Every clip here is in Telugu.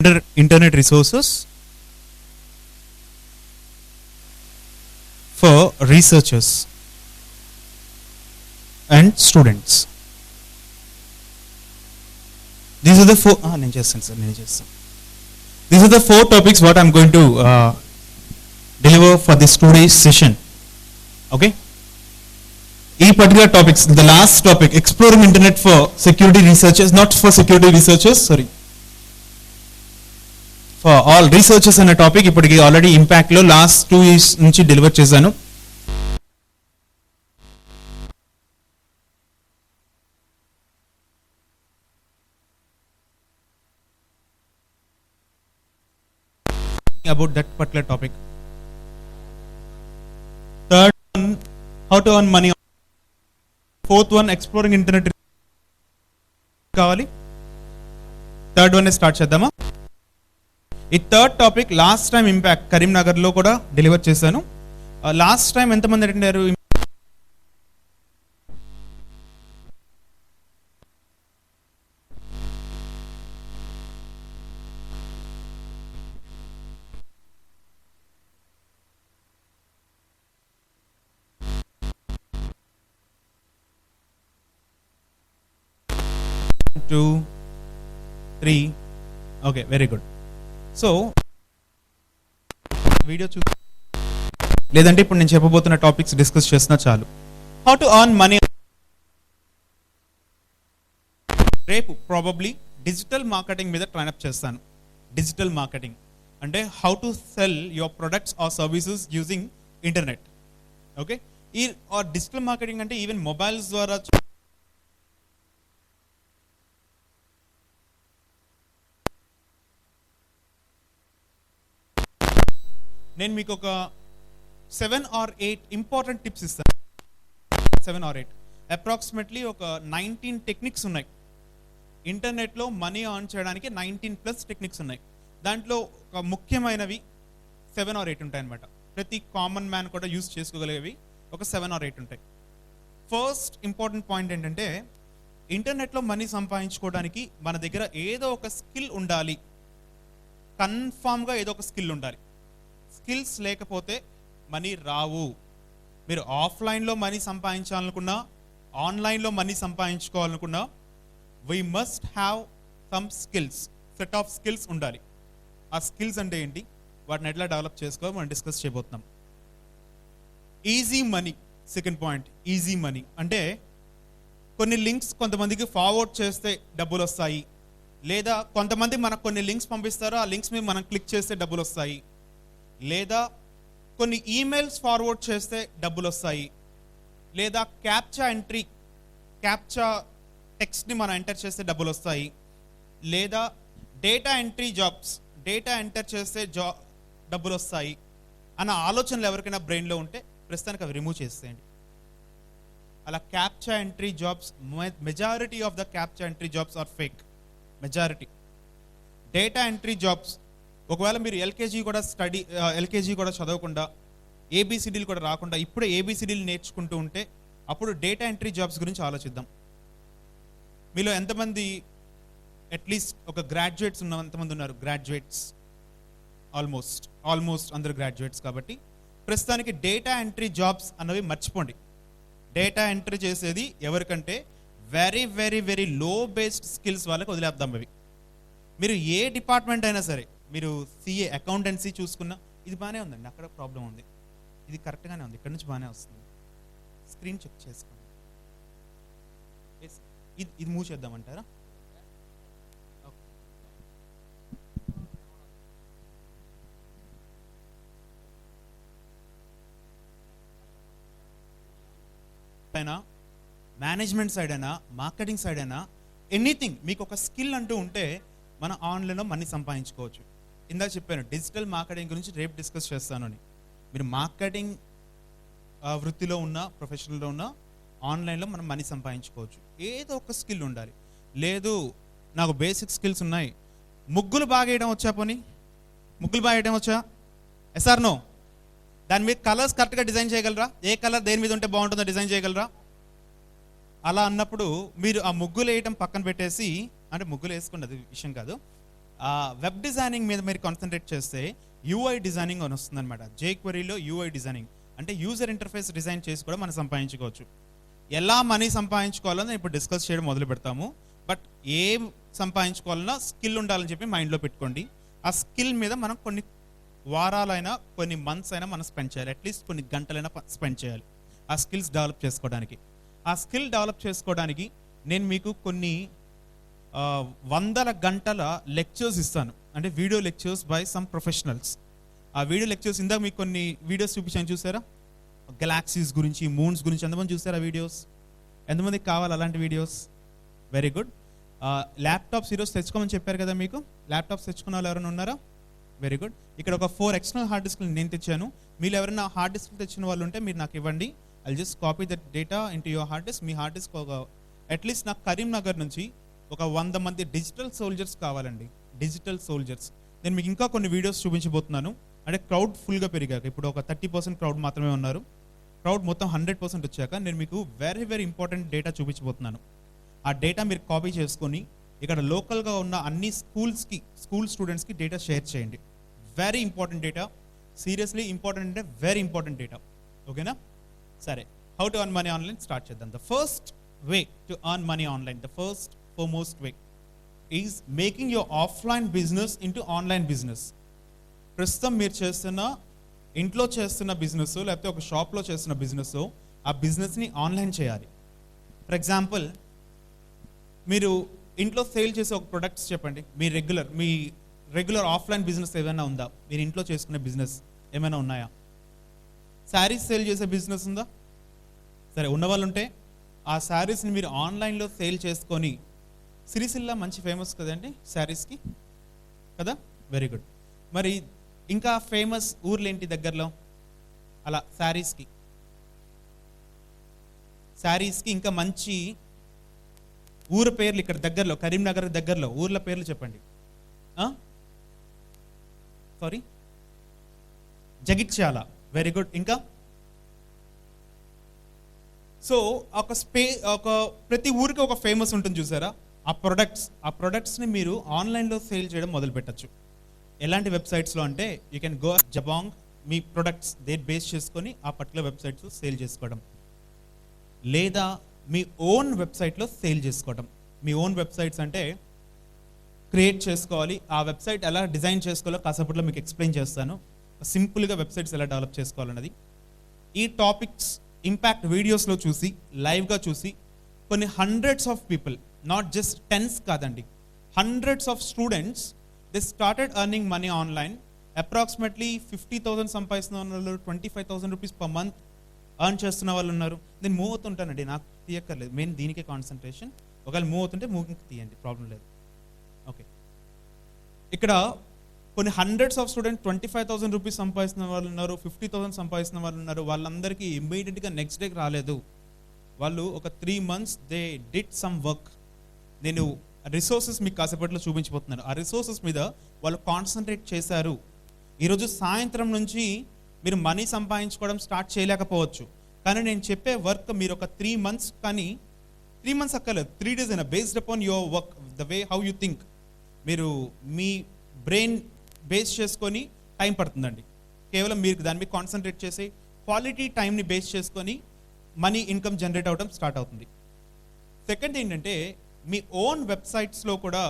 internet resources for researchers and students. These are the four. These are the four topics what I'm going to deliver for this today's session. Okay. These particular topics. The last topic, exploring internet for security researchers, not for security researchers. Sorry. For all researchers అనే టాపిక్ ఇప్పటికి ఆల్రెడీ ఇంపాక్ట్ లో లాస్ట్ 2 years నుంచి డెలివర్ చేశాను. About that particular topic. Third one, how to earn money. Fourth one, exploring internet. కావాలి. థర్డ్ వన్ స్టార్ట్ చేద్దామా? ఈ third topic last time impact కరీంనగర్లో కూడా డెలివర్ చేశాను. లాస్ట్ టైం ఎంతమంది అటెండ్ అయ్యారు? Two, three. Okay, very good. So video లేదంటే ఇప్పుడు నేను చెప్పబోతున్న టాపిక్స్ డిస్కస్ చేసినా చాలు. How to earn money. రేపు ప్రాబబ్లీ డిజిటల్ మార్కెటింగ్ మీద ట్రైనప్ చేస్తాను. డిజిటల్ మార్కెటింగ్ అంటే how to sell your products or services using internet. Okay, ఈ డిజిటల్ మార్కెటింగ్ అంటే ఈవెన్ మొబైల్స్ ద్వారా నేను మీకు ఒక 7 or 8 ఇంపార్టెంట్ టిప్స్ ఇస్తాను. 7 or 8 అప్రాక్సిమేట్లీ ఒక 19 టెక్నిక్స్ ఉన్నాయి. ఇంటర్నెట్లో మనీ ఎర్న్ చేయడానికి 19+ టెక్నిక్స్ ఉన్నాయి. దాంట్లో ఒక ముఖ్యమైనవి 7 or 8 ఉంటాయి అన్నమాట. ప్రతి కామన్ మ్యాన్ కూడా యూజ్ చేసుకోగలిగేవి ఒక 7 or 8 ఉంటాయి. ఫస్ట్ ఇంపార్టెంట్ పాయింట్ ఏంటంటే ఇంటర్నెట్లో మనీ సంపాదించుకోవడానికి మన దగ్గర ఏదో ఒక స్కిల్ ఉండాలి. కన్ఫామ్గా ఏదో ఒక స్కిల్ ఉండాలి. స్కిల్స్ లేకపోతే మనీ రావు. మీరు ఆఫ్లైన్లో మనీ సంపాదించాలనుకున్నా, ఆన్లైన్లో మనీ సంపాదించుకోవాలనుకున్నా, we must have some skills, set of skills ఉండాలి. ఆ స్కిల్స్ అంటే ఏంటి, వాటిని ఎట్లా డెవలప్ చేసుకోవాలి మనం డిస్కస్ చేయబోతున్నాం. Easy money, second point. Easy money అంటే కొన్ని లింక్స్ కొంతమందికి ఫార్వర్డ్ చేస్తే డబ్బులు వస్తాయి, లేదా కొంతమంది మనకు కొన్ని లింక్స్ పంపిస్తారో ఆ లింక్స్ మీద మనం క్లిక్ చేస్తే డబ్బులు వస్తాయి, లేదా కొన్ని ఈమెయిల్స్ ఫార్వర్డ్ చేస్తే డబ్బులు వస్తాయి, లేదా క్యాప్చా ఎంట్రీ, క్యాప్చా టెక్స్ట్ని మనం ఎంటర్ చేస్తే డబ్బులు వస్తాయి, లేదా data entry jobs, data enter చేస్తే డబ్బులు వస్తాయి అన్న ఆలోచనలు ఎవరికైనా బ్రెయిన్లో ఉంటే ప్రస్తుతానికి అవి రిమూవ్ చేసేయండి. అలా captcha entry jobs, majority of the captcha entry jobs are fake. Majority data entry jobs. ఒకవేళ మీరు ఎల్కేజీ కూడా చదవకుండా, ఏబిసిడీలు కూడా రాకుండా ఇప్పుడే ఏబిసిడీలు నేర్చుకుంటూ ఉంటే అప్పుడు డేటా ఎంట్రీ జాబ్స్ గురించి ఆలోచిద్దాం. మీలో ఎంతమంది అట్లీస్ట్ ఒక గ్రాడ్యుయేట్స్ ఎంతమంది ఉన్నారు? గ్రాడ్యుయేట్స్ ఆల్మోస్ట్ అందరు గ్రాడ్యుయేట్స్. కాబట్టి ప్రస్తుతానికి డేటా ఎంట్రీ జాబ్స్ అన్నవి మర్చిపోండి. డేటా ఎంట్రీ చేసేది ఎవరికంటే very very very low based skills వాళ్ళకి వదిలేద్దాం. అవి మీరు ఏ డిపార్ట్మెంట్ అయినా సరే, మీరు సిఏ అకౌంటెన్సీ చూసుకున్నా ఇది బాగానే ఉందండి, అక్కడ ప్రాబ్లం ఉంది, ఇది కరెక్ట్గానే ఉంది, ఇక్కడ నుంచి బాగానే వస్తుంది, స్క్రీన్ చెక్ చేసుకోండి. ఇది మూవ్ చేద్దామంటారా? అయినా మేనేజ్మెంట్ సైడ్ అయినా, మార్కెటింగ్ సైడ్ అయినా, ఎనీథింగ్ మీకు ఒక స్కిల్ అంటూ ఉంటే మనం ఆన్లైన్లో మనీ సంపాదించుకోవచ్చు. ఇందాక చెప్పాను డిజిటల్ మార్కెటింగ్ గురించి రేపు డిస్కస్ చేస్తాను అని. మీరు మార్కెటింగ్ వృత్తిలో ఉన్న, ప్రొఫెషనల్లో ఉన్న, ఆన్లైన్లో మనం మనీ సంపాదించుకోవచ్చు. ఏదో ఒక స్కిల్ ఉండాలి. లేదు నాకు బేసిక్ స్కిల్స్ ఉన్నాయి, ముగ్గులు బాగా వేయడం వచ్చా, పోనీ ముగ్గులు బాగా వేయడం వచ్చా? Yes or no? దాని మీద కలర్స్ కరెక్ట్గా డిజైన్ చేయగలరా? ఏ కలర్ దేని మీద ఉంటే బాగుంటుందో డిజైన్ చేయగలరా? అలా అన్నప్పుడు మీరు ఆ ముగ్గులు వేయటం పక్కన పెట్టేసి, అంటే ముగ్గులు వేసుకోండి, అది విషయం కాదు, వెబ్ డిజైనింగ్ మీద మీరు కాన్సన్ట్రేట్ చేస్తే యూఐ డిజైనింగ్ అని వస్తుంది అనమాట. జేక్వరీలో యూఐ డిజైనింగ్ అంటే యూజర్ ఇంటర్ఫేస్ డిజైన్ చేసి కూడా మనం సంపాదించుకోవచ్చు. ఎలా మనీ సంపాదించుకోవాలని ఇప్పుడు డిస్కస్ చేయడం మొదలు పెడతాము. బట్ ఏం సంపాదించుకోవాలన్నా స్కిల్ ఉండాలని చెప్పి మైండ్లో పెట్టుకోండి. ఆ స్కిల్ మీద మనం కొన్ని వారాలైనా కొన్ని మంత్స్ అయినా మనం స్పెండ్ చేయాలి. అట్లీస్ట్ కొన్ని గంటలైనా స్పెండ్ చేయాలి ఆ స్కిల్స్ డెవలప్ చేసుకోవడానికి. ఆ స్కిల్ డెవలప్ చేసుకోవడానికి నేను మీకు కొన్ని వందల గంటల లెక్చర్స్ ఇస్తాను, అంటే video lectures by some professionals. ఆ వీడియో లెక్చర్స్ ఇందాక మీకు కొన్ని వీడియోస్ చూపించాను, చూసారా? గెలాక్సీస్ గురించి, మూన్స్ గురించి ఎంతమంది చూసారా వీడియోస్? ఎంతమందికి కావాలి అలాంటి వీడియోస్? Very good. ల్యాప్టాప్స్ ఈరోజు తెచ్చుకోమని చెప్పారు కదా మీకు. ల్యాప్టాప్స్ తెచ్చుకున్న వాళ్ళు ఎవరైనా ఉన్నారా? Very good. ఇక్కడ ఒక 4 ఎక్స్టర్నల్ హార్డ్ డిస్క్లు నేను తెచ్చాను. మీరు ఎవరైనా హార్డ్ డిస్క్ తెచ్చిన వాళ్ళు ఉంటే మీరు నాకు ఇవ్వండి. I just copy that data into your hard disk. Me hard disk ఒక అట్లీస్ట్ నాకు కరీంనగర్ నుంచి ఒక 100 మంది డిజిటల్ సోల్జర్స్ కావాలండి. Digital soldiers. నేను మీకు ఇంకా కొన్ని వీడియోస్ చూపించబోతున్నాను. అంటే క్రౌడ్ ఫుల్గా పెరిగాక ఇప్పుడు ఒక 30% క్రౌడ్ మాత్రమే ఉన్నారు. క్రౌడ్ మొత్తం 100% వచ్చాక నేను మీకు వెరీ వెరీ ఇంపార్టెంట్ డేటా చూపించబోతున్నాను. ఆ డేటా మీరు కాపీ చేసుకొని ఇక్కడ లోకల్గా ఉన్న అన్ని స్కూల్ స్టూడెంట్స్కి డేటా షేర్ చేయండి. Very important data, seriously important అంటే వెరీ ఇంపార్టెంట్ డేటా. ఓకేనా? సరే, how to earn money online start చేద్దాం. The first way to earn money online, the first foremost way is making your offline business into online business. ప్రస్తుతం మీరు చేస్తున్న ఇంట్లో చేస్తున్న బిజినెస్ లేకపోతే ఒక షాప్లో చేస్తున్న బిజినెస్, ఆ బిజినెస్ని ఆన్లైన్ చేయాలి. ఫర్ ఎగ్జాంపుల్, మీరు ఇంట్లో సేల్ చేసే ఒక ప్రొడక్ట్స్ చెప్పండి. మీ రెగ్యులర్ ఆఫ్లైన్ బిజినెస్ ఏమైనా ఉందా? మీరు ఇంట్లో చేసుకునే బిజినెస్ ఏమైనా ఉన్నాయా? శారీస్ సేల్ చేసే బిజినెస్ ఉందా? సరే, ఉన్నవాళ్ళు ఉంటే ఆ శారీస్ని మీరు ఆన్లైన్లో సేల్ చేసుకొని, సిరిసిల్ల మంచి ఫేమస్ కదండి శారీస్కి కదా? Very good. మరి ఇంకా ఫేమస్ ఊర్లు ఏంటి దగ్గరలో అలా శారీస్కి ఇంకా మంచి ఊరు పేర్లు ఇక్కడ దగ్గరలో, కరీంనగర్ దగ్గరలో ఊర్ల పేర్లు చెప్పండి. సారీ, జగిత్యాల. Very good. ఇంకా సో ఒక ప్రతి ఊరికి ఒక ఫేమస్ ఉంటుంది చూసారా? ఆ ప్రొడక్ట్స్ని మీరు ఆన్లైన్లో సేల్ చేయడం మొదలు పెట్టచ్చు. ఎలాంటి వెబ్సైట్స్లో అంటే you can go Jabong, me products that base చేసుకొని ఆ పర్టికులర్ వెబ్సైట్స్ సేల్ చేసుకోవడం, లేదా మీ ఓన్ వెబ్సైట్లో సేల్ చేసుకోవడం. మీ ఓన్ వెబ్సైట్స్ అంటే క్రియేట్ చేసుకోవాలి. ఆ వెబ్సైట్ ఎలా డిజైన్ చేసుకోవాలో కాసేపట్లో మీకు ఎక్స్ప్లెయిన్ చేస్తాను. సింపుల్గా వెబ్సైట్స్ ఎలా డెవలప్ చేసుకోవాలన్నది. ఈ టాపిక్స్ ఇంపాక్ట్ వీడియోస్లో చూసి, లైవ్గా చూసి కొన్ని hundreds of people, not just tens కాదండి, hundreds of students they started earning money online. Approximately 50,000 సంపాదిస్తున్న వాళ్ళు, 25,000 రూపీస్ పర్ మంత్ ఎర్న్ చేస్తున్న వాళ్ళు ఉన్నారు. నేను మూవ్ అవుతుంటానండి, నాకు తీయక్కర్లేదు, మెయిన్ దీనికే కాన్సన్ట్రేషన్. ఒకవేళ మూవ్ అవుతుంటే మూవింగ్ తీయండి, ప్రాబ్లం లేదు. ఓకే, ఇక్కడ కొన్ని హండ్రెడ్స్ ఆఫ్ స్టూడెంట్ 25,000 రూపీస్ సంపాదిస్తున్న వాళ్ళు ఉన్నారు, 50,000 సంపాదిస్తున్న వాళ్ళు ఉన్నారు. వాళ్ళందరికీ ఇమ్మీడియట్గా నెక్స్ట్ డేకి రాలేదు. వాళ్ళు ఒక 3 months they did some work. నేను రిసోర్సెస్ మీకు కాసేపట్లో చూపించబోతున్నాను. ఆ రిసోర్సెస్ మీద వాళ్ళు కాన్సన్ట్రేట్ చేశారు. ఈరోజు సాయంత్రం నుంచి మీరు మనీ సంపాదించుకోవడం స్టార్ట్ చేయలేకపోవచ్చు, కానీ నేను చెప్పే వర్క్ మీరు ఒక 3 months, కానీ 3 months అక్కర్లేదు, 3 days అయినా, based upon your work, the way how you think. మీరు మీ బ్రెయిన్ బేస్ చేసుకొని టైం పడుతుందండి. కేవలం మీరు దాని మీద కాన్సన్ట్రేట్ చేసి క్వాలిటీ టైంని బేస్ చేసుకొని మనీ ఇన్కమ్ జనరేట్ అవ్వడం స్టార్ట్ అవుతుంది. సెకండ్ ఏంటంటే, మీ ఓన్ వెబ్సైట్స్లో కూడా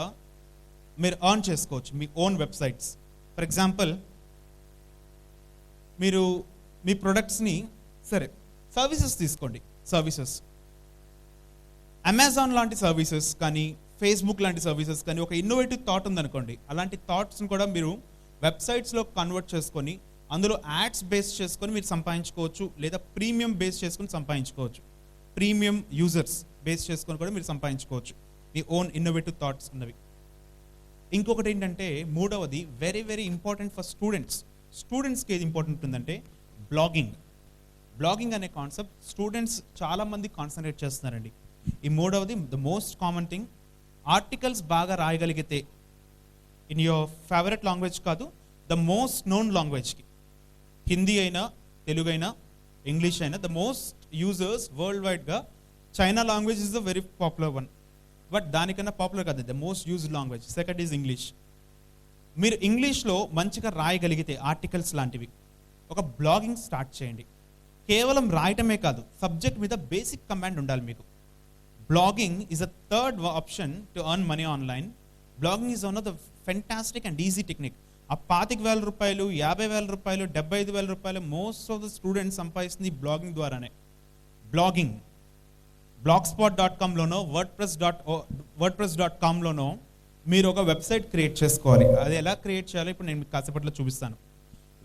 మీరు ఎర్న్ చేసుకోవచ్చు. మీ ఓన్ వెబ్సైట్స్, ఫర్ ఎగ్జాంపుల్, మీరు మీ ప్రొడక్ట్స్ని, సరే సర్వీసెస్ తీసుకోండి. సర్వీసెస్ అమెజాన్ లాంటి సర్వీసెస్ కానీ, ఫేస్బుక్ లాంటి సర్వీసెస్ కానీ, ఒక ఇన్నోవేటివ్ థాట్ ఉందనుకోండి, అలాంటి థాట్స్ని కూడా మీరు వెబ్సైట్స్లో కన్వర్ట్ చేసుకొని అందులో యాడ్స్ బేస్ చేసుకొని మీరు సంపాదించుకోవచ్చు, లేదా ప్రీమియం బేస్ చేసుకొని సంపాదించుకోవచ్చు. ప్రీమియం యూజర్స్ బేస్ చేసుకొని కూడా మీరు సంపాదించుకోవచ్చు, మీ ఓన్ ఇన్నోవేటివ్ థాట్స్ ఉన్నవి. ఇంకొకటి ఏంటంటే, మూడవది వెరీ వెరీ ఇంపార్టెంట్ ఫర్ స్టూడెంట్స్కి ఏది ఇంపార్టెంట్ ఉందంటే బ్లాగింగ్ అనే కాన్సెప్ట్ స్టూడెంట్స్ చాలామంది కాన్సన్ట్రేట్ చేస్తున్నారండి. ఈ మూడవది the most common thing. Articles బాగా రాయగలిగితే ఇన్ యువర్ ఫేవరెట్ లాంగ్వేజ్ కాదు, ద మోస్ట్ నోన్ లాంగ్వేజ్కి, హిందీ అయినా, తెలుగు అయినా, ఇంగ్లీష్ అయినా, ద మోస్ట్ యూజర్స్ వరల్డ్ వైడ్గా China language is the very popular one, but దానికన్నా పాపులర్ కాదు, the most used language. Second is English. మీరు ఇంగ్లీష్లో మంచిగా రాయగలిగితే ఆర్టికల్స్ లాంటివి, ఒక బ్లాగింగ్ స్టార్ట్ చేయండి. కేవలం రాయటమే కాదు, సబ్జెక్ట్ మీద బేసిక్ కమాండ్ ఉండాలి మీకు. Blogging is a third option to earn money online. Blogging is one of the fantastic and easy technique. ఆ 25,000 రూపాయలు, 50,000 రూపాయలు, 75,000 రూపాయలు మోస్ట్ ఆఫ్ ద స్టూడెంట్స్ సంపాదిస్తుంది బ్లాగింగ్ ద్వారానే. బ్లాగింగ్ blogspot.comలోనో wordpress.comలోనో మీరు ఒక వెబ్సైట్ క్రియేట్ చేసుకోవాలి. అది ఎలా క్రియేట్ చేయాలో ఇప్పుడు నేను మీకు కాసేపట్లో చూపిస్తాను.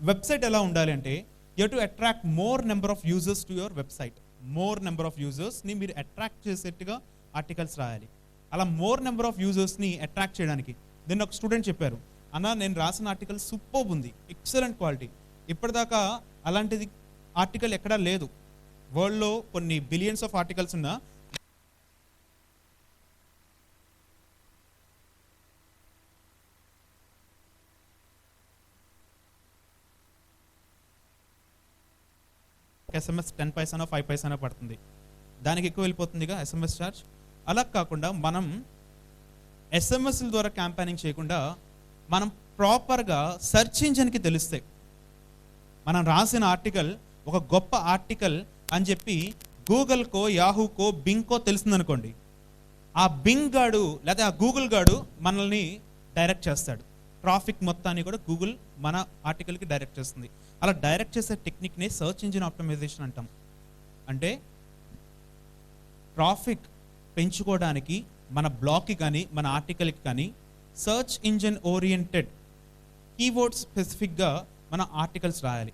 వెబ్సైట్ ఎలా ఉండాలి అంటే, you to attract more number of users to your website. More number of యూజర్స్ని మీరు అట్రాక్ట్ చేసేట్టుగా ఆర్టికల్స్ రాయాలి. అలా మోర్ నెంబర్ ఆఫ్ యూజర్స్ని అట్రాక్ట్ చేయడానికి నిన్న ఒక స్టూడెంట్ చెప్పారు, అన్న నేను రాసిన ఆర్టికల్ సూపర్బ్ ఉంది, ఎక్సలెంట్ క్వాలిటీ, ఇప్పటిదాకా అలాంటిది ఆర్టికల్ ఎక్కడా లేదు. వరల్డ్లో కొన్ని బిలియన్స్ ఆఫ్ ఆర్టికల్స్ ఉన్నా SMS 10 పైసానో 5 పైసానో పడుతుంది, దానికి ఎక్కువ వెళ్ళిపోతుందిగా SMS ఛార్జ్. అలా కాకుండా మనం SMS ద్వారా క్యాంపెయినింగ్ చేయకుండా మనం ప్రాపర్గా సెర్చ్ ఇంజిన్కి తెలిస్తే మనం రాసిన ఆర్టికల్ ఒక గొప్ప ఆర్టికల్ అని చెప్పి గూగుల్కో, యాహూకో, బింగ్కో తెలిసిందనుకోండి, ఆ బింగ్ గాడు లేదా ఆ గూగుల్ గాడు మనల్ని డైరెక్ట్ చేస్తాడు. ట్రాఫిక్ మొత్తాన్ని కూడా గూగుల్ మన ఆర్టికల్కి డైరెక్ట్ చేస్తుంది. అలా డైరెక్ట్ చేసే టెక్నిక్ని సర్చ్ ఇంజిన్ ఆప్టిమైజేషన్ అంటాం. అంటే ట్రాఫిక్ పెంచుకోవడానికి మన బ్లాగ్కి కానీ మన ఆర్టికల్కి కానీ సర్చ్ ఇంజిన్ ఓరియంటెడ్ కీవర్డ్స్ స్పెసిఫిక్గా మన ఆర్టికల్స్ రాయాలి.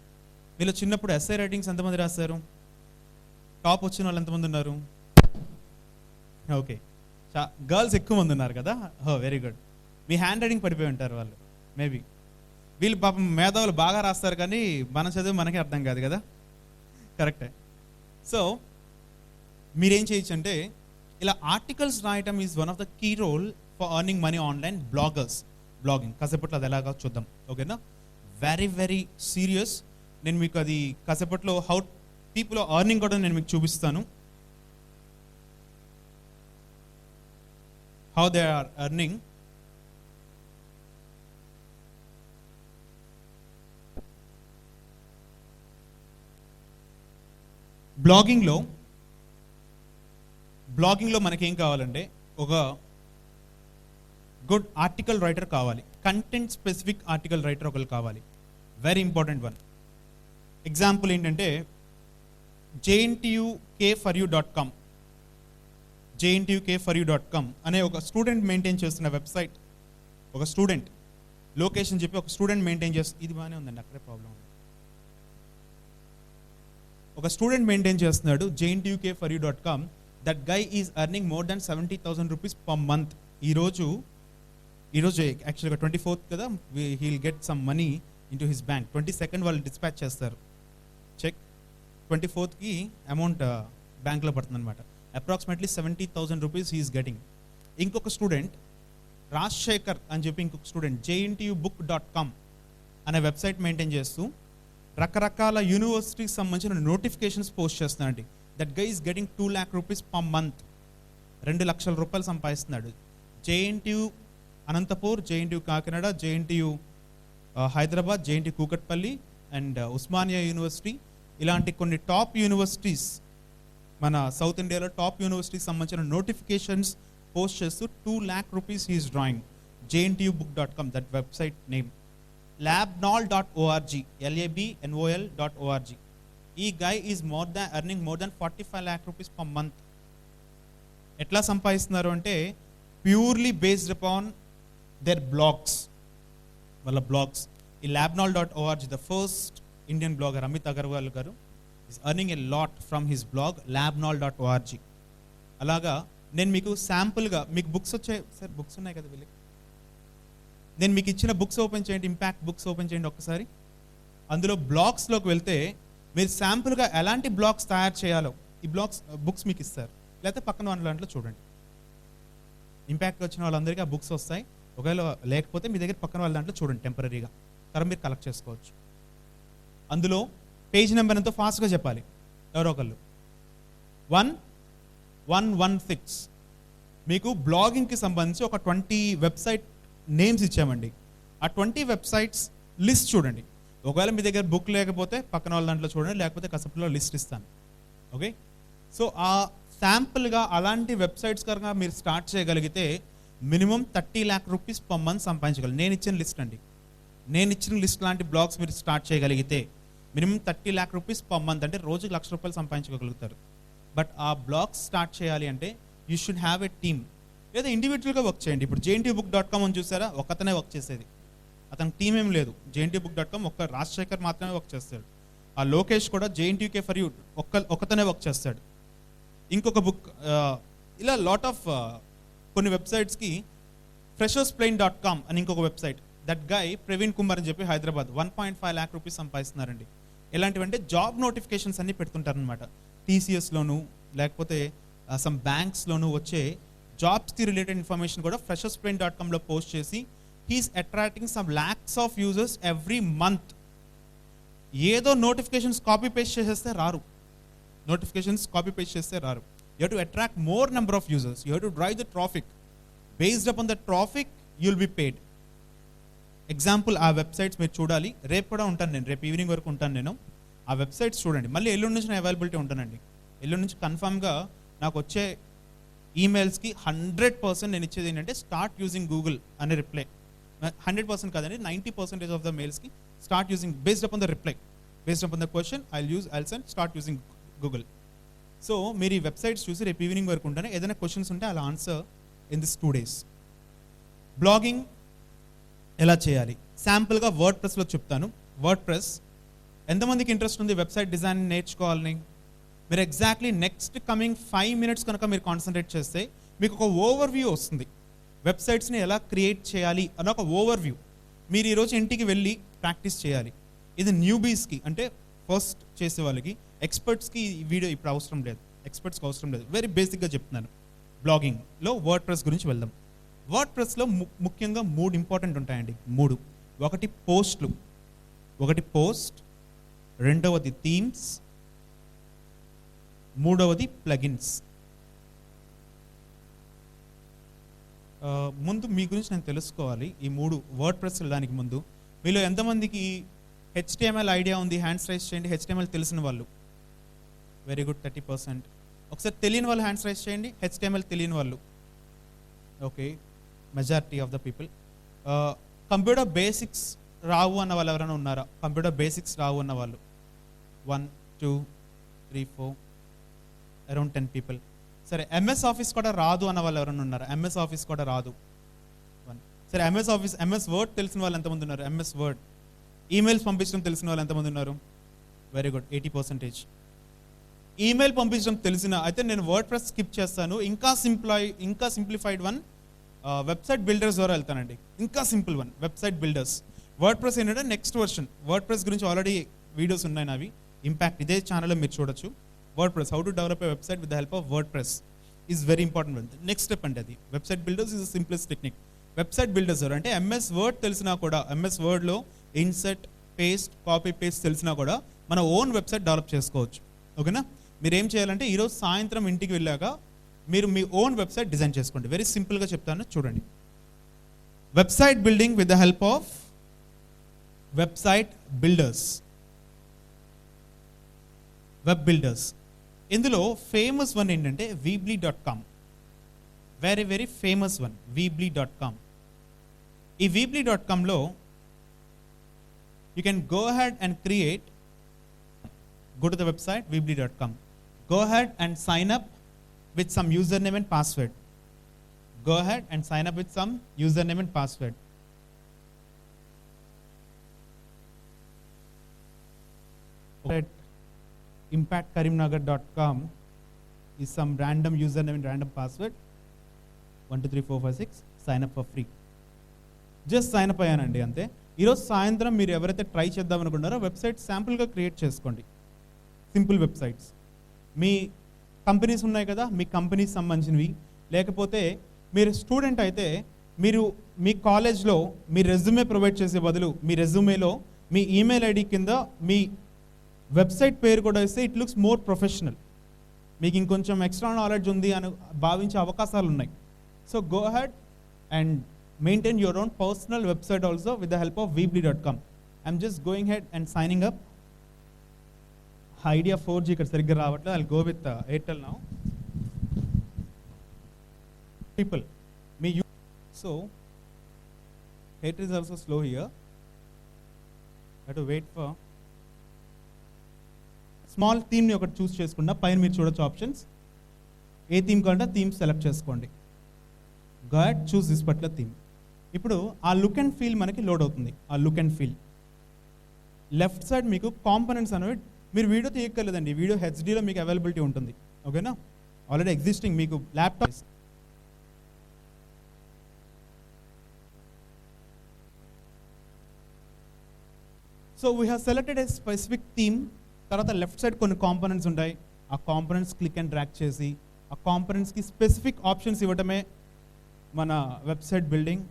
మీరు చిన్నప్పుడు ఎస్ఐ రైటింగ్స్ ఎంతమంది రాశారు? టాప్ వచ్చిన వాళ్ళు ఎంతమంది ఉన్నారు? ఓకే, గర్ల్స్ ఎక్కువ మంది ఉన్నారు కదా. Very good. మీ హ్యాండ్ రైటింగ్ పడిపోయి ఉంటారు వాళ్ళు. మేబీ వీళ్ళు పాపం మేధావులు బాగా రాస్తారు, కానీ మన చదువు మనకే అర్థం కాదు కదా. కరెక్టే. సో మీరేం చేయొచ్చు అంటే, ఇలా ఆర్టికల్స్ రాయటం is one of the key role for earning money online. Blogging కాసేపట్లో అది ఎలాగా చూద్దాం, ఓకేనా? Very very serious. నేను మీకు అది కాసేపట్లో హౌ పీపుల్ ఆర్ ఎర్నింగ్ కూడా నేను మీకు చూపిస్తాను, హౌ దే ఆర్ ఎర్నింగ్. బ్లాగింగ్లో మనకేం కావాలంటే, ఒక గుడ్ ఆర్టికల్ రైటర్ కావాలి, కంటెంట్ స్పెసిఫిక్ ఆర్టికల్ రైటర్ ఒకరు కావాలి, వెరీ ఇంపార్టెంట్ వన్. ఎగ్జాంపుల్ ఏంటంటే jntuKforyou.com అనే ఒక స్టూడెంట్ మెయింటైన్ చేస్తున్న వెబ్సైట్. ఒక స్టూడెంట్ లొకేషన్ చెప్పి ఒక స్టూడెంట్ మెయింటైన్ చేస్తుంది. ఇది బాగానే ఉందండి, అక్కడే ప్రాబ్లం ఉంది. ఒక స్టూడెంట్ మెయింటైన్ చేస్తున్నాడు jntuKforyou.com. That guy is earning more than 70,000 rupees per month. ఈరోజు యాక్చువల్గా 24th కదా, heal get some money into his bank. 22nd వాళ్ళు డిస్పాచ్ చేస్తారు చెక్, 24th అమౌంట్ బ్యాంక్లో పడుతుంది అనమాట. Approximately 70,000 rupees he's getting. ఇంకొక స్టూడెంట్ రాజశేఖర్ అని చెప్పి ఇంకొక స్టూడెంట్ jntubook.com అనే వెబ్సైట్ మెయింటైన్ చేస్తూ రకరకాల యూనివర్సిటీకి సంబంధించిన నోటిఫికేషన్స్ పోస్ట్ చేస్తున్నాడు. That guy is getting 2 lakh rupees per month. 2 లక్షల రూపాయలు సంపాదిస్తున్నాడు. JNTU Anantapur, JNTU Kakinada, JNTU Hyderabad, JNTU Kukatpally and Osmania university, ఇలాంటి కొన్ని టాప్ యూనివర్సిటీస్, మన సౌత్ ఇండియాలో టాప్ యూనివర్సిటీకి సంబంధించిన నోటిఫికేషన్స్ పోస్ట్ చేస్తూ 2 lakh rupees he's drawing. jntubook.com, that website name. labnol.org, labnol.org. ఈ guy is earning more than 45 lakh rupees per month. ఎట్లా సంపాదిస్తున్నారు అంటే, purely based upon their blogs, వాళ్ళ బ్లాగ్స్. ఈ labnol.org, the first Indian blogger Amit Agarwal garu is earning a lot from his blog labnol.org. అలాగా నేను మీకు శాంపుల్గా, మీకు బుక్స్ వచ్చాయి సార్, బుక్స్ ఉన్నాయి కదా వీళ్ళకి, నేను మీకు ఇచ్చిన బుక్స్ ఓపెన్ చేయండి, ఇంపాక్ట్ బుక్స్ ఓపెన్ చేయండి ఒక్కసారి. అందులో బ్లాగ్స్లోకి వెళ్తే మీరు శాంపుల్గా ఎలాంటి బ్లాగ్స్ తయారు చేయాలో ఈ బుక్స్ మీకు ఇస్తారు, లేకపోతే పక్కన వాళ్ళ దాంట్లో చూడండి. ఇంపాక్ట్ వచ్చిన వాళ్ళందరికీ ఆ బుక్స్ వస్తాయి. ఒకవేళ లేకపోతే మీ దగ్గర పక్కన వాళ్ళ దాంట్లో చూడండి, టెంపరీగా తర్వాత మీరు కలెక్ట్ చేసుకోవచ్చు. అందులో పేజ్ నెంబర్ ఎంతో ఫాస్ట్గా చెప్పాలి ఎవరో ఒకళ్ళు. 1116. మీకు బ్లాగింగ్కి సంబంధించి ఒక 20 వెబ్సైట్ నేమ్స్ ఇచ్చామండి. ఆ 20 వెబ్సైట్స్ లిస్ట్ చూడండి. ఒకవేళ మీ దగ్గర బుక్ లేకపోతే పక్కన వాళ్ళ దాంట్లో చూడండి, లేకపోతే కసపులో లిస్ట్ ఇస్తాను. ఓకే, సో ఆ శాంపుల్గా అలాంటి వెబ్సైట్స్ కనుక మీరు స్టార్ట్ చేయగలిగితే minimum 30 lakh rupees per month సంపాదించగలరు. నేను ఇచ్చిన లిస్ట్ అండి, నేను ఇచ్చిన లిస్ట్ లాంటి బ్లాగ్స్ మీరు స్టార్ట్ చేయగలిగితే minimum 30 lakh rupees per month, అంటే రోజుకి ₹1,00,000 సంపాదించగలుగుతారు. బట్ ఆ బ్లాగ్స్ స్టార్ట్ చేయాలి అంటే you should have a team, లేదా ఇండివిజువల్గా వర్క్ చేయండి. ఇప్పుడు JNTBook.com అని చూసారా, ఒకతనే వర్క్ చేసేది, అతనికి టీం ఏం లేదు. JNTBook.com ఒక్క రాజశేఖర్ మాత్రమే వర్క్ చేస్తాడు. ఆ లోకేష్ కూడా JNTK ఫర్ యూ ఒకతనే వర్క్ చేస్తాడు. ఇంకొక బుక్ ఇలా లాట్ ఆఫ్ కొన్ని వెబ్సైట్స్కి freshers.com అని ఇంకొక website, that guy Praveen Kumar అని చెప్పి హైదరాబాద్ 1.5 lakh rupees సంపాదిస్తున్నారండి. ఎలాంటివంటే జాబ్ నోటిఫికేషన్స్ అన్ని పెడుతుంటారనమాట. TCSలోను లేకపోతే సమ్ బ్యాంక్స్లోను వచ్చే జాబ్స్కి రిలేటెడ్ ఇన్ఫర్మేషన్ కూడా freshers.comలో పోస్ట్ చేసి he's attracting some lakhs of users every month. ఏదో నోటిఫికేషన్స్ కాపీ పేస్ట్ చేసేస్తే రారు, నోటిఫికేషన్స్ కాపీ పేస్ట్ చేస్తే రారు. You have to attract more number of users, you have to drive the traffic. Based upon the traffic you will be paid. Example, ఆ వెబ్సైట్స్ మీరు చూడాలి. రేపు కూడా ఉంటాను నేను, రేపు ఈవినింగ్ వరకు ఉంటాను నేను. ఆ వెబ్సైట్స్ చూడండి. మళ్ళీ ఎల్లుండి నుంచి నేను అవైలబిలిటీ ఉంటానండి. ఎల్లుండి నుంచి కన్ఫామ్గా నాకు వచ్చే ఈమెయిల్స్కి 100% నేను ఇచ్చేది ఏంటంటే స్టార్ట్ యూజింగ్ గూగుల్ అనే రిప్లై. 100% కాదండి, 90% ఆఫ్ ద మెయిల్స్కి start using based upon the reply, based upon the question I'll send start using Google. So మీరు ఈ వెబ్సైట్స్ చూసి రేపు ఈవినింగ్ వరకు ఉంటాను. ఏదైనా క్వశ్చన్స్ ఉంటే అలా answer in this 2 days. Blogging ఎలా చేయాలి శాంపుల్గా వర్డ్ ప్రెస్లో చెప్తాను. వర్డ్ ప్రెస్ ఎంతమందికి ఇంట్రెస్ట్ ఉంది వెబ్సైట్ డిజైన్ నేర్చుకోవాలని? మీరు ఎగ్జాక్ట్లీ నెక్స్ట్ కమింగ్ 5 minutes కనుక మీరు కాన్సన్ట్రేట్ చేస్తే మీకు ఒక ఓవర్ వ్యూ వస్తుంది. వెబ్సైట్స్ని ఎలా క్రియేట్ చేయాలి అని ఒక ఓవర్ వ్యూ మీరు ఈరోజు ఇంటికి వెళ్ళి ప్రాక్టీస్ చేయాలి. ఇది న్యూబీస్కి, అంటే ఫస్ట్ చేసే వాళ్ళకి. ఎక్స్పర్ట్స్కి ఈ వీడియో ఇప్పుడు అవసరం లేదు, ఎక్స్పర్ట్స్కి అవసరం లేదు. వెరీ బేసిక్గా చెప్తున్నాను. బ్లాగింగ్లో వర్డ్ ప్రెస్ గురించి వెళ్దాం. వర్డ్ ప్రెస్లో ముఖ్యంగా 3 ఇంపార్టెంట్ ఉంటాయండి. 3. ఒకటి పోస్ట్లు, ఒకటి పోస్ట్, రెండవది థీమ్స్, మూడవది ప్లగిన్స్. ముందు మీ గురించి నేను తెలుసుకోవాలి. ఈ 3 వర్డ్ ప్రెస్ వెళ్ళడానికి ముందు మీలో ఎంతమందికి HTML ఐడియా ఉంది? హ్యాండ్స్ రైజ్ చేయండి. HTML తెలిసిన వాళ్ళు. Very good, 30%. ఒకసారి తెలియని వాళ్ళు హ్యాండ్స్ రైజ్ చేయండి. HTML తెలియని వాళ్ళు. Okay, majority of the people. Computer basics రావు అన్న వాళ్ళు ఎవరైనా ఉన్నారా? కంప్యూటర్ బేసిక్స్ రావు అన్న వాళ్ళు 1 2 3 4 అరౌండ్ 10 people. సరే, MS ఆఫీస్ కూడా రాదు అన్న వాళ్ళు ఎవరైనా ఉన్నారా? MS ఆఫీస్ కూడా రాదు 1. సరే, MS వర్డ్ తెలిసిన వాళ్ళు ఎంతమంది ఉన్నారు? MS word. ఈమెయిల్స్ పంపించడం తెలిసిన వాళ్ళు ఎంతమంది ఉన్నారు? Very good, 80%. ఈమెయిల్ పంపించడం తెలిసిన అయితే నేను వర్డ్ ప్రెస్ స్కిప్ చేస్తాను. ఇంకా సింప్లిఫైడ్ వన్ వెబ్సైట్ బిల్డర్స్ ద్వారా వెళ్తానండి. ఇంకా simple one website builders. WordPress ఏంటంటే నెక్స్ట్ వర్షన్. వర్డ్ ప్రెస్ గురించి ఆల్రెడీ వీడియోస్ ఉన్నాయి నావి, ఇంపాక్ట్ ఇదే ఛానల్లో మీరు చూడొచ్చు. WordPress, how to develop a website with the help of WordPress is very important one. Next step అంటే అది website builders is simplest technique. Website builders అంటే MS వర్డ్ తెలిసినా కూడా, MS వర్డ్లో ఇన్సర్ట్, పేస్ట్, కాపీ పేస్ట్ తెలిసినా కూడా మన ఓన్ వెబ్సైట్ డెవలప్ చేసుకోవచ్చు. ఓకేనా? మీరు ఏం చేయాలంటే ఈరోజు సాయంత్రం ఇంటికి వెళ్ళాక మీరు మీ ఓన్ వెబ్సైట్ డిజైన్ చేసుకోండి. వెరీ సింపుల్గా చెప్తాను చూడండి. Website building with the help of website builders, web builders. ఇందులో ఫేమస్ వన్ ఏంటంటే weebly.com. Very very famous one weebly.com. ఈ weebly.comలో you can go ahead and create, go to the website weebly.com, go ahead and sign up with some username and password. Go ahead and sign up with some username and password. At impactkarimnagar.com is some random username and random password 1 2 3 4 5 6. sign up for free. Just sign up అయ్యానండి అంతే. ఈరోజు సాయంత్రం మీరు ఎవరైతే ట్రై చేద్దాం అనుకుంటారో వెబ్సైట్ శాంపుల్గా క్రియేట్ చేసుకోండి. Simple websites. మీ కంపెనీస్ ఉన్నాయి కదా, మీ కంపెనీస్ సంబంధించినవి. లేకపోతే మీరు స్టూడెంట్ అయితే మీరు మీ కాలేజ్లో మీ రెజ్యూమే ప్రొవైడ్ చేసే బదులు మీ రెజ్యూమేలో మీ ఈమెయిల్ ఐడి కింద మీ వెబ్సైట్ పేరు కూడా ఇస్తే ఇట్ లుక్స్ మోర్ ప్రొఫెషనల్. మీకు ఇంకొంచెం ఎక్స్ట్రా నాలెడ్జ్ ఉంది అని భావించే అవకాశాలు ఉన్నాయి. So go ahead and maintain your own personal website also with the help of weebly.com. I'm just going ahead and signing up. Idea 4G ఇక్కడ సరిగ్గా రావట్లేదు. I'll go with Airtel now. People, so Airtel is also slow here. I have to wait for small theme ని ఒకటి చూస్ చేసుకున్నా పైన మీరు చూడొచ్చు ఆప్షన్స్. ఏ థీమ్ కావాలంటే థీమ్ సెలెక్ట్ చేసుకోండి. God choose this particular theme. ఇప్పుడు ఆ లుక్ అండ్ ఫీల్ మనకి లోడ్ అవుతుంది. ఆ look and feel left side మీకు కాంపోనెంట్స్ అనేవి మీరు వీడియో తీయక్కర్లేదండి. వీడియో హెచ్డీలో మీకు అవైలబిలిటీ ఉంటుంది. ఓకేనా, ఆల్రెడీ ఎగ్జిస్టింగ్ మీకు laptop. So we have selected A specific theme. తర్వాత లెఫ్ట్ సైడ్ కొన్ని కాంపోనెంట్స్ ఉంటాయి. ఆ కాంపోనెంట్స్ క్లిక్ అండ్ డ్రాగ్ చేసి ఆ కాంపోనెంట్స్కి స్పెసిఫిక్ ఆప్షన్స్ ఇవ్వటమే మన వెబ్సైట్ బిల్డింగ్.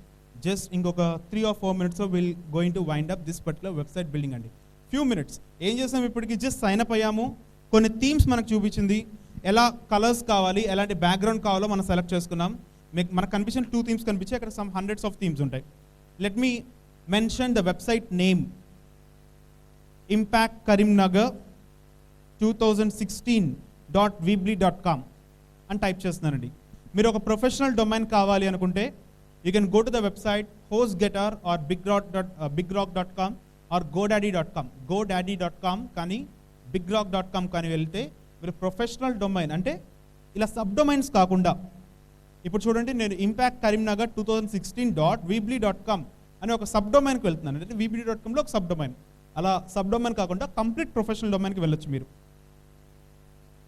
జస్ట్ ఇంకొక 3 or 4 minutes will going to wind up this particular website building అండి. ఫ్యూ మినిట్స్ ఏం చేసాం, ఇప్పటికి జస్ట్ సైన్ అప్ అయ్యాము. కొన్ని థీమ్స్ మనకు చూపించింది. ఎలా కలర్స్ కావాలి, ఎలాంటి బ్యాక్గ్రౌండ్ కావాలో మనం సెలెక్ట్ చేసుకున్నాం. మీకు మనకు కనిపించిన 2 థీమ్స్ కనిపించాయి. అక్కడ సమ్ హండ్రెడ్స్ ఆఫ్ థీమ్స్ ఉంటాయి. Let me mention the website name. Impact Karimnagar 2016.weebly.com అని టైప్ చేస్తున్నానండి. మీరు ఒక ప్రొఫెషనల్ డొమైన్ కావాలి అనుకుంటే you can go to the website HostGator or bigrock.com or godaddy.com కానీ bigrock.com కానీ వెళ్తే మీరు ప్రొఫెషనల్ డొమైన్ అంటే ఇలా సబ్ డొమైన్స్ కాకుండా, ఇప్పుడు చూడండి నేను ఇంపాక్ట్ కరీంనగర్ 2016.weebly.com అని ఒక సబ్ డొమైన్కి వెళ్తున్నాను. అంటే weebly.comలో ఒక సబ్ డొమైన్, అలా సబ్ డొమైన్ కాకుండా కంప్లీట్ ప్రొఫెషనల్ డొమైన్కి వెళ్ళొచ్చు మీరు.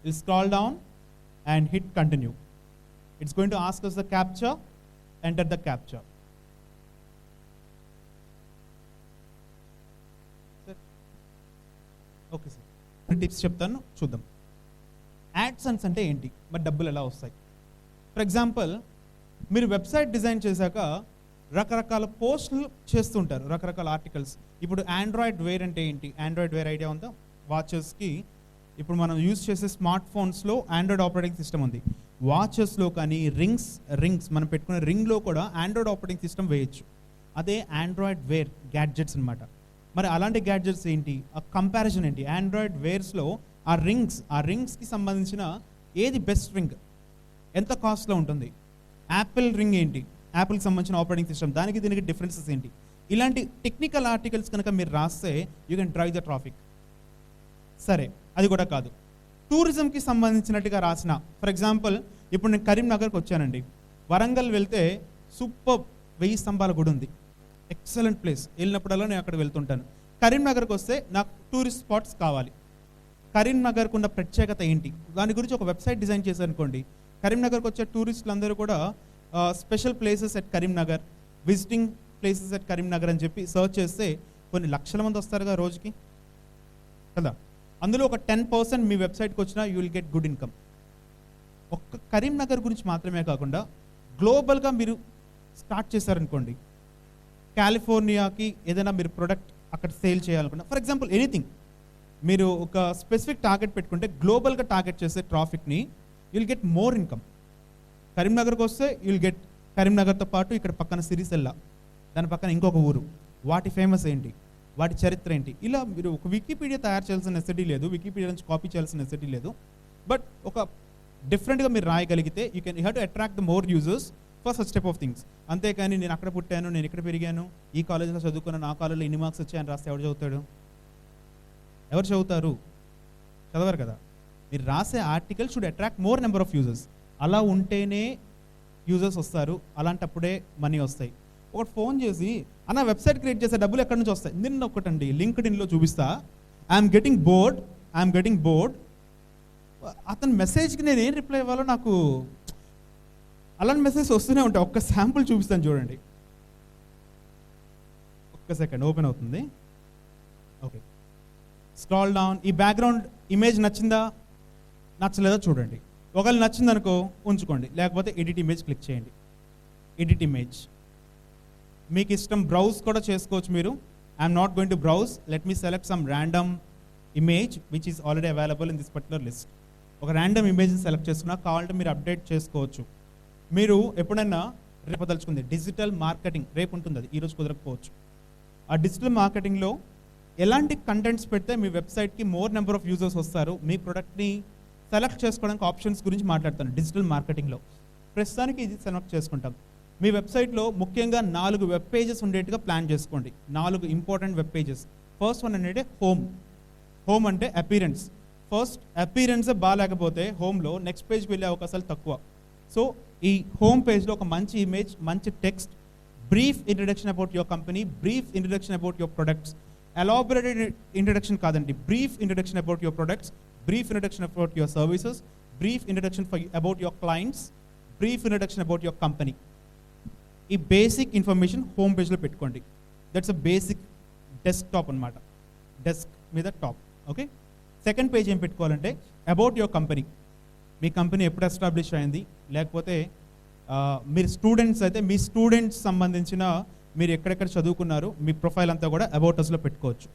You scroll down and hit continue. It's going to ask us the captcha. Enter the captcha. Okay sir, tips చెప్తాను చూద్దాం. యాడ్సెన్స్ అంటే ఏంటి, మరి డబ్బులు ఎలా వస్తాయి? ఫర్ ఎగ్జాంపుల్ మీరు వెబ్సైట్ డిజైన్ చేశాక రకరకాల పోస్టులు చేస్తుంటారు, రకరకాల ఆర్టికల్స్. ఇప్పుడు ఆండ్రాయిడ్ వేర్ అంటే ఏంటి? ఆండ్రాయిడ్ వేర్ ఐడియా ఉందా? వాచెస్కి ఇప్పుడు మనం యూజ్ చేసే స్మార్ట్ ఫోన్స్లో ఆండ్రాయిడ్ ఆపరేటింగ్ సిస్టమ్ ఉంది. వాచెస్లో కానీ రింగ్స్ మనం పెట్టుకునే రింగ్లో కూడా ఆండ్రాయిడ్ ఆపరేటింగ్ సిస్టమ్ వేయచ్చు. అదే ఆండ్రాయిడ్ వేర్ గ్యాడ్జెట్స్ అనమాట. మరి అలాంటి గ్యాడ్జెట్స్ ఏంటి, ఆ కంపారిజన్ ఏంటి? ఆండ్రాయిడ్ వేర్స్లో ఆ రింగ్స్కి సంబంధించిన ఏది బెస్ట్ రింగ్, ఎంత కాస్ట్లో ఉంటుంది? యాపిల్ రింగ్ ఏంటి, యాపిల్కి సంబంధించిన ఆపరేటింగ్ సిస్టమ్, దానికి దీనికి డిఫరెన్సెస్ ఏంటి? ఇలాంటి టెక్నికల్ ఆర్టికల్స్ కనుక మీరు రాస్తే you can drive the traffic. సరే, అది కూడా కాదు, టూరిజంకి సంబంధించినట్టుగా రాసిన. ఫర్ ఎగ్జాంపుల్ ఇప్పుడు నేను కరీంనగర్కి వచ్చానండి. వరంగల్ వెళ్తే సూపర్ 1000 స్తంభాల గుడి ఉంది, ఎక్సలెంట్ ప్లేస్. వెళ్ళినప్పుడల్లా నేను అక్కడ వెళ్తుంటాను. కరీంనగర్కి వస్తే నాకు టూరిస్ట్ స్పాట్స్ కావాలి. కరీంనగర్కు ఉన్న ప్రత్యేకత ఏంటి, దాని గురించి ఒక వెబ్సైట్ డిజైన్ చేశారనుకోండి. కరీంనగర్కి వచ్చే టూరిస్టులు అందరూ కూడా special places at Karimnagar, visiting places at Karimnagar అని చెప్పి సర్చ్ చేస్తే కొన్ని లక్షల మంది వస్తారుగా రోజుకి కదా. అందులో ఒక 10% మీ వెబ్సైట్కి వచ్చినా you will get good income. ఒక్క కరీంనగర్ గురించి మాత్రమే కాకుండా గ్లోబల్గా మీరు స్టార్ట్ చేశారనుకోండి, కాలిఫోర్నియాకి ఏదైనా మీరు ప్రొడక్ట్ అక్కడ సేల్ చేయాలనుకున్నా, ఫర్ ఎగ్జాంపుల్ ఎనీథింగ్, మీరు ఒక స్పెసిఫిక్ టార్గెట్ పెట్టుకుంటే గ్లోబల్గా టార్గెట్ చేసే ట్రాఫిక్ని you will get more income. కరీంనగర్కి వస్తే యూ విల్ గెట్ కరీంనగర్తో పాటు ఇక్కడ పక్కన సిరిసిల్ల, దాని పక్కన ఇంకొక ఊరు, వాటి ఫేమస్ ఏంటి, వాటి చరిత్ర ఏంటి. ఇలా మీరు ఒక వికీపీడియా తయారు చేయాల్సిన నెసెసిటీ లేదు, వికీపీడియా నుంచి కాపీ చేయాల్సిన నెసెసిటీ లేదు. బట్ ఒక డిఫరెంట్గా మీరు రాయగలిగితే you have to attract the more users for such type of things. అంతేకాని నేను అక్కడ పుట్టాను, నేను ఇక్కడ పెరిగాను, ఈ కాలేజీలో చదువుకున్నాను, ఆ కాలేజీలో ఇన్ని మార్క్స్ వచ్చాయని రాస్తే ఎవరు చదువుతాడు? ఎవరు చదువుతారు? చదవరు కదా. మీరు రాసే article should attract more number of users. అలా ఉంటేనే యూజర్స్ వస్తారు, అలాంటప్పుడే మనీ వస్తాయి. ఒకటి ఫోన్ చేసి అన్న వెబ్సైట్ క్రియేట్ చేసే డబ్బులు ఎక్కడి నుంచి వస్తాయి? నిన్న ఒకటండి లింక్డ్ఇన్లో చూపిస్తా, ఐఎమ్ గెటింగ్ బోర్డ్. అతని మెసేజ్కి నేను ఏం రిప్లై ఇవ్వాలో నాకు అలాంటి మెసేజ్ వస్తూనే ఉంటాయి. ఒక్క శాంపుల్ చూపిస్తాను చూడండి, ఒక్క సెకండ్ ఓపెన్ అవుతుంది. Okay, scroll down. ఈ బ్యాక్గ్రౌండ్ ఇమేజ్ నచ్చిందా, నచ్చలేదా చూడండి. ఒకవేళ నచ్చిందనుకో ఉంచుకోండి, లేకపోతే ఎడిట్ ఇమేజ్ క్లిక్ చేయండి. ఎడిట్ ఇమేజ్ మీకు ఇష్టం బ్రౌజ్ కూడా చేసుకోవచ్చు మీరు. I'm not going to browse, let me select some random image which is already available in this particular list. ఒక ర్యాండమ్ ఇమేజ్ని సెలెక్ట్ చేసుకున్నా కావాలంటే మీరు అప్డేట్ చేసుకోవచ్చు. మీరు ఎప్పుడైనా రేపదలుచుకుంది డిజిటల్ మార్కెటింగ్, రేపు ఉంటుంది అది, ఈరోజు కుదరకపోవచ్చు. ఆ డిజిటల్ మార్కెటింగ్లో ఎలాంటి కంటెంట్స్ పెడితే మీ వెబ్సైట్కి మోర్ నెంబర్ ఆఫ్ యూజర్స్ వస్తారు, మీ ప్రొడక్ట్ని సెలెక్ట్ చేసుకోవడానికి ఆప్షన్స్ గురించి మాట్లాడతాను డిజిటల్ మార్కెటింగ్లో. ప్రస్తుతానికి ఇది సెలెక్ట్ చేసుకుంటాం. మీ వెబ్సైట్లో ముఖ్యంగా 4 వెబ్ పేజెస్ ఉండేట్టుగా ప్లాన్ చేసుకోండి. 4 important web pages. First one అనేది హోమ్ అంటే అపీరెన్స్. ఫస్ట్ అపీరెన్స్ బాగాలేకపోతే హోమ్లో నెక్స్ట్ పేజ్కి వెళ్ళే అవకాశాలు తక్కువ. సో ఈ హోమ్ పేజ్లో ఒక మంచి ఇమేజ్, మంచి text, brief introduction about your company, brief introduction about your products, elaborated introduction కాదండి, brief introduction about your products, brief introduction about your services, brief introduction about your clients, brief introduction about your company. ఈ బేసిక్ ఇన్ఫర్మేషన్ హోమ్ పేజ్లో పెట్టుకోండి. దట్స్ అ బేసిక్ డెస్క్టాప్ అనమాట, డెస్క్ మీద టాప్. ఓకే, సెకండ్ పేజ్ ఏం పెట్టుకోవాలంటే అబౌట్ యువర్ కంపెనీ. మీ కంపెనీ ఎప్పుడు ఎస్టాబ్లిష్ అయింది, లేకపోతే మీరు స్టూడెంట్స్ అయితే మీ స్టూడెంట్స్ సంబంధించిన మీరు ఎక్కడెక్కడ చదువుకున్నారు, మీ ప్రొఫైల్ అంతా కూడా అబౌట్ అస్లో పెట్టుకోవచ్చు.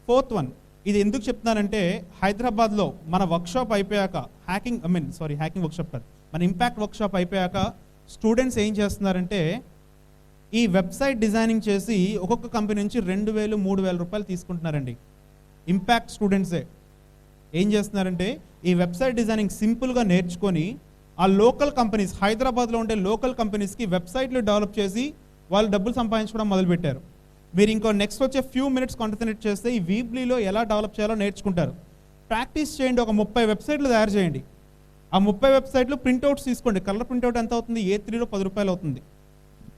ఫోర్త్ వన్, ఇది ఎందుకు చెప్తున్నానంటే హైదరాబాద్లో మన వర్క్షాప్ అయిపోయాక హ్యాకింగ్ వర్క్షాప్ కాదు, మన ఇంపాక్ట్ వర్క్షాప్ అయిపోయాక స్టూడెంట్స్ ఏం చేస్తున్నారంటే ఈ వెబ్సైట్ డిజైనింగ్ చేసి ఒక్కొక్క కంపెనీ నుంచి 2,000-3,000 రూపాయలు తీసుకుంటున్నారండి. ఇంపాక్ట్ స్టూడెంట్సే ఏం చేస్తున్నారంటే ఈ వెబ్సైట్ డిజైనింగ్ సింపుల్గా నేర్చుకొని ఆ లోకల్ కంపెనీస్, హైదరాబాద్లో ఉండే లోకల్ కంపెనీస్కి వెబ్సైట్లు డెవలప్ చేసి వాళ్ళు డబ్బులు సంపాదించుకోవడం మొదలుపెట్టారు. మీరు ఇంకో నెక్స్ట్ వచ్చే ఫ్యూ మినిట్స్ కాన్సన్ట్రేట్ చేస్తే ఈ వీబ్లీలో ఎలా డెవలప్ చేయాలో నేర్చుకుంటారు. ప్రాక్టీస్ చేయండి, ఒక 30 వెబ్సైట్లు తయారు చేయండి. ఆ 30 వెబ్సైట్లు ప్రింట్అవుట్స్ తీసుకోండి. కలర్ ప్రింట్అవుట్ ఎంత అవుతుంది? A3లో 10 రూపాయలు అవుతుంది.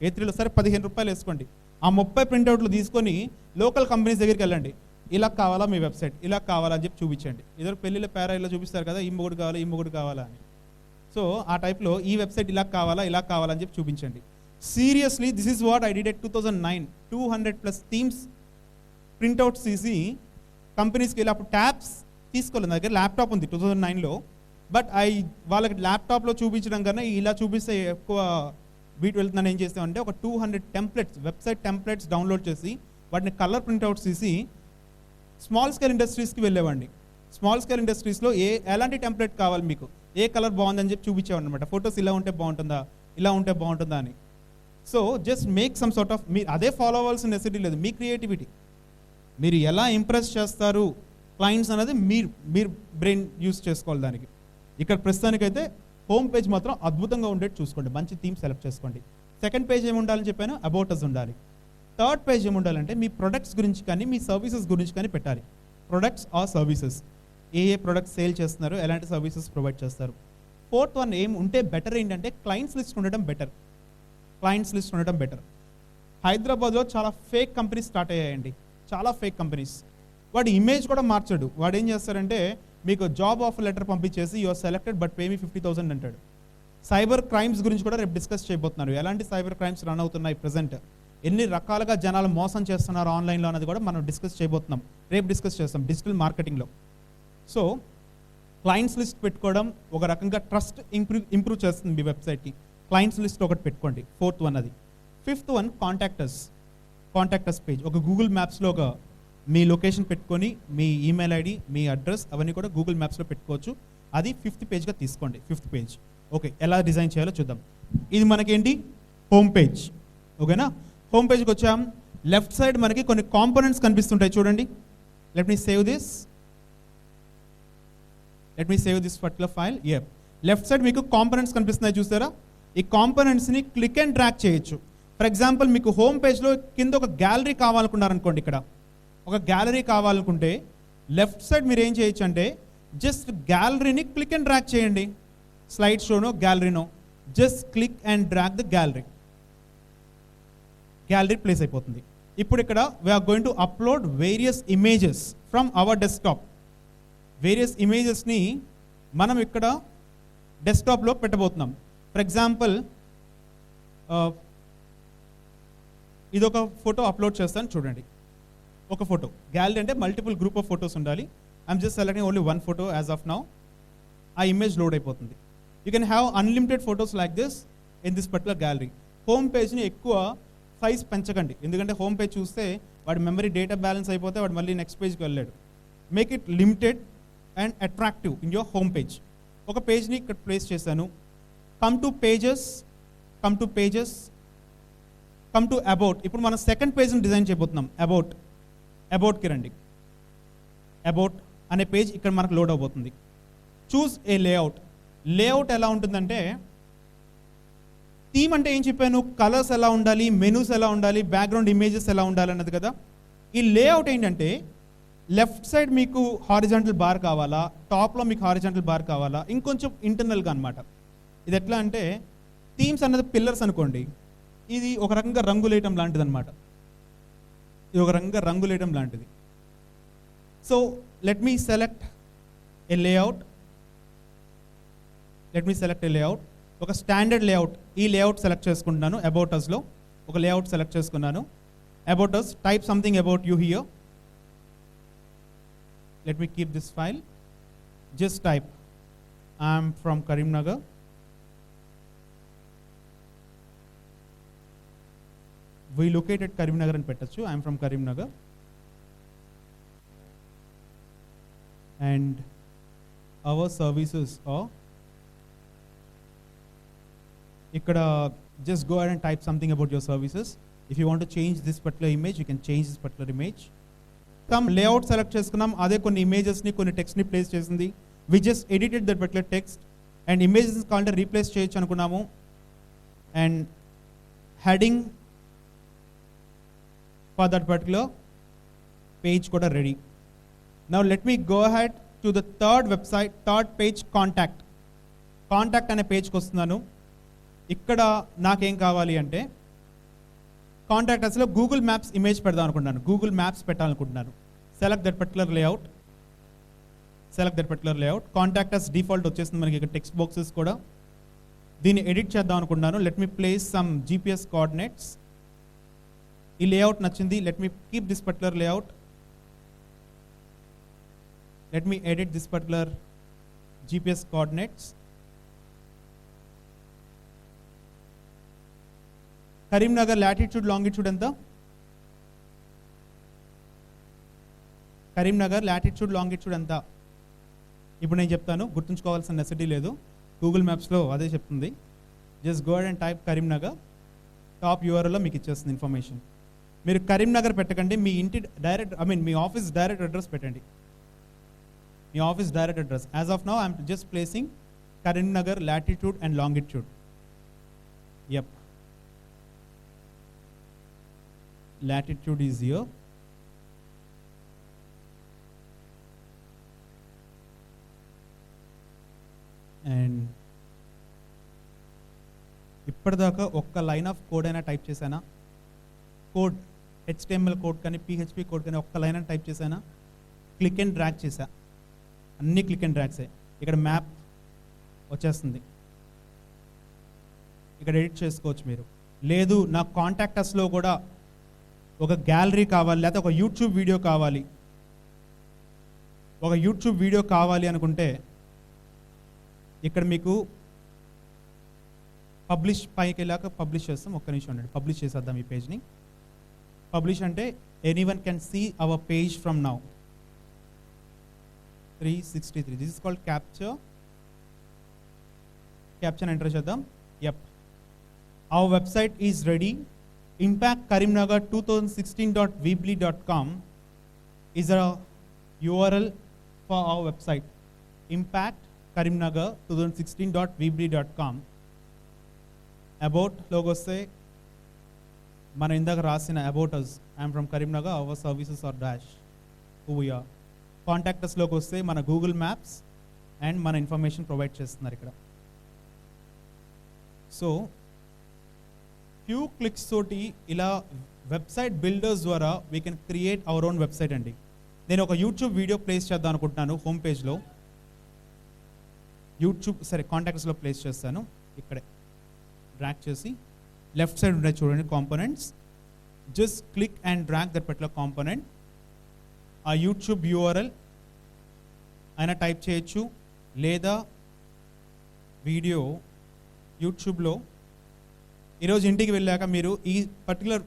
A3లో సరే 15 రూపాయలు వేసుకోండి. ఆ 30 ప్రింట్అవుట్లు తీసుకొని లోకల్ కంపెనీస్ దగ్గరికి వెళ్ళండి. ఇలా కావాలా మీ వెబ్సైట్, ఇలా కావాలా అని చెప్పి చూపించండి. ఏదో పెళ్ళిళ్ళ పేరా ఇలా చూపిస్తారు కదా, ఈ మొగుడు కావాలా, ఈ మొగుడు కావాలా అని. సో ఆ టైప్లో ఈ వెబ్సైట్ ఇలా కావాలా, ఇలా కావాలని చెప్పి చూపించండి. Seriously this is what I did at 2009. 200+ themes printouts తీసి కంపెనీస్కి వెళ్ళి, అప్పుడు ట్యాబ్స్ తీసుకోలేదు, నా దగ్గర ల్యాప్టాప్ ఉంది 2009లో. బట్ వాళ్ళకి ల్యాప్టాప్లో చూపించడం కన్నా ఇలా చూపిస్తే ఎక్కువ బీట్ వెళ్తుందని ఏం చేస్తామంటే ఒక 200 టెంప్లెట్స్, వెబ్సైట్ టెంప్లెట్స్ డౌన్లోడ్ చేసి వాటిని కలర్ ప్రింట్అవుట్స్ తీసి స్మాల్ స్కేల్ ఇండస్ట్రీస్కి వెళ్ళేవాడిని. స్మాల్ స్కేల్ ఇండస్ట్రీస్లో ఎలాంటి టెంప్లెట్ కావాలి, మీకు ఏ కలర్ బాగుందని చెప్పి చూపించేవాడిని అనమాట. ఫొటోస్ ఇలా ఉంటే బాగుంటుందా, ఇలా ఉంటే బాగుంటుందా అని. So just make some sort of, మీరు అదే ఫాలో అవ్వాల్సిన నెసెసిటీ లేదు. మీ క్రియేటివిటీ, మీరు ఎలా ఇంప్రెస్ చేస్తారు క్లయింట్స్ అనేది మీరు బ్రెయిన్ యూస్ చేసుకోవాలి దానికి. ఇక్కడ ప్రస్తుతానికైతే హోమ్ పేజ్ మాత్రం అద్భుతంగా ఉండేది చూసుకోండి, మంచి థీమ్ సెలెక్ట్ చేసుకోండి. సెకండ్ పేజ్ ఏమి ఉండాలని చెప్పాను, అబౌట్ అస్ ఉండాలి. థర్డ్ పేజ్ ఏమి ఉండాలంటే మీ ప్రొడక్ట్స్ గురించి కానీ మీ సర్వీసెస్ గురించి కానీ పెట్టాలి. ప్రొడక్ట్స్ ఆర్ సర్వీసెస్, ఏ ప్రొడక్ట్స్ సేల్ చేస్తున్నారు, ఎలాంటి సర్వీసెస్ ప్రొవైడ్ చేస్తారు. ఫోర్త్ వన్ ఏం ఉంటే బెటర్ ఏంటంటే క్లయింట్స్ లిస్ట్ ఉండడం బెటర్. హైదరాబాద్లో చాలా ఫేక్ కంపెనీస్ స్టార్ట్ అయ్యాయండి, చాలా ఫేక్ కంపెనీస్. వాడి ఇమేజ్ కూడా మార్చాడు. వాడు ఏం చేస్తారంటే మీకు జాబ్ ఆఫర్ లెటర్ పంపించేసి యువర్ సెలెక్టెడ్ బట్ పే మీ 50,000 అంటాడు. సైబర్ క్రైమ్స్ గురించి కూడా రేపు డిస్కస్ చేయబోతున్నారు. ఎలాంటి సైబర్ క్రైమ్స్ రన్ అవుతున్నాయి ప్రజెంట్, ఎన్ని రకాలుగా జనాలు మోసం చేస్తున్నారు ఆన్లైన్లో అన్నది కూడా మనం డిస్కస్ చేయబోతున్నాం, రేపు డిస్కస్ చేస్తాం డిజిటల్ మార్కెటింగ్లో. సో క్లయింట్స్ లిస్ట్ పెట్టుకోవడం ఒక రకంగా ట్రస్ట్ ఇంప్రూవ్ చేస్తుంది మీ వెబ్సైట్కి. క్లయింట్స్ లిస్ట్ ఒకటి పెట్టుకోండి, ఫోర్త్ వన్ అది. Fifth one contractors page. ఒక గూగుల్ మ్యాప్స్లో ఒక మీ లొకేషన్ పెట్టుకొని మీ ఈమెయిల్ ఐడి, మీ అడ్రస్ అవన్నీ కూడా గూగుల్ మ్యాప్స్లో పెట్టుకోవచ్చు. అది 5th పేజ్గా తీసుకోండి. 5th పేజ్ ఓకే, ఎలా డిజైన్ చేయాలో చూద్దాం. ఇది మనకేంటి, హోమ్ పేజ్. ఓకేనా, హోమ్ పేజ్కి వచ్చాం. లెఫ్ట్ సైడ్ మనకి కొన్ని కాంపోనెంట్స్ కనిపిస్తుంటాయి చూడండి. Let me save this particular file. Left side మీకు కాంపోనెంట్స్ కనిపిస్తున్నాయి చూస్తారా. ఈ కాంపోనెంట్స్ని క్లిక్ అండ్ డ్రాగ్ చేయొచ్చు. ఫర్ ఎగ్జాంపుల్ మీకు హోమ్ పేజ్లో కింద ఒక గ్యాలరీ కావాలనుకున్నారనుకోండి, ఇక్కడ ఒక గ్యాలరీ కావాలనుకుంటే లెఫ్ట్ సైడ్ మీరు ఏం చేయొచ్చు అంటే జస్ట్ గ్యాలరీని క్లిక్ అండ్ డ్రాగ్ చేయండి. స్లైడ్ షోనో గ్యాలరీనో just click and drag the gallery place అయిపోతుంది. ఇప్పుడు ఇక్కడ we're going to upload various images from our desktop. Various ఇమేజెస్ని మనం ఇక్కడ డెస్క్టాప్లో పెట్టబోతున్నాం. ఫర్ ఎగ్జాంపుల్ ఇదొక ఫోటో అప్లోడ్ చేస్తాను చూడండి. ఒక ఫోటో గ్యాలరీ అంటే మల్టిపుల్ గ్రూప్ ఆఫ్ ఫొటోస్ ఉండాలి. I'm just selecting only one photo as of now. ఆ ఇమేజ్ లోడ్ అయిపోతుంది. You can have unlimited photos like this in this particular gallery. Home పేజ్ని ఎక్కువ సైజ్ పెంచకండి, ఎందుకంటే హోమ్ పేజ్ చూస్తే వాడి మెమరీ డేటా బ్యాలెన్స్ అయిపోతే వాడు మళ్ళీ నెక్స్ట్ పేజ్కి వెళ్ళాడు. Make it limited and attractive in your home page. ఒక పేజ్ని ఇక్కడ ప్లేస్ చేశాను. Come to come to pages, come to about. ఇప్పుడు మనం సెకండ్ పేజ్ని డిజైన్ చేయబోతున్నాం. అబౌట్కి రండి. అబౌట్ అనే పేజ్ ఇక్కడ మనకు లోడ్ అవబోతుంది. చూస్ ఏ లేఅవుట్. లేఅవుట్ ఎలా ఉంటుందంటే, థీమ్ అంటే ఏం చెప్పాను, కలర్స్ ఎలా ఉండాలి, మెనూస్ ఎలా ఉండాలి, బ్యాక్గ్రౌండ్ ఇమేజెస్ ఎలా ఉండాలి అన్నది కదా. ఈ లేఅవుట్ ఏంటంటే, లెఫ్ట్ సైడ్ మీకు హారిజాంటల్ బార్ కావాలా, టాప్లో మీకు హారిజాంటల్ బార్ కావాలా, ఇంకొంచెం ఇంటర్నల్గా అనమాట. ఇది ఎట్లా అంటే, థీమ్స్ అన్నది పిల్లర్స్ అనుకోండి, ఇది ఒక రకంగా రంగులేయటం లాంటిది అనమాట. ఇది ఒక రకంగా రంగులేయటం లాంటిది. So let me select a layout. ఒక స్టాండర్డ్ లేఅవుట్, ఈ లేఅవుట్ సెలెక్ట్ చేసుకుంటున్నాను. అబౌట్ అస్లో ఒక లేఅవుట్ సెలెక్ట్ చేసుకున్నాను. About us, type something about you here. Let me keep this file. Just type I'm from Karimnagar. We located Karimnagar అని పెట్టచ్చు. I'm from Karimnagar. And our services are, ఇక్కడ just go ahead and type something about your services. If you want to change this particular image, you can change this particular image. Come layout select చేసుకున్నాం. అదే కొన్ని ఇమేజెస్ని, కొన్ని టెక్స్ట్ని ప్లేస్ చేసింది. We just edited that particular text and images కావాలంటే రీప్లేస్ చేయొచ్చు అనుకున్నాము. And heading for that particular page కూడా ready. Now let me go ahead to the third page, contact అనే పేజ్కి వస్తున్నాను. ఇక్కడ నాకేం కావాలి అంటే, కాంటాక్ట్ అసలు గూగుల్ మ్యాప్స్ ఇమేజ్ పెడదాం అనుకుంటున్నాను, గూగుల్ మ్యాప్స్ పెట్టాలనుకుంటున్నాను. Select that particular layout. Contact us default వచ్చేస్తుంది మనకి ఇక్కడ టెక్స్ట్ బాక్సెస్ కూడా. దీన్ని ఎడిట్ చేద్దాం అనుకుంటున్నాను. Let me place some GPS coordinates. ఈ లేఅవుట్ నచ్చింది. Let me keep this particular layout. Let me edit this particular GPS coordinates. Karimnagar latitude longitude ఎంత? ఇప్పుడు నేను చెప్తాను, గుర్తుంచుకోవాల్సిన నెసెసిటీ లేదు. గూగుల్ మ్యాప్స్లో అదే చెప్తుంది. Just go ahead and type Karimnagar. Top URLలో మీకు ఇచ్చేస్తుంది ఇన్ఫర్మేషన్. మీరు కరీంనగర్ పెట్టకండి, మీ ఇంటి మీ ఆఫీస్ డైరెక్ట్ అడ్రస్ పెట్టండి. మీ office direct address. As of now I'm just placing Karimnagar latitude and longitude. Yup, latitude is here. And ఇప్పటిదాకా ఒక్క లైన్ ఆఫ్ కోడ్ అయినా టైప్ చేశానా? కోడ్, HTML కోడ్ కానీ PHP కోడ్ కానీ ఒక్క లైన్ అయినా టైప్ చేశానా? క్లిక్ అండ్ డ్రాగ్ చేశా, అన్ని క్లిక్ అండ్ డ్రాగ్సే. ఇక్కడ మ్యాప్ వచ్చేస్తుంది, ఇక్కడ ఎడిట్ చేసుకోవచ్చు మీరు. లేదు నా కాంటాక్టర్స్లో కూడా ఒక గ్యాలరీ కావాలి, లేకపోతే ఒక యూట్యూబ్ వీడియో కావాలి అనుకుంటే, ఇక్కడ మీకు పబ్లిష్ పైకి వెళ్ళాక పబ్లిష్ చేస్తాం. ఒక్క నిమిషం ఉండండి, పబ్లిష్ చేసేద్దాం ఈ పేజ్ని. పబ్లిష్ అంటే anyone can see our page from now. 363. This is called captcha enter చేద్దాం. Yup, our website is ready. Impact Karimnagar 2016.weebly.com is a URL for our website. Impact Karimnagar 2016.weebly.com. About logo say, మన ఇందాక రాసిన about us. I am from Karimnagar, our services are dash who we are. Contact us లోకి వస్తే మన గూగుల్ మ్యాప్స్ అండ్ మన ఇన్ఫర్మేషన్ ప్రొవైడ్ చేస్తున్నారు ఇక్కడ. సో ఫ్యూ క్లిక్స్ తోటి ఇలా వెబ్సైట్ బిల్డర్స్ ద్వారా we can create our own website అండి. నేను ఒక యూట్యూబ్ వీడియో ప్లేస్ చేద్దాం అనుకుంటున్నాను. హోమ్ పేజ్లో కాంటాక్ట్స్లో ప్లేస్ చేస్తాను. ఇక్కడే డ్రాగ్ చేసి లెఫ్ట్ సైడ్ ఉంటాయి చూడండి components. Just click and drag that particular component. ఆ యూట్యూబ్ URL అయినా టైప్ చేయొచ్చు, లేదా వీడియో యూట్యూబ్లో ఈరోజు ఇంటికి వెళ్ళాక మీరు ఈ పర్టికులర్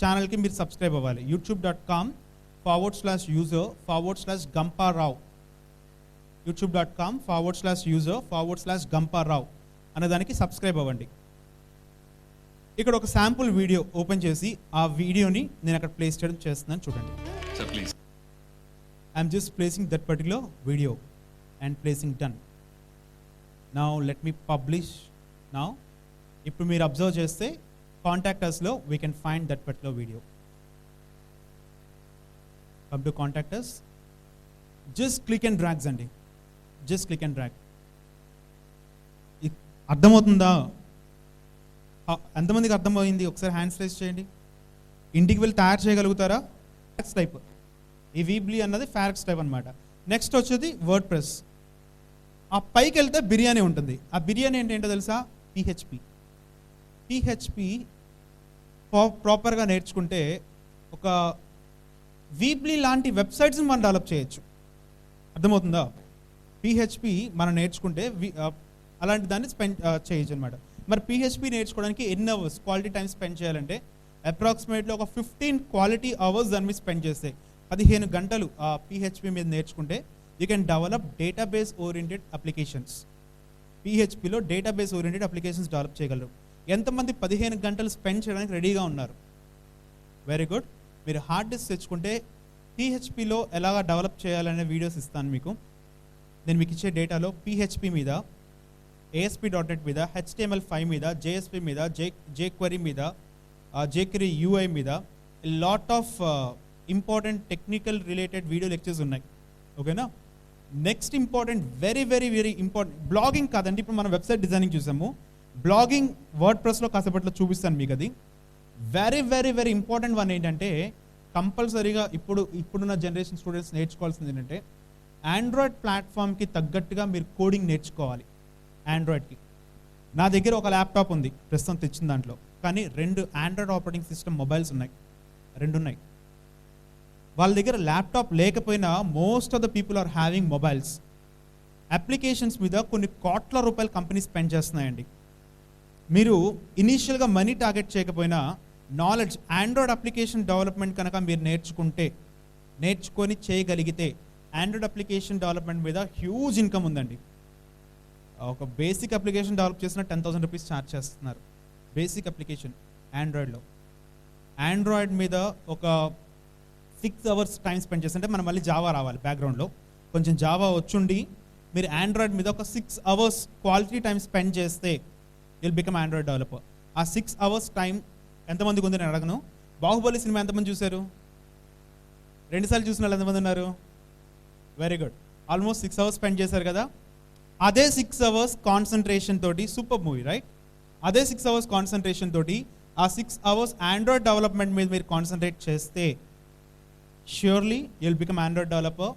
ఛానల్కి మీరు సబ్స్క్రైబ్ అవ్వాలి. youtube.com/user/Gamparao. youtube.com/user/Gamparao అనే దానికి సబ్స్క్రైబ్ అవ్వండి. ఇక్కడ ఒక శాంపుల్ వీడియో ఓపెన్ చేసి ఆ వీడియోని నేను అక్కడ ప్లేస్ చేయడం చేస్తున్నాను చూడండి. Sir, please. I'm just placing that particular video and placing done. Now let me publish now. ఇప్పుడు మీరు అబ్జర్వ్ చేస్తే కాంటాక్ట్ అస్లో we can find that particular video. Come to contact us, just click and drags అండి, జస్ట్ క్లిక్ అండ్ డ్రాగ్. అర్థమవుతుందా? ఎంతమందికి అర్థమైంది? ఒకసారి హ్యాండ్స్ రైజ్ చేయండి. ఇంటికి వెళ్ళి తయారు చేయగలుగుతారా? ఫారెక్స్ టైప్, ఈ వీబ్లీ అన్నది ఫారెక్స్ టైప్ అనమాట. నెక్స్ట్ వచ్చేది వర్డ్ ప్రెస్. ఆ పైకి వెళ్తే బిర్యానీ ఉంటుంది. ఆ బిర్యానీ ఏంటో తెలుసా? పిహెచ్పి. పిహెచ్పి ప్రాపర్గా నేర్చుకుంటే ఒక వీబ్లీ లాంటి వెబ్సైట్స్ని మనం డెవలప్ చేయొచ్చు. అర్థమవుతుందా? పిహెచ్పి మనం నేర్చుకుంటే అలాంటి దాన్ని స్పెండ్ చేయొచ్చు అనమాట. మరి పిహెచ్పి నేర్చుకోవడానికి ఎన్ని అవర్స్ క్వాలిటీ టైం స్పెండ్ చేయాలంటే అప్రాక్సిమేట్లీ ఒక 15 క్వాలిటీ అవర్స్ దాని మీద స్పెండ్ చేస్తే 15 గంటలు ఆ పిహెచ్పి మీద నేర్చుకుంటే you can develop database oriented applications. పిహెచ్పిలో డేటాబేస్ ఓరియంటెడ్ అప్లికేషన్స్ డెవలప్ చేయగలరు. ఎంతమంది 15 గంటలు స్పెండ్ చేయడానికి రెడీగా ఉన్నారు? Very good. మీరు హార్డ్ డిస్క్ తెచ్చుకుంటే పిహెచ్పిలో ఎలాగ డెవలప్ చేయాలనే వీడియోస్ ఇస్తాను మీకు. నేను మీకు ఇచ్చే డేటాలో పిహెచ్పి మీద, ASP.NET మీద, HTML5 మీద, JSP మీద, jQuery మీద, jQuery UI మీద lot of important technical related video lectures ఉన్నాయి. ఓకేనా? Next important, very very very important, blogging కాదండి, ఇప్పుడు మనం వెబ్సైట్ డిజైనింగ్ చూసాము. బ్లాగింగ్ వర్డ్ ప్రెస్లో కాసేపట్లో చూపిస్తాను మీకు. అది very very very important one. ఏంటంటే కంపల్సరీగా ఇప్పుడున్న జనరేషన్ స్టూడెంట్స్ నేర్చుకోవాల్సింది ఏంటంటే ఆండ్రాయిడ్ ప్లాట్ఫామ్కి తగ్గట్టుగా మీరు కోడింగ్ నేర్చుకోవాలి. ఆండ్రాయిడ్కి నా దగ్గర ఒక ల్యాప్టాప్ ఉంది ప్రస్తుతం తెచ్చిన దాంట్లో, కానీ 2 ఆండ్రాయిడ్ ఆపరేటింగ్ సిస్టమ్ మొబైల్స్ ఉన్నాయి, 2 ఉన్నాయి. వాళ్ళ దగ్గర ల్యాప్టాప్ లేకపోయినా most of the people are having mobiles. Applications మీద కొన్ని కోట్ల రూపాయలు కంపెనీ స్పెండ్ చేస్తున్నాయండి. మీరు ఇనీషియల్గా మనీ టార్గెట్ చేయకపోయినా నాలెడ్జ్, ఆండ్రాయిడ్ అప్లికేషన్ డెవలప్మెంట్ కనుక మీరు నేర్చుకొని చేయగలిగితే ఆండ్రాయిడ్ అప్లికేషన్ డెవలప్మెంట్ మీద హ్యూజ్ ఇన్కమ్ ఉందండి. ఒక బేసిక్ అప్లికేషన్ డెవలప్ చేసిన 10,000 రూపీస్ ఛార్జ్ చేస్తున్నారు. బేసిక్ అప్లికేషన్ ఆండ్రాయిడ్లో. ఆండ్రాయిడ్ మీద ఒక 6 అవర్స్ టైం స్పెండ్ చేస్తుంటే మనం మళ్ళీ జావా రావాలి బ్యాక్గ్రౌండ్లో, కొంచెం జావా వచ్చుండి మీరు ఆండ్రాయిడ్ మీద ఒక 6 అవర్స్ క్వాలిటీ టైం స్పెండ్ చేస్తే విల్ బికమ్ ఆండ్రాయిడ్ డెవలపర్. ఆ 6 అవర్స్ టైం ఎంతమందికి ఉంది నేను అడగను. బాహుబలి సినిమా ఎంతమంది చూశారు? 2 సార్లు చూసిన వాళ్ళు ఎంతమంది ఉన్నారు? Very good. Almost 6 hours spend చేశారు కదా. అదే 6 అవర్స్ కాన్సన్ట్రేషన్ తోటి, సూపర్ మూవీ రైట్, అదే 6 అవర్స్ కాన్సన్ట్రేషన్ తోటి ఆ 6 అవర్స్ ఆండ్రాయిడ్ డెవలప్మెంట్ మీద మీరు కాన్సన్ట్రేట్ చేస్తే surely you'll become android developer.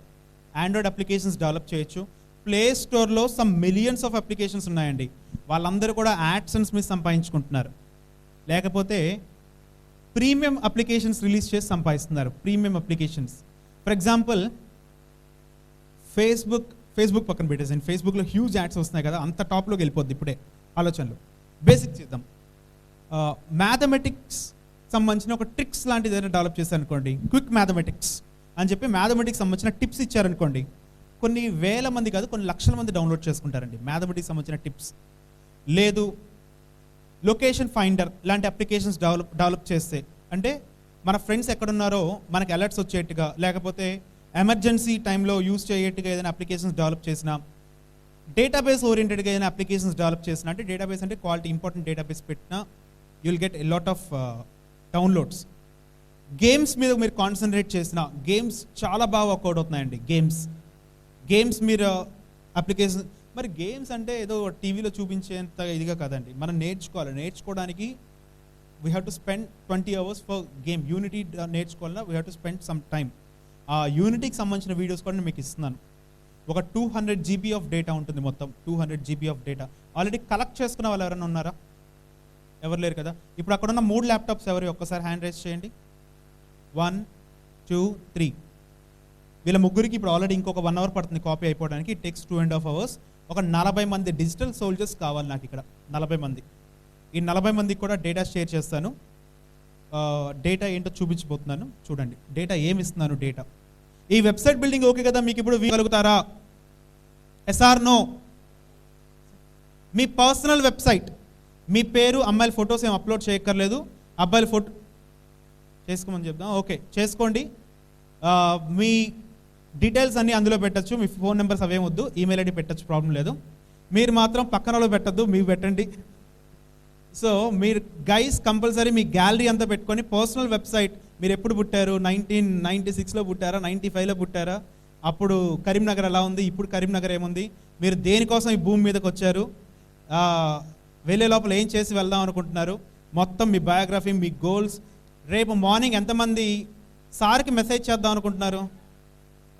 Android applications develop చేయొచ్చు. ప్లే స్టోర్లో సమ్ మిలియన్స్ ఆఫ్ అప్లికేషన్స్ ఉన్నాయండి. వాళ్ళందరూ కూడా యాడ్సెన్స్ మీద సంపాదించుకుంటున్నారు, లేకపోతే ప్రీమియం అప్లికేషన్స్ రిలీజ్ చేసి సంపాదిస్తున్నారు. Premium applications, for example Facebook పక్కన పెట్టేసండి. ఫేస్బుక్లో హ్యూజ్ యాడ్స్ వస్తున్నాయి కదా, అంత టాప్లోకి వెళ్ళిపోద్ది ఇప్పుడే ఆలోచనలు. బేసిక్ చేద్దాం. మ్యాథమెటిక్స్ సంబంధించిన ఒక ట్రిక్స్ లాంటిది ఏదైనా డెవలప్ చేశారనుకోండి, క్విక్ మ్యాథమెటిక్స్ అని చెప్పి మ్యాథమెటిక్స్ సంబంధించిన టిప్స్ ఇచ్చారనుకోండి, కొన్ని వేల మంది కాదు కొన్ని లక్షల మంది డౌన్లోడ్ చేసుకుంటారండి మ్యాథమెటిక్స్ సంబంధించిన టిప్స్. లేదు లొకేషన్ ఫైండర్ లాంటి అప్లికేషన్స్ డెవలప్ చేస్తే, అంటే మన ఫ్రెండ్స్ ఎక్కడున్నారో మనకి అలర్ట్స్ వచ్చేట్టుగా, లేకపోతే ఎమర్జెన్సీ టైంలో యూజ్ చేయేట్టుగా ఏదైనా అప్లికేషన్స్ డెవలప్ చేసినా, డేటాబేస్ ఓరియంటెడ్గా ఏదైనా అప్లికేషన్స్ డెవలప్ చేసినా, అంటే డేటాబేస్ అంటే క్వాలిటీ ఇంపార్టెంట్ డేటాబేస్ పెట్టినా you'll get a lot of downloads. Games మీద మీరు కాన్సన్ట్రేట్ చేసిన, గేమ్స్ చాలా బాగా వర్కౌట్ అవుతున్నాయండి. గేమ్స్ మీరు అప్లికేషన్, మరి గేమ్స్ అంటే ఏదో టీవీలో చూపించేంత ఇదిగా కాదండి, మనం నేర్చుకోవడానికి we have to spend 20 hours for game. Unity నేర్చుకోవాలన్నా we have to spend some time. ఆ యూనిటీకి సంబంధించిన వీడియోస్ కూడా నేను మీకు ఇస్తున్నాను. ఒక 200 GB ఆఫ్ డేటా ఉంటుంది, మొత్తం 200 GB of data already collect చేసుకున్న వాళ్ళు ఎవరైనా ఉన్నారా? ఎవరు లేరు కదా. ఇప్పుడు అక్కడ ఉన్న 3 ల్యాప్టాప్స్ ఎవరు ఒక్కసారి హ్యాండ్ రైజ్ చేయండి. 1 2 3. వీళ్ళ ముగ్గురికి ఇప్పుడు ఆల్రెడీ ఇంకొక 1 hour పడుతుంది కాపీ అయిపోవడానికి. It takes 2.5 hours. ఒక 40 మంది డిజిటల్ సోల్జర్స్ కావాలి నాకు ఇక్కడ, 40 మంది. ఈ 40 మందికి కూడా డేటా షేర్ చేస్తాను. డేటా ఏంటో చూపించబోతున్నాను, చూడండి డేటా ఏమి ఇస్తున్నాను. డేటా, ఈ వెబ్సైట్ బిల్డింగ్ ఓకే కదా మీకు? ఇప్పుడు వీగలుగుతారా? Yes or no? మీ పర్సనల్ వెబ్సైట్ మీ పేరు, అమ్మాయిల ఫొటోస్ ఏం అప్లోడ్ చేయక్కర్లేదు. అబ్బాయిల ఫోటో చేసుకోమని చెప్దాం. ఓకే, చేసుకోండి. మీ డీటెయిల్స్ అన్నీ అందులో పెట్టచ్చు. మీ ఫోన్ నెంబర్స్ అవేం వద్దు, ఈమెయిల్ ఐడి పెట్టచ్చు, ప్రాబ్లం లేదు. మీరు మాత్రం పక్కన వాళ్ళు పెట్టద్దు, మీకు పెట్టండి. సో మీరు గైస్ కంపల్సరీ మీ గ్యాలరీ అంతా పెట్టుకొని పర్సనల్ వెబ్సైట్, మీరు ఎప్పుడు పుట్టారు, 1996లో పుట్టారా, 95లో పుట్టారా, అప్పుడు కరీంనగర్ ఎలా ఉంది, ఇప్పుడు కరీంనగర్ ఏముంది, మీరు దేనికోసం ఈ భూమి మీదకి వచ్చారు, వెళ్ళే లోపల ఏం చేసి వెళ్దాం అనుకుంటున్నారు, మొత్తం మీ బయోగ్రఫీ, మీ గోల్స్. రేపు మార్నింగ్ ఎంతమంది సార్కి మెసేజ్ చేద్దాం అనుకుంటున్నారు,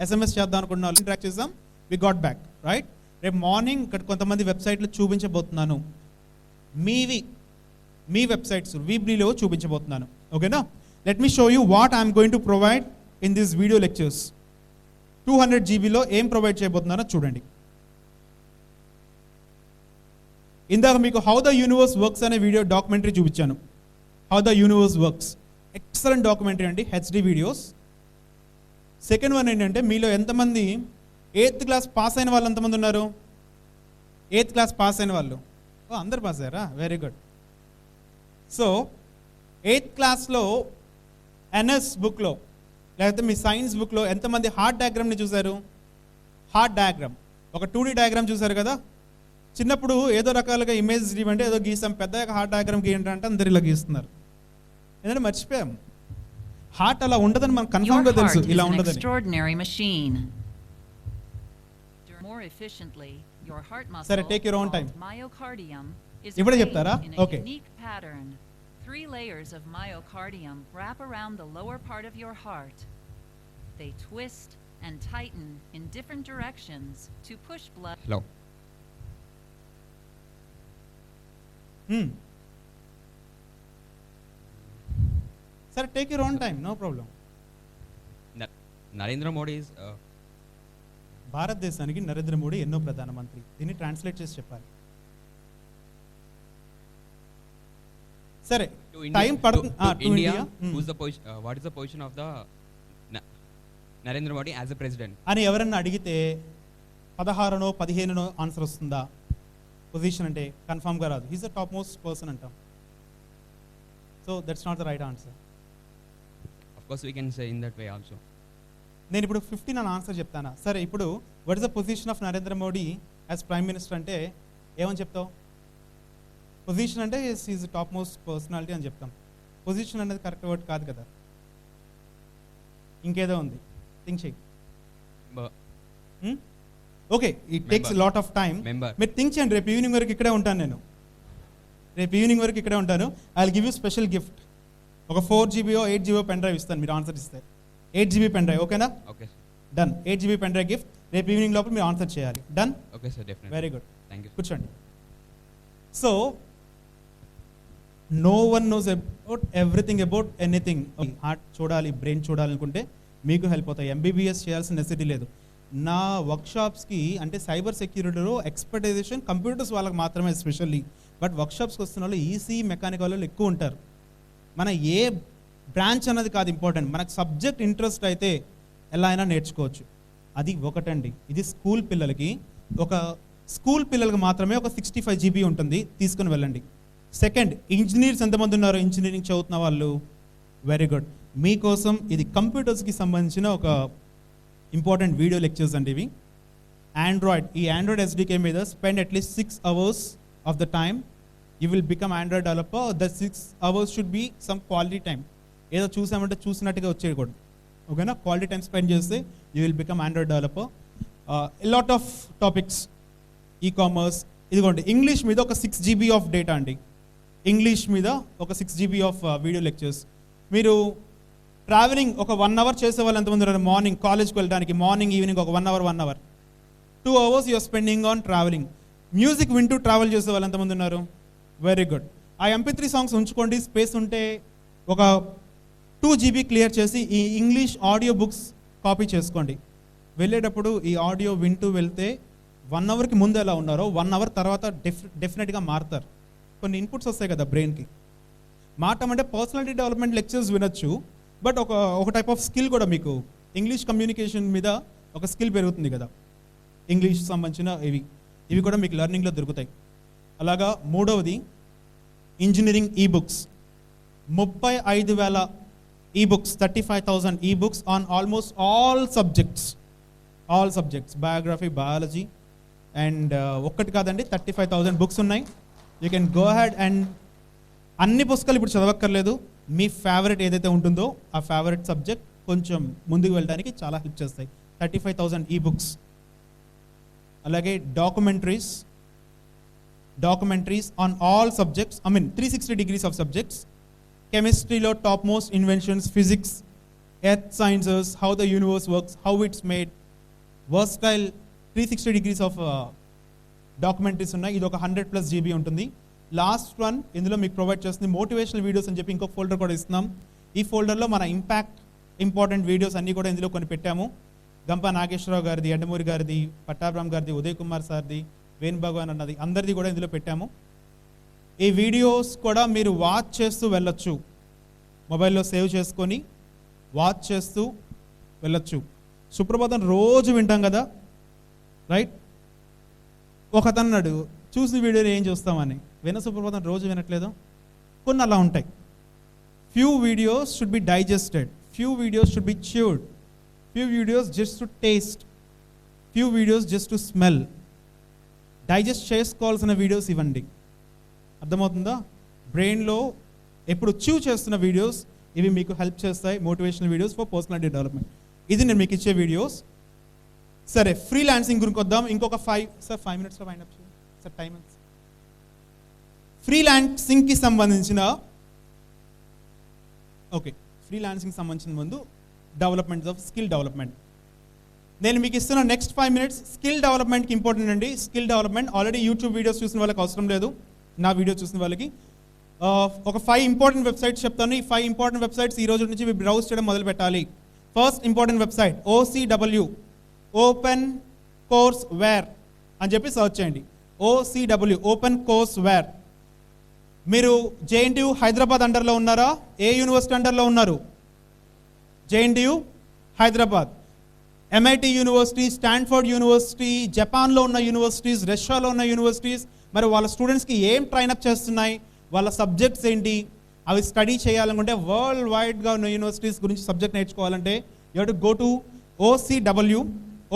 ఎస్ఎంఎస్ చేద్దాం అనుకుంటున్నారు, ఇంటరాక్ట్ చేద్దాం, వి గాట్ బ్యాక్ రైట్. రేపు మార్నింగ్ ఇక్కడ కొంతమంది వెబ్సైట్లు చూపించబోతున్నాను, మీ వెబ్సైట్స్ వీబ్లీలో చూపించబోతున్నాను. ఓకేనా? Let me show you what I'm going to provide in this video lectures. 200 జీబీలో ఏం ప్రొవైడ్ చేయబోతున్నారో చూడండి. ఇందాక మీకు హౌ ద యూనివర్స్ వర్క్స్ అనే వీడియో డాక్యుమెంటరీ చూపించాను. How the universe works, excellent documentary అండి, హెచ్డి వీడియోస్. సెకండ్ వన్ ఏంటంటే, మీలో ఎంతమంది 8th క్లాస్ పాస్ అయిన వాళ్ళు ఎంతమంది ఉన్నారు? 8th క్లాస్ పాస్ అయిన వాళ్ళు అందరు పాస్ అయ్యారా? Very good. సో 8th క్లాస్లో ఎన్ఎస్ బుక్లో లేకపోతే మీ సైన్స్ బుక్లో ఎంతమంది హార్ట్ డయాగ్రామ్ని చూశారు? హార్ట్ డయాగ్రామ్, ఒక 2D డయాగ్రామ్ చూశారు కదా. చిన్నప్పుడు ఏదో రకాలుగా ఇమేజ్ ఇవ్వండి, ఏదో గీసాం, పెద్దగా హార్ట్ డయాగ్రామ్ గీయండి అంటే అందరు ఇలా గీస్తున్నారు. ఎందుకంటే మర్చిపోయాం, హార్ట్ అలా ఉండదని మనకు కన్ఫర్మ్గా తెలుసు, ఇలా ఉండదని. సరే, టేక్ యువర్ ఓన్ టైం. ఇప్పుడే చెప్తారా? Okay. 3 layers of myocardium wrap around the lower part of your heart. They twist and tighten in different directions to push blood. Hello. Sir, take your own time, no problem. Narendra Modi is భారతదేశానికి నరేంద్ర మోడీ ఎన్నో ప్రధానమంత్రి. దీన్ని ట్రాన్స్లేట్ చేసి చెప్పాలి. సరే, టైం పడుతుంది. India, what is the position of the Narendra Modi as a president అని ఎవరన్నా అడిగితే 16నో 15నో ఆన్సర్ వస్తుందా? పొజిషన్ అంటే కన్ఫర్మ్గా రాదు. He's the top most person అంటాం. So that's not the right answer. Of course we can say in that way also. నేను ఇప్పుడు 15 అని ఆన్సర్ చెప్తానా? సరే, ఇప్పుడు what is the position of Narendra Modi as prime minister అంటే ఏమని చెప్తావు? పొజిషన్ అంటే ఈజ్ టాప్ మోస్ట్ పర్సనాలిటీ అని చెప్తాం. పొజిషన్ అనేది కరెక్ట్ వర్డ్ కాదు కదా, ఇంకేదో ఉంది, థింక్ చెయ్యి. Okay, it takes lot of time. మీరు థింక్ చేయండి. రేపు ఈవినింగ్ వరకు ఇక్కడే ఉంటాను నేను. రేపు ఈవినింగ్ వరకు ఇక్కడే ఉంటాను. I will give you special gift. ఒక 4 GB 8 GB పెన్ డ్రైవ్ ఇస్తాను మీరు ఆన్సర్ ఇస్తే. 8 GB పెన్ డ్రైవ్, ఓకేనా? Okay, done. 8 GB pen drive gift. రేపు ఈవినింగ్ లోపల మీరు ఆన్సర్ చేయాలి. Done? Okay sir, definitely. Very good, thank you. కూర్చోండి. So no one knows about everything about anything. Heart చూడాలి, బ్రెయిన్ చూడాలి అనుకుంటే మీకు హెల్ప్ అవుతాయి. MBBS చేయాల్సిన నెసిటీ లేదు. నా వర్క్షాప్స్కి అంటే సైబర్ సెక్యూరిటీలో ఎక్స్పర్టైజేషన్ కంప్యూటర్స్ వాళ్ళకి మాత్రమే ఎస్పెషల్లీ. బట్ వర్క్షాప్స్కి వస్తున్న వాళ్ళు ఈసీ మెకానిక్ వాళ్ళు ఎక్కువ ఉంటారు. మన ఏ బ్రాంచ్ అన్నది కాదు ఇంపార్టెంట్, మనకు సబ్జెక్ట్ ఇంట్రెస్ట్ అయితే ఎలా అయినా నేర్చుకోవచ్చు. అది ఒకటండి. ఇది స్కూల్ పిల్లలకి మాత్రమే ఒక 65 GB ఉంటుంది, తీసుకుని వెళ్ళండి. సెకండ్, ఇంజనీర్స్ ఎంతమంది ఉన్నారు? ఇంజనీరింగ్ చదువుతున్న వాళ్ళు, వెరీ గుడ్. మీకోసం ఇది కంప్యూటర్స్కి సంబంధించిన ఒక ఇంపార్టెంట్ వీడియో లెక్చర్స్ అండి ఇవి. ఆండ్రాయిడ్, ఈ ఆండ్రాయిడ్ SDK మీద spend at least 6 hours of the time. You will become android developer. The 6 hours should be some quality time. ఏదో చూసామంటే చూసినట్టుగా వచ్చేయకూడదు, ఓకేనా? క్వాలిటీ టైం స్పెండ్ చేస్తే you will become android developer. Lot of topics, ecommerce. ఇదిగోండి, ఇంగ్లీష్ మీద ఒక 6 GB ఆఫ్ డేటా అండి. ఇంగ్లీష్ మీద ఒక 6 GB ఆఫ్ వీడియో లెక్చర్స్. మీరు ట్రావెలింగ్ ఒక 1 hour చేసే వాళ్ళు ఎంతమంది ఉన్నారు? మార్నింగ్ కాలేజ్కి వెళ్ళడానికి మార్నింగ్ ఈవినింగ్ ఒక 1 hour 2 hours you're spending on travelling. Music వింటూ ట్రావెల్ చేసే వాళ్ళు ఎంతమంది ఉన్నారు? Very good. ఆ MP3 సాంగ్స్ ఉంచుకోండి. స్పేస్ ఉంటే ఒక 2 GB క్లియర్ చేసి ఈ ఇంగ్లీష్ ఆడియో బుక్స్ కాపీ చేసుకోండి. వెళ్ళేటప్పుడు ఈ ఆడియో వింటూ వెళ్తే 1 hourకి ముందు ఎలా ఉన్నారో 1 hour తర్వాత డెఫినెట్గా మారుతారు. కొన్ని ఇన్పుట్స్ వస్తాయి కదా బ్రెయిన్కి. అంటే పర్సనాలిటీ డెవలప్మెంట్ లెక్చర్స్ వినొచ్చు, బట్ ఒక టైప్ ఆఫ్ స్కిల్ కూడా మీకు ఇంగ్లీష్ కమ్యూనికేషన్ మీద ఒక స్కిల్ పెరుగుతుంది కదా, ఇంగ్లీష్ సంబంధించిన ఇవి కూడా మీకు లెర్నింగ్లో దొరుకుతాయి. అలాగా మూడవది engineering ebooks 35,000 ebooks, 35,000 ebooks on almost all subjects, biography, biology and ఒక్కటి కాదండి 35,000 బుక్స్ ఉన్నాయి. You can go head and అన్ని పుస్తకాలు ఇప్పుడు చదవక్కర్లేదు, మీ ఫేవరెట్ ఏదైతే ఉంటుందో ఆ ఫేవరెట్ సబ్జెక్ట్ కొంచెం ముందుకు వెళ్ళడానికి చాలా హెల్ప్ చేస్తాయి. 35,000 ఈబుక్స్. అలాగే documentaries on all subjects, 360 degrees of subjects. కెమిస్ట్రీలో top most inventions, physics, earth sciences, how the universe works, how it's made, versatile 360 degrees of documentaries ఉన్నాయి. ఇది ఒక 100+ GB ఉంటుంది. లాస్ట్ వన్ ఇందులో మీకు ప్రొవైడ్ చేస్తుంది మోటివేషనల్ వీడియోస్ అని చెప్పి ఇంకొక ఫోల్డర్ కూడా ఇస్తున్నాం. ఈ ఫోల్డర్లో మన ఇంపార్టెంట్ వీడియోస్ అన్నీ కూడా ఇందులో కొన్ని పెట్టాము. గంప నాగేశ్వరరావు గారిది, ఎండమూరి గారిది, పట్టాభిరామ్ గారిది, ఉదయ్ కుమార్ సార్ది, వేణు భగవాన్ అన్నది, అందరిది కూడా ఇందులో పెట్టాము. ఈ వీడియోస్ కూడా మీరు వాచ్ చేస్తూ వెళ్ళొచ్చు, మొబైల్లో సేవ్ చేసుకొని వాచ్ చేస్తూ వెళ్ళొచ్చు. సుప్రభాతం రోజు వింటాం కదా, రైట్? ఒకతను అన్నాడు చూసిన వీడియోని ఏం చూస్తామని, సుప్రభాతం రోజు వినట్లేదు. కొన్ని అలా ఉంటాయి. Few videos should be digested, few videos should be chewed, few videos just to taste, few videos just to smell. Digest చేసుకోవాల్సిన వీడియోస్ ఇవ్వండి. అర్థమవుతుందా? బ్రెయిన్లో ఎప్పుడు చ్యూ చేస్తున్న వీడియోస్ ఇవి మీకు హెల్ప్ చేస్తాయి. Motivational videos for personality development. ఇది నేను మీకు ఇచ్చే వీడియోస్. సరే, ఫ్రీలాన్సింగ్ గురించి వద్దాం. ఇంకొక 5 minutesలో వైండ్ అప్ సార్, టైం. ఫ్రీలాన్సింగ్కి సంబంధించిన ముందు డెవలప్మెంట్ ఆఫ్ స్కిల్ డెవలప్మెంట్. నేను మీకు ఇస్తున్న నెక్స్ట్ 5 minutes స్కిల్ డెవలప్మెంట్కి ఇంపార్టెంట్ అండి. Skill development already YouTube videos చూసిన వాళ్ళకి అవసరం లేదు, నా వీడియో చూసిన వాళ్ళకి ఒక 5 ఇంపార్టెంట్ వెబ్సైట్స్ చెప్తాను. ఈ 5 ఇంపార్టెంట్ వెబ్సైట్స్ ఈ రోజు నుంచి మీరు బ్రౌజ్ చేయడం మొదలు పెట్టాలి. First important website OCW, open courseware అని చెప్పి సర్చ్ చేయండి. OCW, open courseware. మీరు JNTU హైదరాబాద్ అండర్లో ఉన్నారా? ఏ యూనివర్సిటీ అండర్లో ఉన్నారు? JNTU హైదరాబాద్. MIT యూనివర్సిటీ, స్టాన్ఫోర్డ్ యూనివర్సిటీ, జపాన్లో ఉన్న యూనివర్సిటీస్, రష్యాలో ఉన్న యూనివర్సిటీస్ మరి వాళ్ళ స్టూడెంట్స్కి ఏం ట్రైనప్ చేస్తున్నాయి, వాళ్ళ సబ్జెక్ట్స్ ఏంటి, అవి స్టడీ చేయాలనుకుంటే వరల్డ్ వైడ్గా ఉన్న యూనివర్సిటీస్ గురించి సబ్జెక్ట్ నేర్చుకోవాలంటే you have to go to OCW,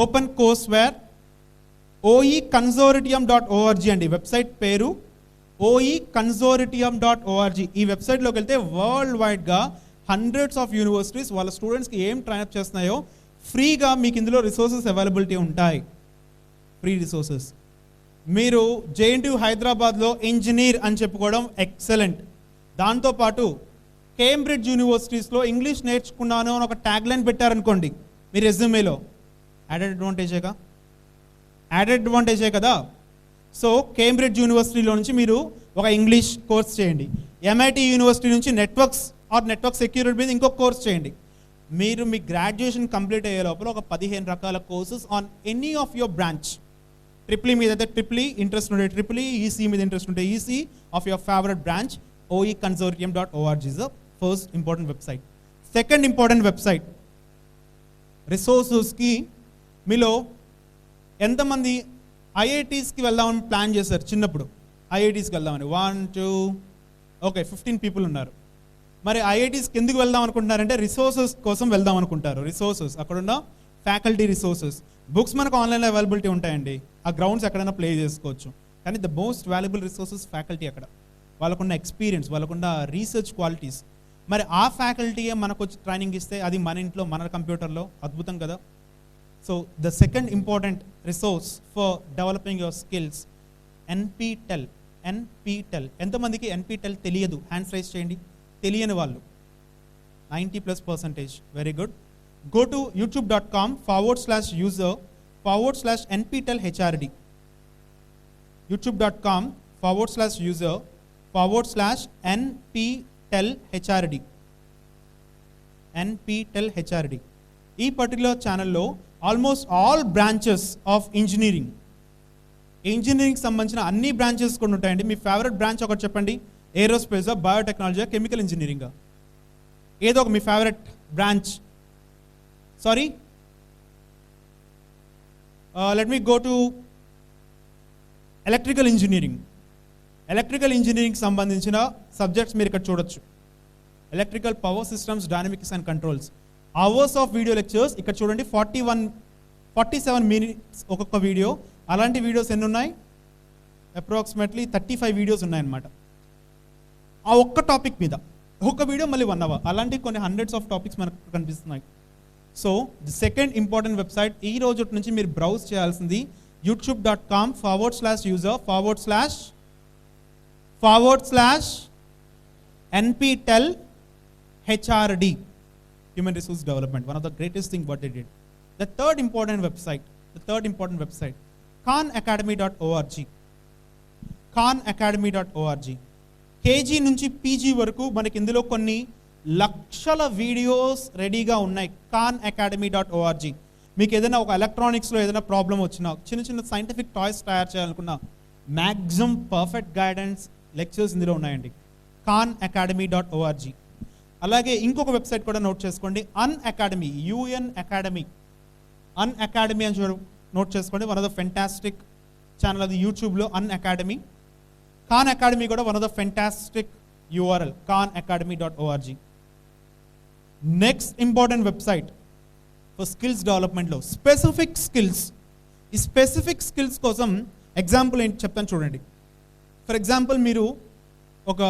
open courseware. oeconsortium.org అండి వెబ్సైట్ పేరు. oeconsortium.org. ఈ వెబ్సైట్లోకి వెళ్తే వరల్డ్ వైడ్గా హండ్రెడ్స్ ఆఫ్ యూనివర్సిటీస్ వాళ్ళ స్టూడెంట్స్కి ఏం ట్రైనప్ చేస్తున్నాయో ఫ్రీగా మీకు ఇందులో రిసోర్సెస్ అవైలబిలిటీ ఉంటాయి, ఫ్రీ రిసోర్సెస్. మీరు JNTU హైదరాబాద్లో ఇంజనీర్ అని చెప్పుకోవడం ఎక్సలెంట్. దాంతోపాటు కేంబ్రిడ్జ్ యూనివర్సిటీస్లో ఇంగ్లీష్ నేర్చుకున్నాను అని ఒక ట్యాగ్లైన్ పెట్టారనుకోండి మీ రెజ్యూమేలో, యాడెడ్ అడ్వాంటేజే కదా. సో కేంబ్రిడ్జ్ యూనివర్సిటీలో నుంచి మీరు ఒక ఇంగ్లీష్ కోర్స్ చేయండి. MIT యూనివర్సిటీ నుంచి నెట్వర్క్ సెక్యూరిటీ మీద ఇంకొక కోర్స్ చేయండి. మీరు మీ గ్రాడ్యుయేషన్ కంప్లీట్ అయ్యే లోపల ఒక 15 రకాల courses on any of your branch. Triple మీద అయితే ట్రిపుల్ ఇంట్రెస్ట్ ఉంటే ట్రిపుల్, EC మీద ఇంట్రెస్ట్ ఉంటే EC of your favourite branch. oeconsortium.org is the first important website. Second important website, రిసోర్సెస్కి మీలో ఎంతమంది IITస్కి వెళ్దామని ప్లాన్ చేశారు చిన్నప్పుడు? IITస్కి వెళ్దామని 1 2 ఓకే 15 people ఉన్నారు. మరి IITస్కి ఎందుకు వెళ్దాం అనుకుంటున్నారంటే రిసోర్సెస్ కోసం వెళ్దాం అనుకుంటారు. రిసోర్సెస్, అక్కడున్న ఫ్యాకల్టీ రిసోర్సెస్, బుక్స్ మనకు ఆన్లైన్లో అవైలబిలిటీ ఉంటాయండి, ఆ గ్రౌండ్స్ ఎక్కడైనా ప్లే చేసుకోవచ్చు. కానీ the most valuable resources faculty. అక్కడ వాళ్ళకున్న ఎక్స్పీరియన్స్, వాళ్ళకున్న రీసెర్చ్ క్వాలిటీస్. మరి ఆ ఫ్యాకల్టీయే మనకు వచ్చి ట్రైనింగ్ ఇస్తే అది మన ఇంట్లో మన కంప్యూటర్లో అద్భుతం కదా. So the second important resource for developing your skills NPTEL. ఎంతమందికి NPTEL తెలియదు? హ్యాండ్స్ రైజ్ చేయండి. తెలియని వాళ్ళు 90+%. Very good. Go to youtube.com/user/NPTEL-HRD. youtube.com/user/NPTEL-HRD. ఈ పర్టికులర్ ఛానల్లో almost all branches of engineering సంబంధించిన అన్ని బ్రాంచెస్ కూడా ఉంటాయండి. మీ ఫేవరెట్ బ్రాంచ్ ఒకటి చెప్పండి. ఏరోస్పేసా, బయోటెక్నాలజీ, కెమికల్ ఇంజనీరింగా? ఏదో ఒక మీ favourite branch. Sorry, let me go to electrical engineering. Electrical engineering సంబంధించిన సబ్జెక్ట్స్ మీరు ఇక్కడ చూడొచ్చు. Electrical power systems, dynamics and controls. Hours of video lectures ఇక్కడ చూడండి, 47 మినిట్స్ ఒక్కొక్క వీడియో. అలాంటి వీడియోస్ ఎన్ని ఉన్నాయి? అప్రాక్సిమేట్లీ 35 వీడియోస్ ఉన్నాయన్నమాట. ఆ ఒక్క టాపిక్ మీద ఒక్క వీడియో మళ్ళీ 1 hour. అలాంటి కొన్ని హండ్రెడ్స్ ఆఫ్ టాపిక్స్ మనకు కనిపిస్తున్నాయి. So the second important website ఈ రోజు నుంచి మీరు బ్రౌజ్ చేయాల్సింది youtube.com/user/NPTEL HRD, Human Resource Development, one of the greatest thing what they did. The third important website, khanacademy.org. khanacademy.org. KG నుంచి పీజీ వరకు మనకి ఇందులో కొన్ని లక్షల వీడియోస్ రెడీగా ఉన్నాయి. khanacademy.org. మీకు ఏదైనా ఒక ఎలక్ట్రానిక్స్లో ఏదైనా ప్రాబ్లం వచ్చినా, చిన్న చిన్న సైంటిఫిక్ టాయ్స్ తయారు చేయాలనుకున్నా, మ్యాక్సిమం పర్ఫెక్ట్ గైడెన్స్ లెక్చర్స్ ఇందులో ఉన్నాయండి. khanacademy.org. అలాగే ఇంకొక వెబ్సైట్ కూడా నోట్ చేసుకోండి, unacademy, UN-Academy. unacademy అని నోట్ చేసుకోండి. One of the fantastic channel అది యూట్యూబ్లో unacademy. Khan Academy కూడా one of the fantastic URL, khanacademy.org. Next important website for skills డెవలప్మెంట్లో స్పెసిఫిక్ స్కిల్స్. ఈ స్పెసిఫిక్ స్కిల్స్ కోసం ఎగ్జాంపుల్ ఏంటి చెప్తాను చూడండి. ఫర్ ఎగ్జాంపుల్ మీరు ఒక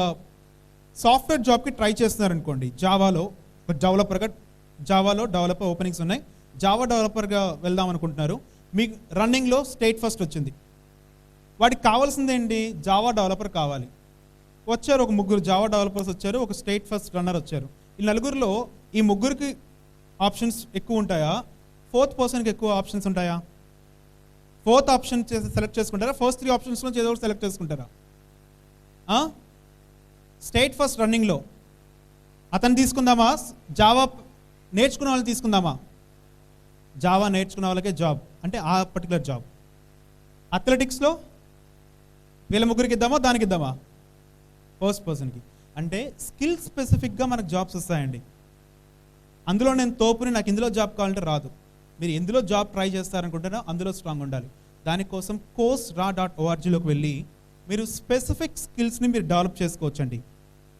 సాఫ్ట్వేర్ జాబ్కి ట్రై చేస్తున్నారనుకోండి, జావాలో డెవలపర్ ఓపెనింగ్స్ ఉన్నాయి, జావా డెవలపర్గా వెళ్దాం అనుకుంటున్నారు, మీకు రన్నింగ్లో స్టేట్ ఫస్ట్ వచ్చింది. వాడికి కావాల్సింది ఏంటి? జావా డెవలపర్ కావాలి. వచ్చారు ఒక 3 జావా డెవలపర్స్ వచ్చారు, ఒక స్టేట్ ఫస్ట్ రన్నర్ వచ్చారు. ఈ నలుగురిలో ఈ 3కి ఆప్షన్స్ ఎక్కువ ఉంటాయా, 4th పర్సన్కి ఎక్కువ ఆప్షన్స్ ఉంటాయా? 4th ఆప్షన్ సెలెక్ట్ చేసుకుంటారా? ఫస్ట్ 3 ఆప్షన్స్ నుంచి ఏదో ఒకటి సెలెక్ట్ చేసుకుంటారా? స్టేట్ ఫస్ట్ రన్నింగ్లో అతను తీసుకుందామా, జావా నేర్చుకున్న వాళ్ళని తీసుకుందామా? జావా నేర్చుకున్న వాళ్ళకే జాబ్, అంటే ఆ పర్టికులర్ జాబ్. అథ్లెటిక్స్లో వీళ్ళ 3కి ఇద్దామా, దానికి ఇద్దామా? ఫస్ట్ పర్సన్కి. అంటే స్కిల్ స్పెసిఫిక్గా మనకు జాబ్స్ వస్తాయండి. అందులో నేను తోపుని, నాకు ఇందులో జాబ్ కావాలంటే రాదు. మీరు ఎందులో జాబ్ ట్రై చేస్తారనుకుంటున్నా అందులో స్ట్రాంగ్ ఉండాలి. దానికోసం course.org.orgలోకి వెళ్ళి మీరు స్పెసిఫిక్ స్కిల్స్ని మీరు డెవలప్ చేసుకోవచ్చండి.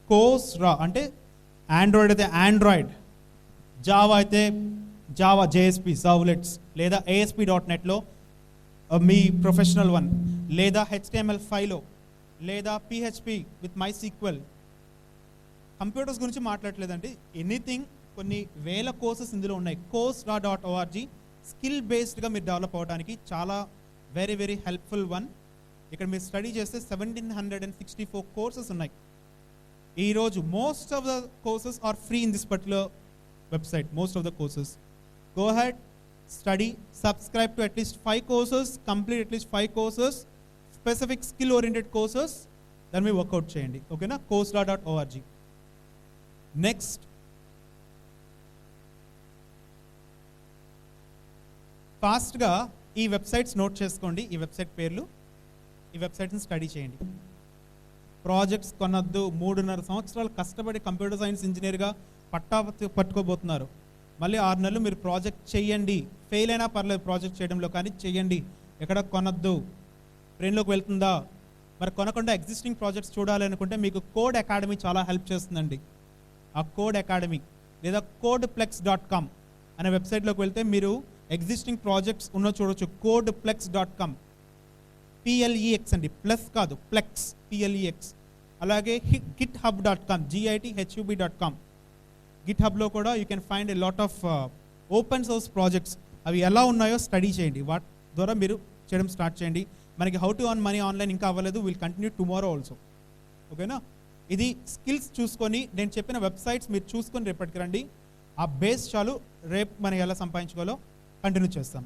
course.org అంటే ఆండ్రాయిడ్ అయితే ఆండ్రాయిడ్, జావా అయితే జావా JSP సర్వ్లెట్స్, లేదా ASP.NETలో మీ ప్రొఫెషనల్ వన్, లేదా HTML5లో, లేదా PHP విత్ MySQL. కంప్యూటర్స్ గురించి మాట్లాడలేదండి, ఎనీథింగ్. కొన్ని వేల కోర్సెస్ ఇందులో ఉన్నాయి. course.org స్కిల్ బేస్డ్గా మీరు డెవలప్ అవ్వడానికి చాలా వెరీ వెరీ హెల్ప్ఫుల్ వన్. ఇక్కడ మీరు స్టడీ చేస్తే 1764 కోర్సెస్ ఉన్నాయి. ఈరోజు most of the courses are free in this particular website. Most of the courses. Go ahead, study, subscribe to at least 5 courses, complete at least 5 courses, specific skill oriented courses, then we work out cheyandi. Okay na? course.org. Next, fast ga ee websites note cheskondi, ee website పేర్లు, ఈ వెబ్సైట్ని స్టడీ చేయండి. ప్రాజెక్ట్స్ కొనొద్దు. 3.5 సంవత్సరాలు కష్టపడి కంప్యూటర్ సైన్స్ ఇంజనీర్గా పట్టుకోబోతున్నారు. మళ్ళీ 6 నెలలు మీరు ప్రాజెక్ట్ చేయండి. ఫెయిల్ అయినా పర్లేదు ప్రాజెక్ట్ చేయడంలో, కానీ చేయండి. ఎక్కడ కొనొద్దు. బ్రెయిన్లోకి వెళ్తుందా? మరి కొనకుండా ఎగ్జిస్టింగ్ ప్రాజెక్ట్స్ చూడాలి అనుకుంటే మీకు కోడ్ అకాడమీ చాలా హెల్ప్ చేస్తుందండి. ఆ కోడ్ అకాడమీ లేదా codeplex.com అనే వెబ్సైట్లోకి వెళ్తే మీరు ఎగ్జిస్టింగ్ ప్రాజెక్ట్స్ ఉన్న చూడొచ్చు. codeplex.com, PLEX అండి, ప్లస్ కాదు, ప్లెక్స్, PLEX. అలాగే github.com, GITHUB.com. గిట్హబ్లో కూడా you can find a lot of open source projects. అవి ఎలా ఉన్నాయో స్టడీ చేయండి, వాటి ద్వారా మీరు చేయడం స్టార్ట్ చేయండి. మనకి how to earn money online ఇంకా అవ్వలేదు, విల్ కంటిన్యూ టుమారో ఆల్సో. ఓకేనా? ఇది స్కిల్స్ చూసుకొని నేను చెప్పిన వెబ్సైట్స్ మీరు చూసుకొని రేపటికి రండి. ఆ బేస్ చాలు, రేపు మనం ఎలా సంపాదించుకోవాలో కంటిన్యూ చేస్తాం.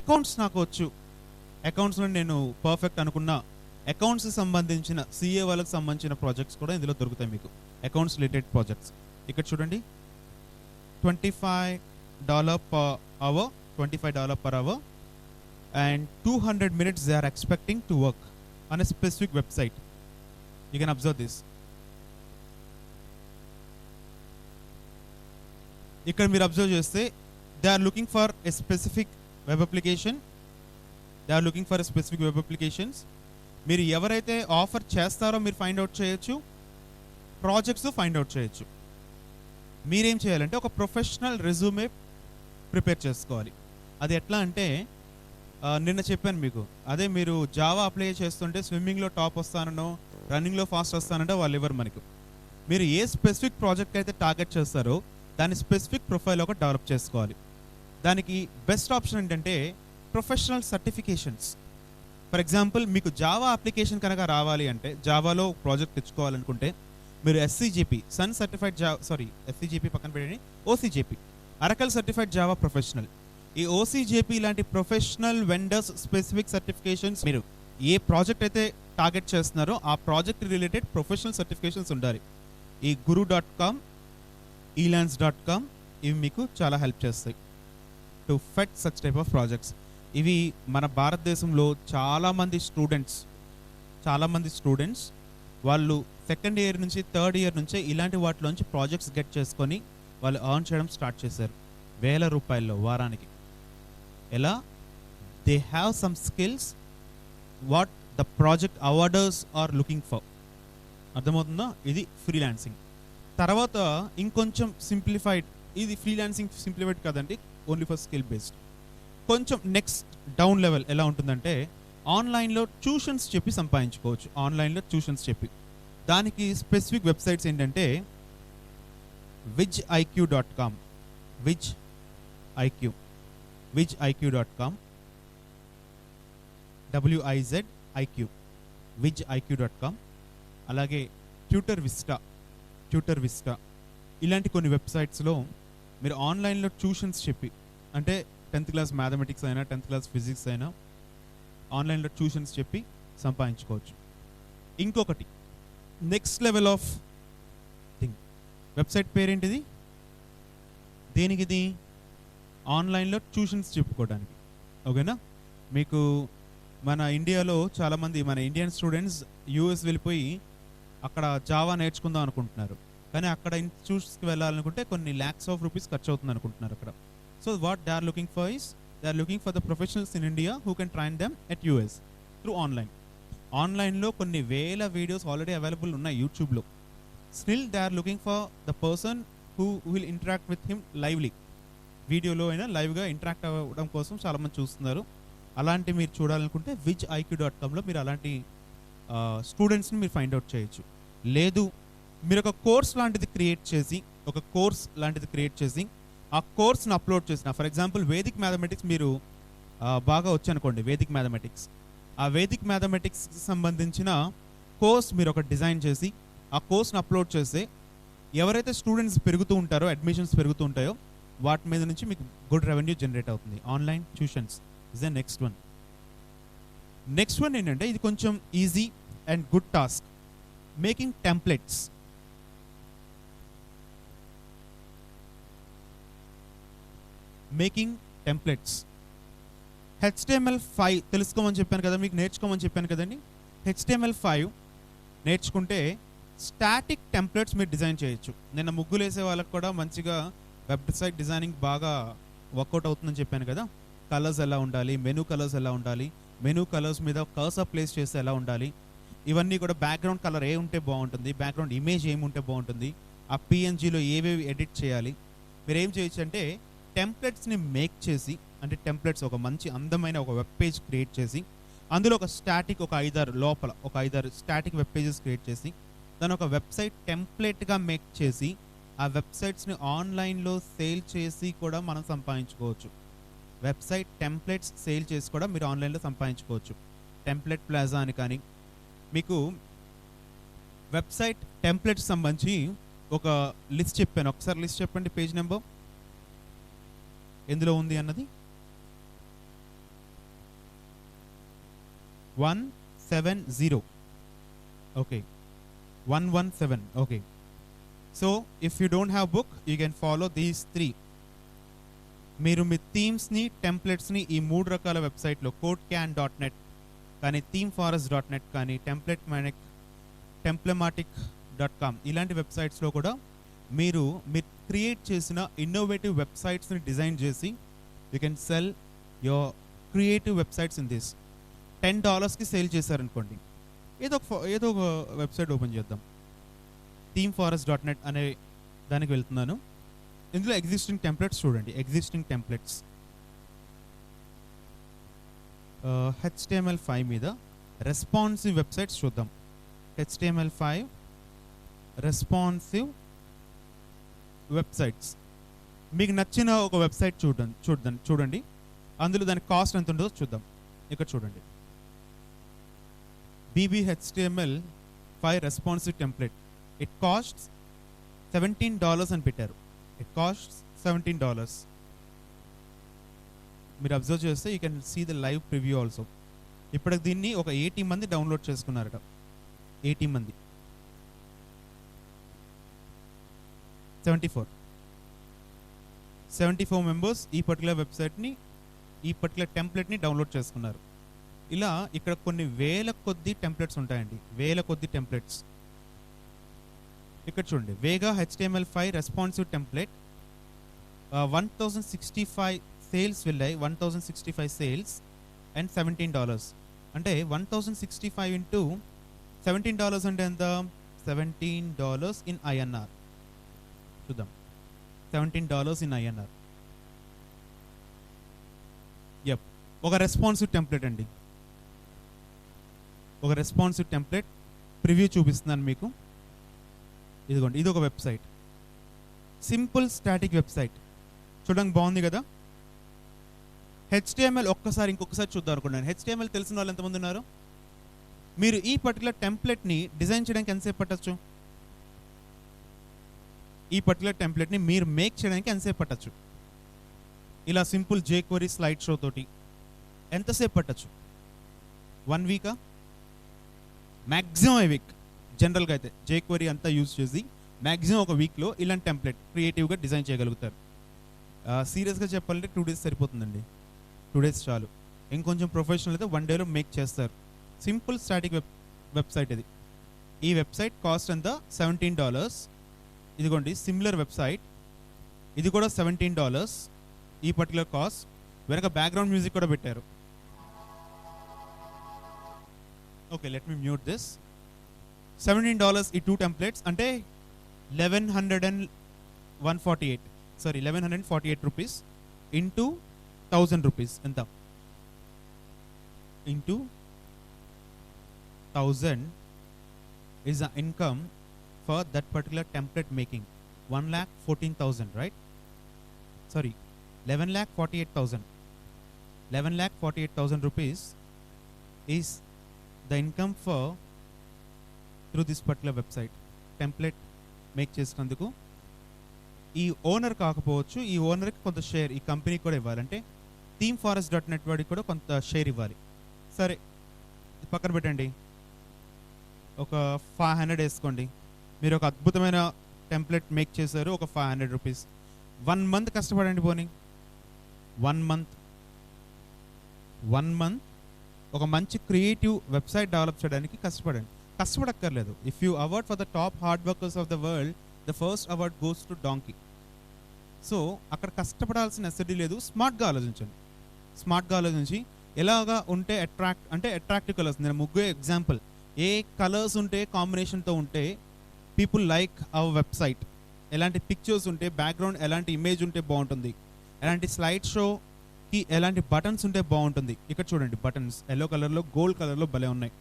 అకౌంట్స్ నాకు వచ్చు, అకౌంట్స్లో నేను పర్ఫెక్ట్ అనుకున్నా, అకౌంట్స్ సంబంధించిన CA వాళ్ళకి సంబంధించిన ప్రాజెక్ట్స్ కూడా ఇందులో దొరుకుతాయి మీకు. అకౌంట్స్ రిలేటెడ్ ప్రాజెక్ట్స్ ఇక్కడ చూడండి. $25 per hour and 200 minutes they are expecting to work on a specific website. You can observe this. ఇక్కడ మీరు అబ్జర్వ్ చేస్తే they are looking for a specific web application, they are looking for specific web applications. మీరు ఎవరైతే ఆఫర్ చేస్తారో మీరు ఫైండ్ అవుట్ చేయొచ్చు, ప్రాజెక్ట్స్ ఫైండ్ అవుట్ చేయొచ్చు. మీరేం చేయాలంటే ఒక ప్రొఫెషనల్ రెజ్యూమే ప్రిపేర్ చేసుకోవాలి. అది ఎట్లా అంటే నిన్న చెప్పాను మీకు, అదే మీరు జావా అప్లై చేస్తుంటే స్విమ్మింగ్లో టాప్ వస్తానో రన్నింగ్లో ఫాస్ట్ వస్తానంటే వాళ్ళు ఇవ్వరు మనకు. మీరు ఏ స్పెసిఫిక్ ప్రాజెక్ట్ అయితే టార్గెట్ చేస్తారో దాని స్పెసిఫిక్ ప్రొఫైల్ ఒకటి డెవలప్ చేసుకోవాలి. దానికి బెస్ట్ ఆప్షన్ ఏంటంటే ప్రొఫెషనల్ సర్టిఫికేషన్స్. ఫర్ ఎగ్జాంపుల్ మీకు జావా అప్లికేషన్ కనుక రావాలి అంటే, జావాలో ప్రాజెక్ట్ తెచ్చుకోవాలనుకుంటే మీరు ఎస్సీజేపీ సన్ సర్టిఫైడ్ ఎస్సీజేపీ పక్కన పెట్టండి, ఓసీజేపీ అరకల్ సర్టిఫైడ్ జావా ప్రొఫెషనల్. ఈ ఓసీజేపీ లాంటి ప్రొఫెషనల్ వెండర్స్ స్పెసిఫిక్ సర్టిఫికేషన్స్, మీరు ఏ ప్రాజెక్ట్ అయితే టార్గెట్ చేస్తున్నారో ఆ ప్రాజెక్ట్ రిలేటెడ్ ప్రొఫెషనల్ సర్టిఫికేషన్స్ ఉండాలి. ఈ guru.com, elance.com ఇవి మీకు చాలా హెల్ప్ చేస్తాయి to fetch such type of projects. ఇవి మన భారతదేశంలో చాలామంది స్టూడెంట్స్ వాళ్ళు సెకండ్ ఇయర్ నుంచి థర్డ్ ఇయర్ నుంచే ఇలాంటి వాటిలోంచి ప్రాజెక్ట్స్ గెట్ చేసుకొని వాళ్ళు ఎర్న్ చేయడం స్టార్ట్ చేశారు వేల రూపాయల్లో వారానికి. ఎలా? They have some skills what the project awarders are looking for. అర్థమవుతుందా? ఇది ఫ్రీలాన్సింగ్. తర్వాత ఇంకొంచెం సింప్లిఫైడ్, ఇది ఫ్రీలాన్సింగ్ సింప్లిఫైడ్ కాదండి, ఓన్లీ ఫర్ స్కిల్ బేస్డ్. కొంచెం నెక్స్ట్ డౌన్ లెవెల్ ఎలా ఉంటుందంటే ఆన్లైన్లో ట్యూషన్స్ చెప్పి సంపాదించుకోవచ్చు. ఆన్లైన్లో ట్యూషన్స్ చెప్పి దానికి స్పెసిఫిక్ వెబ్సైట్స్ ఏంటంటే wiziq.com, wiziq.com, WIZIQ, wiziq.com. అలాగే ట్యూటర్ విస్టా ఇలాంటి కొన్ని వెబ్సైట్స్లో మీరు ఆన్లైన్లో ట్యూషన్స్ చెప్పి, అంటే 10th క్లాస్ మ్యాథమెటిక్స్ అయినా 10th క్లాస్ ఫిజిక్స్ అయినా ఆన్లైన్లో ట్యూషన్స్ చెప్పి సంపాదించుకోవచ్చు. ఇంకొకటి next level of thing, website పేరేంటిది? దేనికి ఇది? ఆన్లైన్లో ట్యూషన్స్ చెప్పుకోవడానికి. ఓకేనా? మీకు మన ఇండియాలో చాలామంది మన ఇండియన్ స్టూడెంట్స్ యూఎస్ వెళ్ళిపోయి అక్కడ జావా నేర్చుకుందాం అనుకుంటున్నారు, కానీ అక్కడ ఇన్స్టిట్యూట్స్కి వెళ్ళాలనుకుంటే కొన్ని lakhs of rupees ఖర్చు అవుతుంది అనుకుంటున్నారు అక్కడ. So what they are looking for is they are looking for the professionals in India who can train them at US through online. ఆన్లైన్లో కొన్ని వేల వీడియోస్ ఆల్రెడీ అవైలబుల్ ఉన్నాయి యూట్యూబ్లో. Still they are looking for the person who will interact with him lively. వీడియోలో అయినా లైవ్గా ఇంటరాక్ట్ అవ్వడం కోసం చాలామంది చూస్తున్నారు. అలాంటి మీరు చూడాలనుకుంటే wiziq.comలో మీరు అలాంటి స్టూడెంట్స్ని మీరు ఫైండ్ అవుట్ చేయొచ్చు. లేదు మీరు ఒక కోర్స్ లాంటిది క్రియేట్ చేసి ఆ కోర్స్ని అప్లోడ్ చేసిన, ఫర్ ఎగ్జాంపుల్ వేదిక్ మ్యాథమెటిక్స్ మీరు బాగా వచ్చనుకోండి, వేదిక్ మ్యాథమెటిక్స్, ఆ వేదిక్ మ్యాథమెటిక్స్కి సంబంధించిన కోర్స్ మీరు ఒక డిజైన్ చేసి ఆ కోర్స్ని అప్లోడ్ చేస్తే ఎవరైతే స్టూడెంట్స్ పెరుగుతూ ఉంటారో, అడ్మిషన్స్ పెరుగుతూ ఉంటాయో వాటి మీద నుంచి మీకు గుడ్ రెవెన్యూ జనరేట్ అవుతుంది. Online tuitions is the next one ఏంటంటే ఇది కొంచెం easy and good task, making templates. HTML5 తెలుసుకోమని చెప్పాను కదా, మీకు నేర్చుకోమని చెప్పాను కదండి. HTML5 నేర్చుకుంటే స్టాటిక్ టెంప్లెట్స్ మీరు డిజైన్ చేయొచ్చు. నిన్న ముగ్గులు వేసే వాళ్ళకి కూడా మంచిగా వెబ్సైట్ డిజైనింగ్ బాగా వర్కౌట్ అవుతుందని చెప్పాను కదా. కలర్స్ ఎలా ఉండాలి, మెనూ కలర్స్ ఎలా ఉండాలి, మెనూ కలర్స్ మీద కర్సర్ ప్లేస్ చేస్తే ఎలా ఉండాలి, ఇవన్నీ కూడా బ్యాక్గ్రౌండ్ కలర్ ఏ ఉంటే బాగుంటుంది, బ్యాక్గ్రౌండ్ ఇమేజ్ ఏముంటే బాగుంటుంది, ఆ పిఎన్జీలో ఏవేవి ఎడిట్ చేయాలి. మీరు ఏం చేయొచ్చు అంటే టెంప్లెట్స్ని మేక్ చేసి, అంటే టెంప్లెట్స్ ఒక మంచి అందమైన ఒక వెబ్ పేజ్ క్రియేట్ చేసి అందులో ఒక స్టాటిక్ ఒక 5-6 స్టాటిక్ వెబ్ పేజెస్ క్రియేట్ చేసి దాని ఒక వెబ్సైట్ టెంప్లెట్గా మేక్ చేసి ఆ వెబ్సైట్స్ని ఆన్లైన్లో సేల్ చేసి కూడా మనం సంపాదించుకోవచ్చు. వెబ్సైట్ టెంప్లెట్స్ సేల్ చేసి కూడా మీరు ఆన్లైన్లో సంపాదించుకోవచ్చు. టెంప్లెట్ ప్లాజా అని కానీ, మీకు వెబ్సైట్ టెంప్లెట్స్ సంబంధించి ఒక లిస్ట్ చెప్పాను, ఒకసారి లిస్ట్ చెప్పండి. పేజ్ నెంబర్ ఎందులో ఉంది అన్నది 170. Okay, 117. Okay, so if you don't have book you can follow these 3. మీరు మీ థీమ్స్ని టెంప్లెట్స్ని ఈ 3 రకాల వెబ్సైట్లో codecan.net కానీ themeforest.net కానీ templematic.com ఇలాంటి వెబ్సైట్స్లో కూడా మీరు క్రియేట్ చేసిన ఇన్నోవేటివ్ వెబ్సైట్స్ని డిజైన్ చేసి you can sell your creative websites in this. $10కి సేల్ చేశారనుకోండి, ఏదో ఒక వెబ్సైట్ ఓపెన్ చేద్దాం. themeforest.net అనే దానికి వెళ్తున్నాను. ఇందులో ఎగ్జిస్టింగ్ టెంప్లెట్స్ చూడండి. ఎగ్జిస్టింగ్ టెంప్లెట్స్ HTML5 మీద రెస్పాన్సివ్ వెబ్సైట్స్ చూద్దాం. HTML5 responsive websites. మీకు నచ్చిన ఒక వెబ్సైట్ చూడండి. అందులో దాని కాస్ట్ ఎంత ఉంటుందో చూద్దాం. ఇక్కడ చూడండి, BBHTML5 responsive template, it costs $17 అని పెట్టారు. It costs $17. మీరు అబ్జర్వ్ చేస్తే you can see the live preview also. ఇప్పటికి దీన్ని ఒక 80 మంది డౌన్లోడ్ చేసుకున్నారట. 80 మంది, 74 మెంబర్స్ ఈ పర్టికులర్ వెబ్సైట్ని, ఈ పర్టికులర్ టెంప్లెట్ని డౌన్లోడ్ చేసుకున్నారు. ఇలా ఇక్కడ కొన్ని వేల కొద్ది టెంప్లెట్స్ ఉంటాయండి, వేల కొద్ది టెంప్లెట్స్. ఇక్కడ చూడండి, వేగా HTML5 రెస్పాన్సివ్ టెంప్లెట్ 1065 సేల్స్ వెళ్ళాయి. 1065 సేల్స్ అండ్ $17. అంటే 1065 ఇంటూ $17 అంటే ఎంత? $17 ఇన్ INR. చూద్దాం, $17 ఇన్ INR. యప్, ఒక రెస్పాన్సివ్ టెంప్లెట్ అండి. ఒక రెస్పాన్సివ్ టెంప్లెట్ ప్రివ్యూ చూపిస్తున్నాను మీకు. ఇదిగోండి, ఇది ఒక వెబ్సైట్, సింపుల్ స్టాటిక్ వెబ్సైట్. చూడడానికి బాగుంది కదా. HTML ఇంకొకసారి చూద్దాం అనుకున్నాను. HTML తెలిసిన వాళ్ళు ఎంతమంది ఉన్నారు? మీరు ఈ పర్టికులర్ టెంప్లెట్ని డిజైన్ చేయడానికి ఎంతసేపు పట్టచ్చు? ఈ పర్టికులర్ టెంప్లెట్ని మీరు మేక్ చేయడానికి ఎంతసేపు పట్టచ్చు? ఇలా సింపుల్ jQuery స్లైడ్ షో తోటి ఎంతసేపు పట్టచ్చు? 1 వీకా? మ్యాక్సిమం ఏ వీక్. జనరల్గా అయితే jQuery అంతా యూజ్ చేసి మ్యాక్సిమం ఒక వీక్లో ఇలాంటి టెంప్లెట్ క్రియేటివ్గా డిజైన్ చేయగలుగుతారు. సీరియస్గా చెప్పాలంటే 2 days సరిపోతుందండి. 2 days చాలు. ఇంకొంచెం ప్రొఫెషనల్ అయితే 1 dayలో మేక్ చేస్తారు. సింపుల్ స్టాటిక్ వెబ్సైట్ ఇది. ఈ వెబ్సైట్ కాస్ట్ ఎంత? $17. ఇదిగోండి సిమిలర్ వెబ్సైట్, ఇది కూడా $17 ఈ పర్టికులర్ కాస్ట్. వెనక బ్యాక్గ్రౌండ్ మ్యూజిక్ కూడా పెట్టారు. Okay, let me mute this. $17 ఈ 2 టెంప్లెట్స్ అంటే 1148 రూపీస్ ఇంటూ 1000 రూపీస్ ఎంత? Into 1000 is the income for that particular template making. 1,14,000, right? Sorry, 11,48,000. 11,48,000 rupees is the income for through this particular website. Template make చేసినందుకు ఈ ఓనర్ కాకపోవచ్చు, ఈ ఓనర్కి కొంత షేర్ ఈ కంపెనీకి కూడా ఇవ్వాలంటే themeforest.net వాడికి కూడా కొంత షేర్ ఇవ్వాలి. సరే, పక్కన పెట్టండి. ఒక 500 వేసుకోండి. మీరు ఒక అద్భుతమైన టెంప్లెట్ మేక్ చేశారు, ఒక 500 రూపీస్. 1 month కష్టపడండి. పోనీ 1 month ఒక మంచి క్రియేటివ్ వెబ్సైట్ డెవలప్ చేయడానికి కష్టపడండి. కష్టపడక్కర్లేదు. If you award for the top hard workers of the world, the first award goes to donkey. So అక్కడ కష్టపడాల్సిన నెసెసిటీ లేదు. స్మార్ట్గా ఆలోచించండి. స్మార్ట్గా ఆలోచించి ఎలాగా ఉంటే అట్రాక్టివ్ కలర్స్. నేను ముగ్గురు ఎగ్జాంపుల్, ఏ కలర్స్ ఉంటే కాంబినేషన్తో ఉంటే పీపుల్ లైక్ అవర్ వెబ్సైట్, ఎలాంటి పిక్చర్స్ ఉంటే, బ్యాక్గ్రౌండ్ ఎలాంటి ఇమేజ్ ఉంటే బాగుంటుంది, ఎలాంటి స్లైడ్ షోకి ఎలాంటి బటన్స్ ఉంటే బాగుంటుంది. ఇక్కడ చూడండి, బటన్స్ ఎల్లో కలర్లో గోల్డ్ కలర్లో భలే ఉన్నాయి.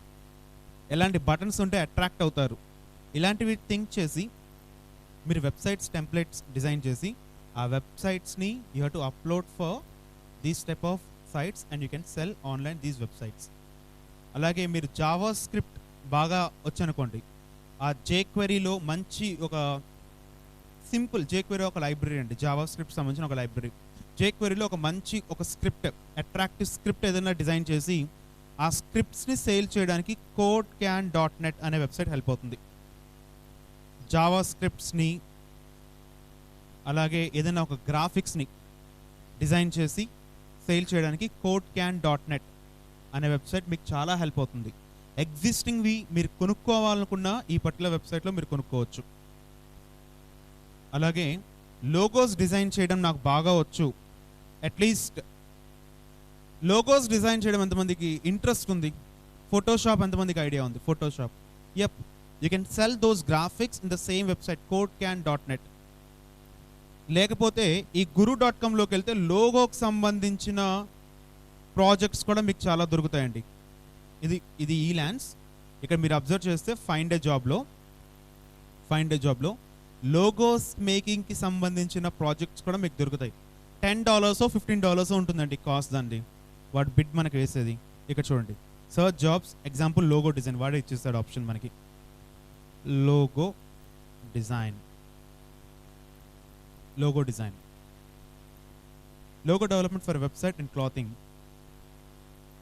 ఎలాంటి బటన్స్ ఉంటే అట్రాక్ట్ అవుతారు. ఇలాంటివి థింక్ చేసి మీరు వెబ్సైట్స్ టెంప్లెట్స్ డిజైన్ చేసి ఆ వెబ్సైట్స్ని you have to upload for these type of sites and you can sell online these websites. అలాగే మీరు జావా స్క్రిప్ట్ బాగా వచ్చనుకోండి, ఆ jQueryలో మంచి ఒక సింపుల్ jQuery ఒక లైబ్రరీ అండి, జావా స్క్రిప్ట్ సంబంధించిన ఒక లైబ్రరీ. jQueryలో ఒక మంచి ఒక స్క్రిప్ట్, అట్రాక్టివ్ స్క్రిప్ట్ ఏదైనా డిజైన్ చేసి ఆ స్క్రిప్ట్స్ని సేల్ చేయడానికి codecan.net అనే వెబ్సైట్ హెల్ప్ అవుతుంది. జావా స్క్రిప్ట్స్ని అలాగే ఏదైనా ఒక గ్రాఫిక్స్ని డిజైన్ చేసి సేల్ చేయడానికి codecan.net అనే వెబ్సైట్ మీకు చాలా హెల్ప్ అవుతుంది. ఎగ్జిస్టింగ్వి మీరు కొనుక్కోవాలనుకున్న ఈ పర్టికులర్ వెబ్సైట్లో మీరు కొనుక్కోవచ్చు. అలాగే లోగోస్ డిజైన్ చేయడం నాకు బాగా వచ్చు, అట్లీస్ట్ లోగోస్ డిజైన్ చేయడం ఎంతమందికి ఇంట్రెస్ట్ ఉంది? ఫోటోషాప్ ఎంతమందికి ఐడియా ఉంది? Photoshop, yup, you can cell those graphics in the same website codecan.net. లేకపోతే ఈ guru.comలోకి వెళ్తే లోగోకి సంబంధించిన ప్రాజెక్ట్స్ కూడా మీకు చాలా దొరుకుతాయండి. ఇది ఈలాన్స్. ఇక్కడ మీరు అబ్జర్వ్ చేస్తే ఫైండ్ ఏ జాబ్లో లోగోస్ మేకింగ్కి సంబంధించిన ప్రాజెక్ట్స్ కూడా మీకు దొరుకుతాయి. $10 $15 ఉంటుందండి కాస్ట్ దాన్ని, వాడు బిడ్ మనకి వేసేది. ఇక్కడ చూడండి, search jobs, example logo design, వాడే ఇచ్చేస్తాడు ఆప్షన్ మనకి. Logo design, logo development for website and clothing.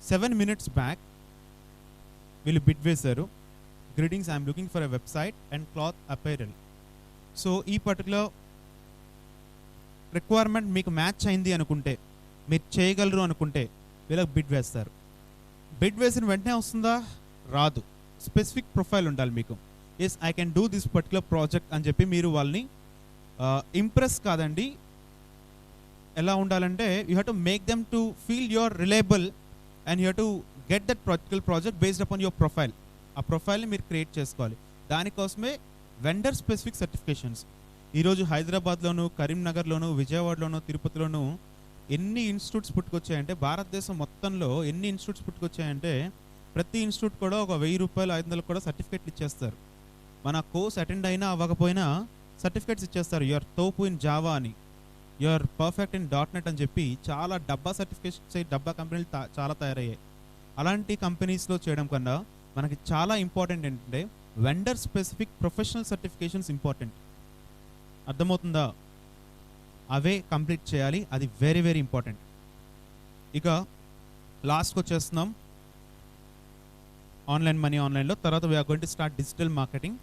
7 minutes back వీళ్ళు బిడ్ వేశారు. Greetings, I'm looking for a website and cloth apparel. So ఈ పర్టికులర్ రిక్వైర్మెంట్ మీకు మ్యాచ్ అయింది అనుకుంటే, మీరు చేయగలరు అనుకుంటే వీళ్ళకి బిడ్ వేస్తారు. బిడ్ వేసిన వెంటనే వస్తుందా? రాదు. స్పెసిఫిక్ ప్రొఫైల్ ఉండాలి మీకు. Yes, I can do this particular project అని చెప్పి మీరు వాళ్ళని ఇంప్రెస్ కాదండి, ఎలా ఉండాలంటే you have to make them to feel your reliable and you have to get that particular project based upon your profile. ఆ ప్రొఫైల్ని మీరు క్రియేట్ చేసుకోవాలి. దానికోసమే వెండర్ స్పెసిఫిక్ సర్టిఫికేషన్స్. ఈరోజు హైదరాబాద్లోను, కరీంనగర్లోను, విజయవాడలోను, తిరుపతిలోను ఎన్ని ఇన్స్టిట్యూట్స్ పుట్టుకొచ్చాయంటే, భారతదేశం మొత్తంలో ఎన్ని ఇన్స్టిట్యూట్స్ పుట్టుకొచ్చాయంటే ప్రతి ఇన్స్టిట్యూట్ కూడా ఒక ₹1000 500 కూడా సర్టిఫికేట్లు ఇచ్చేస్తారు. మన కోర్స్ అటెండ్ అయినా అవ్వకపోయినా సర్టిఫికేట్స్ ఇచ్చేస్తారు. యూఆర్ తోపు ఇన్ జావా అని, యూఆర్ పర్ఫెక్ట్ ఇన్ .NET అని చెప్పి చాలా డబ్బా సర్టిఫికేట్స్, డబ్బా కంపెనీలు చాలా తయారయ్యాయి. అలాంటి కంపెనీస్లో చేయడం కన్నా మనకి చాలా ఇంపార్టెంట్ ఏంటంటే vendor specific professional certifications important. అర్థమవుతుందా? అవే కంప్లీట్ చేయాలి, అది వెరీ వెరీ ఇంపార్టెంట్. ఇక లాస్ట్కి వచ్చేస్తున్నాం, ఆన్లైన్ మనీ ఆన్లైన్లో. తర్వాత we're going to start digital marketing.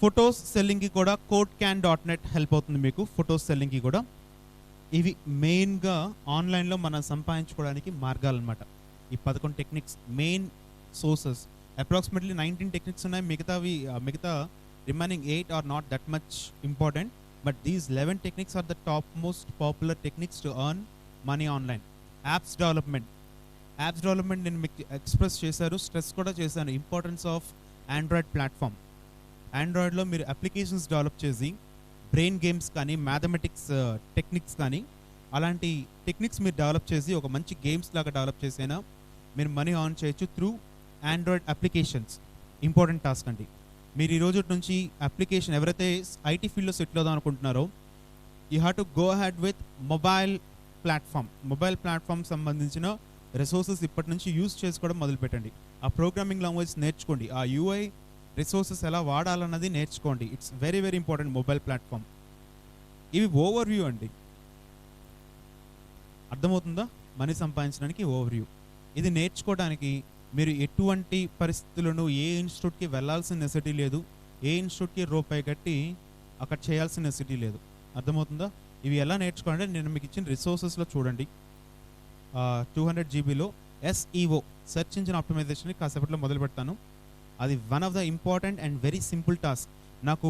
Photos సెల్లింగ్కి కూడా codecan.net హెల్ప్ అవుతుంది మీకు. ఫొటోస్ సెల్లింగ్కి కూడా ఇవి మెయిన్గా ఆన్లైన్లో మనం సంపాదించుకోవడానికి మార్గాలు అనమాట. ఈ 11 techniques main sources. Approximately 19 techniques ఉన్నాయి. మిగతా remaining 8 are not that much important, but these 11 techniques are the top most popular techniques to earn money online. Apps development నేను మీకు ఎక్స్ప్రెస్ చేశారు, స్ట్రెస్ కూడా చేశాను. Importance of Android platform. ఆండ్రాయిడ్లో మీరు అప్లికేషన్స్ డెవలప్ చేసి బ్రెయిన్ గేమ్స్ కానీ, మ్యాథమెటిక్స్ టెక్నిక్స్ కానీ, అలాంటి టెక్నిక్స్ మీరు డెవలప్ చేసి ఒక మంచి గేమ్స్ లాగా డెవలప్ చేసైనా మీరు మనీ ఆన్ చేయొచ్చు through Android applications. Important task అండి. మీరు ఈ రోజు నుంచి అప్లికేషన్, ఎవరైతే ఐటీ ఫీల్డ్లో సెటిల్ అవుదాం అనుకుంటున్నారో, you have to go ahead with mobile platform సంబంధించిన రిసోర్సెస్ ఇప్పటి నుంచి యూజ్ చేసుకోవడం మొదలుపెట్టండి. ఆ ప్రోగ్రామింగ్ లాంగ్వేజ్ నేర్చుకోండి, ఆ యూఐ రిసోర్సెస్ ఎలా వాడాలన్నది నేర్చుకోండి. It's very very important mobile platform. ఇవి ఓవర్ వ్యూ అండి, అర్థమవుతుందా? మనీ సంపాదించడానికి ఓవర్ వ్యూ. ఇది నేర్చుకోవడానికి మీరు ఎటువంటి పరిస్థితులను ఏ ఇన్స్టిట్యూట్కి వెళ్ళాల్సిన నెసిటీ లేదు, ఏ ఇన్స్టిట్యూట్కి రూపాయి కట్టి అక్కడ చేయాల్సిన నెసిటీ లేదు. అర్థమవుతుందా? ఇవి ఎలా నేర్చుకోవాలంటే నేను మీకు ఇచ్చిన రిసోర్సెస్లో చూడండి, 200 GBలో SEO, సెర్చ్ ఇంజిన్ ఆప్టిమైజేషన్ కాసేపట్లో మొదలు పెడతాను. అది one of the important and very simple task. నాకు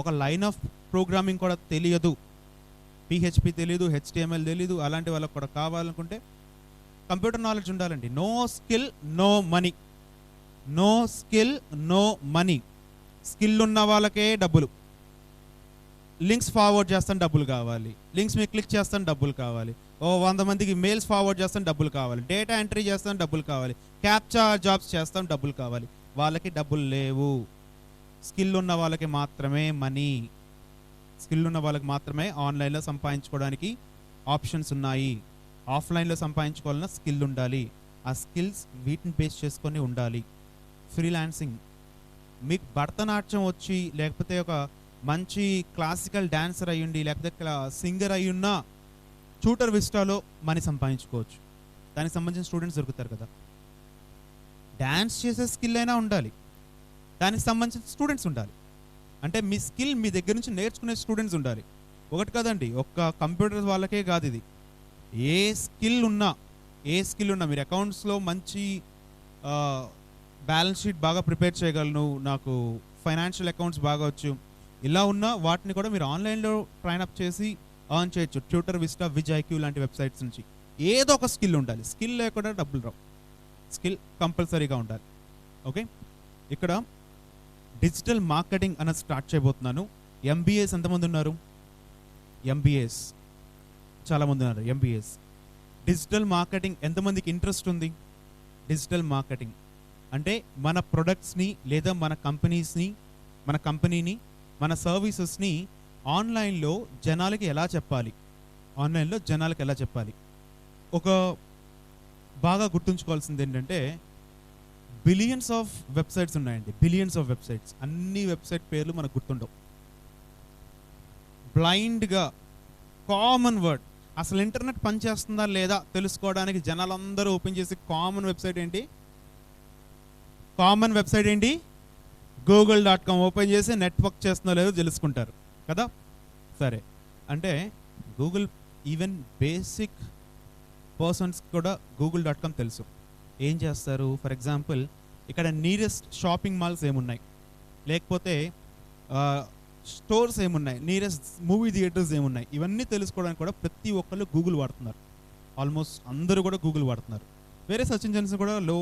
ఒక లైన్ ఆఫ్ ప్రోగ్రామింగ్ కూడా తెలియదు, PHP తెలియదు, HTML తెలియదు, అలాంటి వాళ్ళకి కూడా కావాలనుకుంటే కంప్యూటర్ నాలెడ్జ్ ఉండాలండి. No skill no money, no skill no money. Skill ఉన్న వాళ్ళకే డబ్బులు. లింక్స్ ఫార్వర్డ్ చేస్తాను డబ్బులు కావాలి, లింక్స్ మీరు క్లిక్ చేస్తాను డబ్బులు కావాలి, 100 మందికి మెయిల్స్ ఫార్వర్డ్ చేస్తాను డబ్బులు కావాలి, డేటా ఎంట్రీ చేస్తాను డబ్బులు కావాలి, క్యాప్చా జాబ్స్ చేస్తాం డబ్బులు కావాలి. వాళ్ళకి డబ్బులు లేవు. స్కిల్ ఉన్న వాళ్ళకి మాత్రమే మనీ, స్కిల్ ఉన్న వాళ్ళకి మాత్రమే ఆన్లైన్లో సంపాదించుకోవడానికి ఆప్షన్స్ ఉన్నాయి. ఆఫ్లైన్లో సంపాదించుకోవాలన్నా స్కిల్ ఉండాలి. ఆ స్కిల్స్ వీటిని బేస్ చేసుకొని ఉండాలి. ఫ్రీలాన్సింగ్, మీకు భరతనాట్యం వచ్చి, లేకపోతే ఒక మంచి క్లాసికల్ డాన్సర్ అయ్యుండి, లేకపోతే సింగర్ అయ్యున్నా ట్యూటర్ విస్టాలో మనీ సంపాదించుకోవచ్చు. దానికి సంబంధించిన స్టూడెంట్స్ దొరుకుతారు కదా. డ్యాన్స్ చేసే స్కిల్ అయినా ఉండాలి, దానికి సంబంధించిన స్టూడెంట్స్ ఉండాలి. అంటే మీ స్కిల్ మీ దగ్గర నుంచి నేర్చుకునే స్టూడెంట్స్ ఉండాలి. ఒకటి కదండి, ఒక్క కంప్యూటర్ వాళ్ళకే కాదు ఇది. ఏ స్కిల్ ఉన్నా మీరు అకౌంట్స్లో మంచి బ్యాలెన్స్ షీట్ బాగా ప్రిపేర్ చేయగలను, నాకు ఫైనాన్షియల్ అకౌంట్స్ బాగా వచ్చు, ఇలా ఉన్న వాటిని కూడా మీరు ఆన్లైన్లో ట్రైన్ అప్ చేసి ఎర్న్ చేయొచ్చు. ట్యూటర్, విస్టా, విజ్ ఐక్యూ లాంటి వెబ్సైట్స్ నుంచి. ఏదో ఒక స్కిల్ ఉండాలి, స్కిల్ లేకుండా డబ్బులు రావు, స్కిల్ కంపల్సరీగా ఉండాలి. ఓకే, ఇక్కడ డిజిటల్ మార్కెటింగ్ అన్నది స్టార్ట్ చేయబోతున్నాను. ఎంబీఏస్ ఎంతమంది ఉన్నారు? ఎంబీఏస్ చాలామంది ఉన్నారు. ఎంబీఏస్ డిజిటల్ మార్కెటింగ్ ఎంతమందికి ఇంట్రెస్ట్ ఉంది? డిజిటల్ మార్కెటింగ్ అంటే మన ప్రొడక్ట్స్ని లేదా మన కంపెనీని మన సర్వీసెస్ని ఆన్లైన్లో జనాలకి ఎలా చెప్పాలి, ఒక బాగా గుర్తుంచుకోవాల్సింది ఏంటంటే బిలియన్స్ ఆఫ్ వెబ్సైట్స్ ఉన్నాయండి, బిలియన్స్ ఆఫ్ వెబ్సైట్స్. అన్ని వెబ్సైట్ పేర్లు మనకు గుర్తుండవు. బ్లైండ్గా కామన్ వర్డ్, అసలు ఇంటర్నెట్ పనిచేస్తుందా లేదా తెలుసుకోవడానికి జనాలందరూ ఓపెన్ చేసి కామన్ వెబ్సైట్ ఏంటి? google.com ఓపెన్ చేసి నెట్వర్క్ చేస్తుందో లేదో తెలుసుకుంటారు కదా. సరే, అంటే గూగుల్ ఈవెన్ బేసిక్ పర్సన్స్ కూడా google.com తెలుసు. ఏం చేస్తారు? ఫర్ ఎగ్జాంపుల్ ఇక్కడ నియరెస్ట్ షాపింగ్ మాల్స్ ఏమున్నాయి, లేకపోతే స్టోర్స్ ఏమున్నాయి, నియరెస్ట్ మూవీ థియేటర్స్ ఏమున్నాయి, ఇవన్నీ తెలుసుకోవడానికి కూడా ప్రతి ఒక్కళ్ళు గూగుల్ వాడుతున్నారు. ఆల్మోస్ట్ అందరూ కూడా గూగుల్ వాడుతున్నారు. వేరే సెర్చ్ ఇంజిన్స్ కూడా లో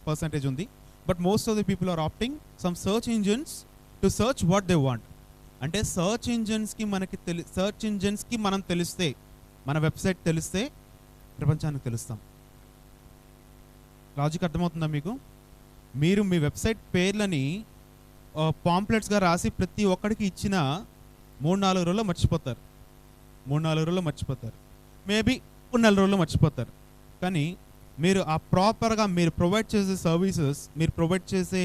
పర్సంటేజ్ ఉంది, but most of the people are opting some search engines to search what they want. అంటే సర్చ్ ఇంజిన్స్కి మనం తెలిస్తే, మన వెబ్సైట్ తెలిస్తే ప్రపంచానికి తెలుస్తాం. లాజిక్ అర్థమవుతుందా మీకు? మీరు మీ వెబ్సైట్ పేర్లని పాంప్లెట్స్గా రాసి ప్రతి ఒక్కడికి ఇచ్చిన 3-4 రోజుల్లో మర్చిపోతారు. మేబీ 4 రోజుల్లో మర్చిపోతారు. కానీ మీరు ఆ ప్రాపర్గా మీరు ప్రొవైడ్ చేసే సర్వీసెస్, మీరు ప్రొవైడ్ చేసే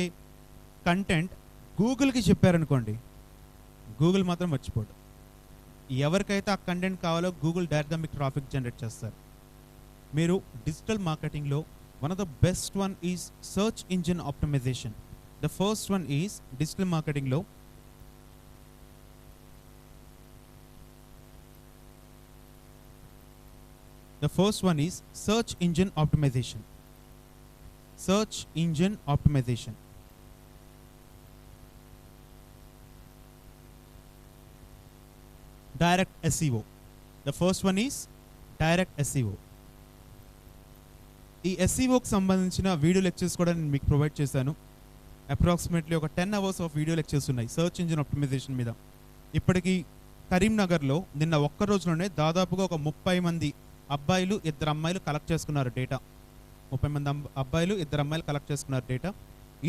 కంటెంట్ గూగుల్కి చెప్పారనుకోండి, గూగుల్ మాత్రం మర్చిపోడు. ఎవరికైతే ఆ కంటెంట్ కావాలో గూగుల్ డైరెక్ట్గా మీకు ట్రాఫిక్ జనరేట్ చేస్తారు. మీరు digital మార్కెటింగ్లో one of the best one is search engine optimization. The first one is digital marketing lo search engine optimization. Direct SEO. The first one is direct SEO. ఈ ఎస్ఈఓకి సంబంధించిన వీడియో లెక్చర్స్ కూడా నేను మీకు ప్రొవైడ్ చేశాను. అప్రాక్సిమేట్లీ ఒక 10 hours ఆఫ్ వీడియో లెక్చర్స్ ఉన్నాయి సర్చ్ ఇంజిన్ ఆప్టిమైజేషన్ మీద. ఇప్పటికీ కరీంనగర్లో నిన్న ఒక్క రోజులోనే దాదాపుగా ఒక 30 మంది అబ్బాయిలు 2 అమ్మాయిలు కలెక్ట్ చేసుకున్నారు డేటా. 30 మంది అబ్బాయిలు 2 అమ్మాయిలు కలెక్ట్ చేసుకున్నారు డేటా.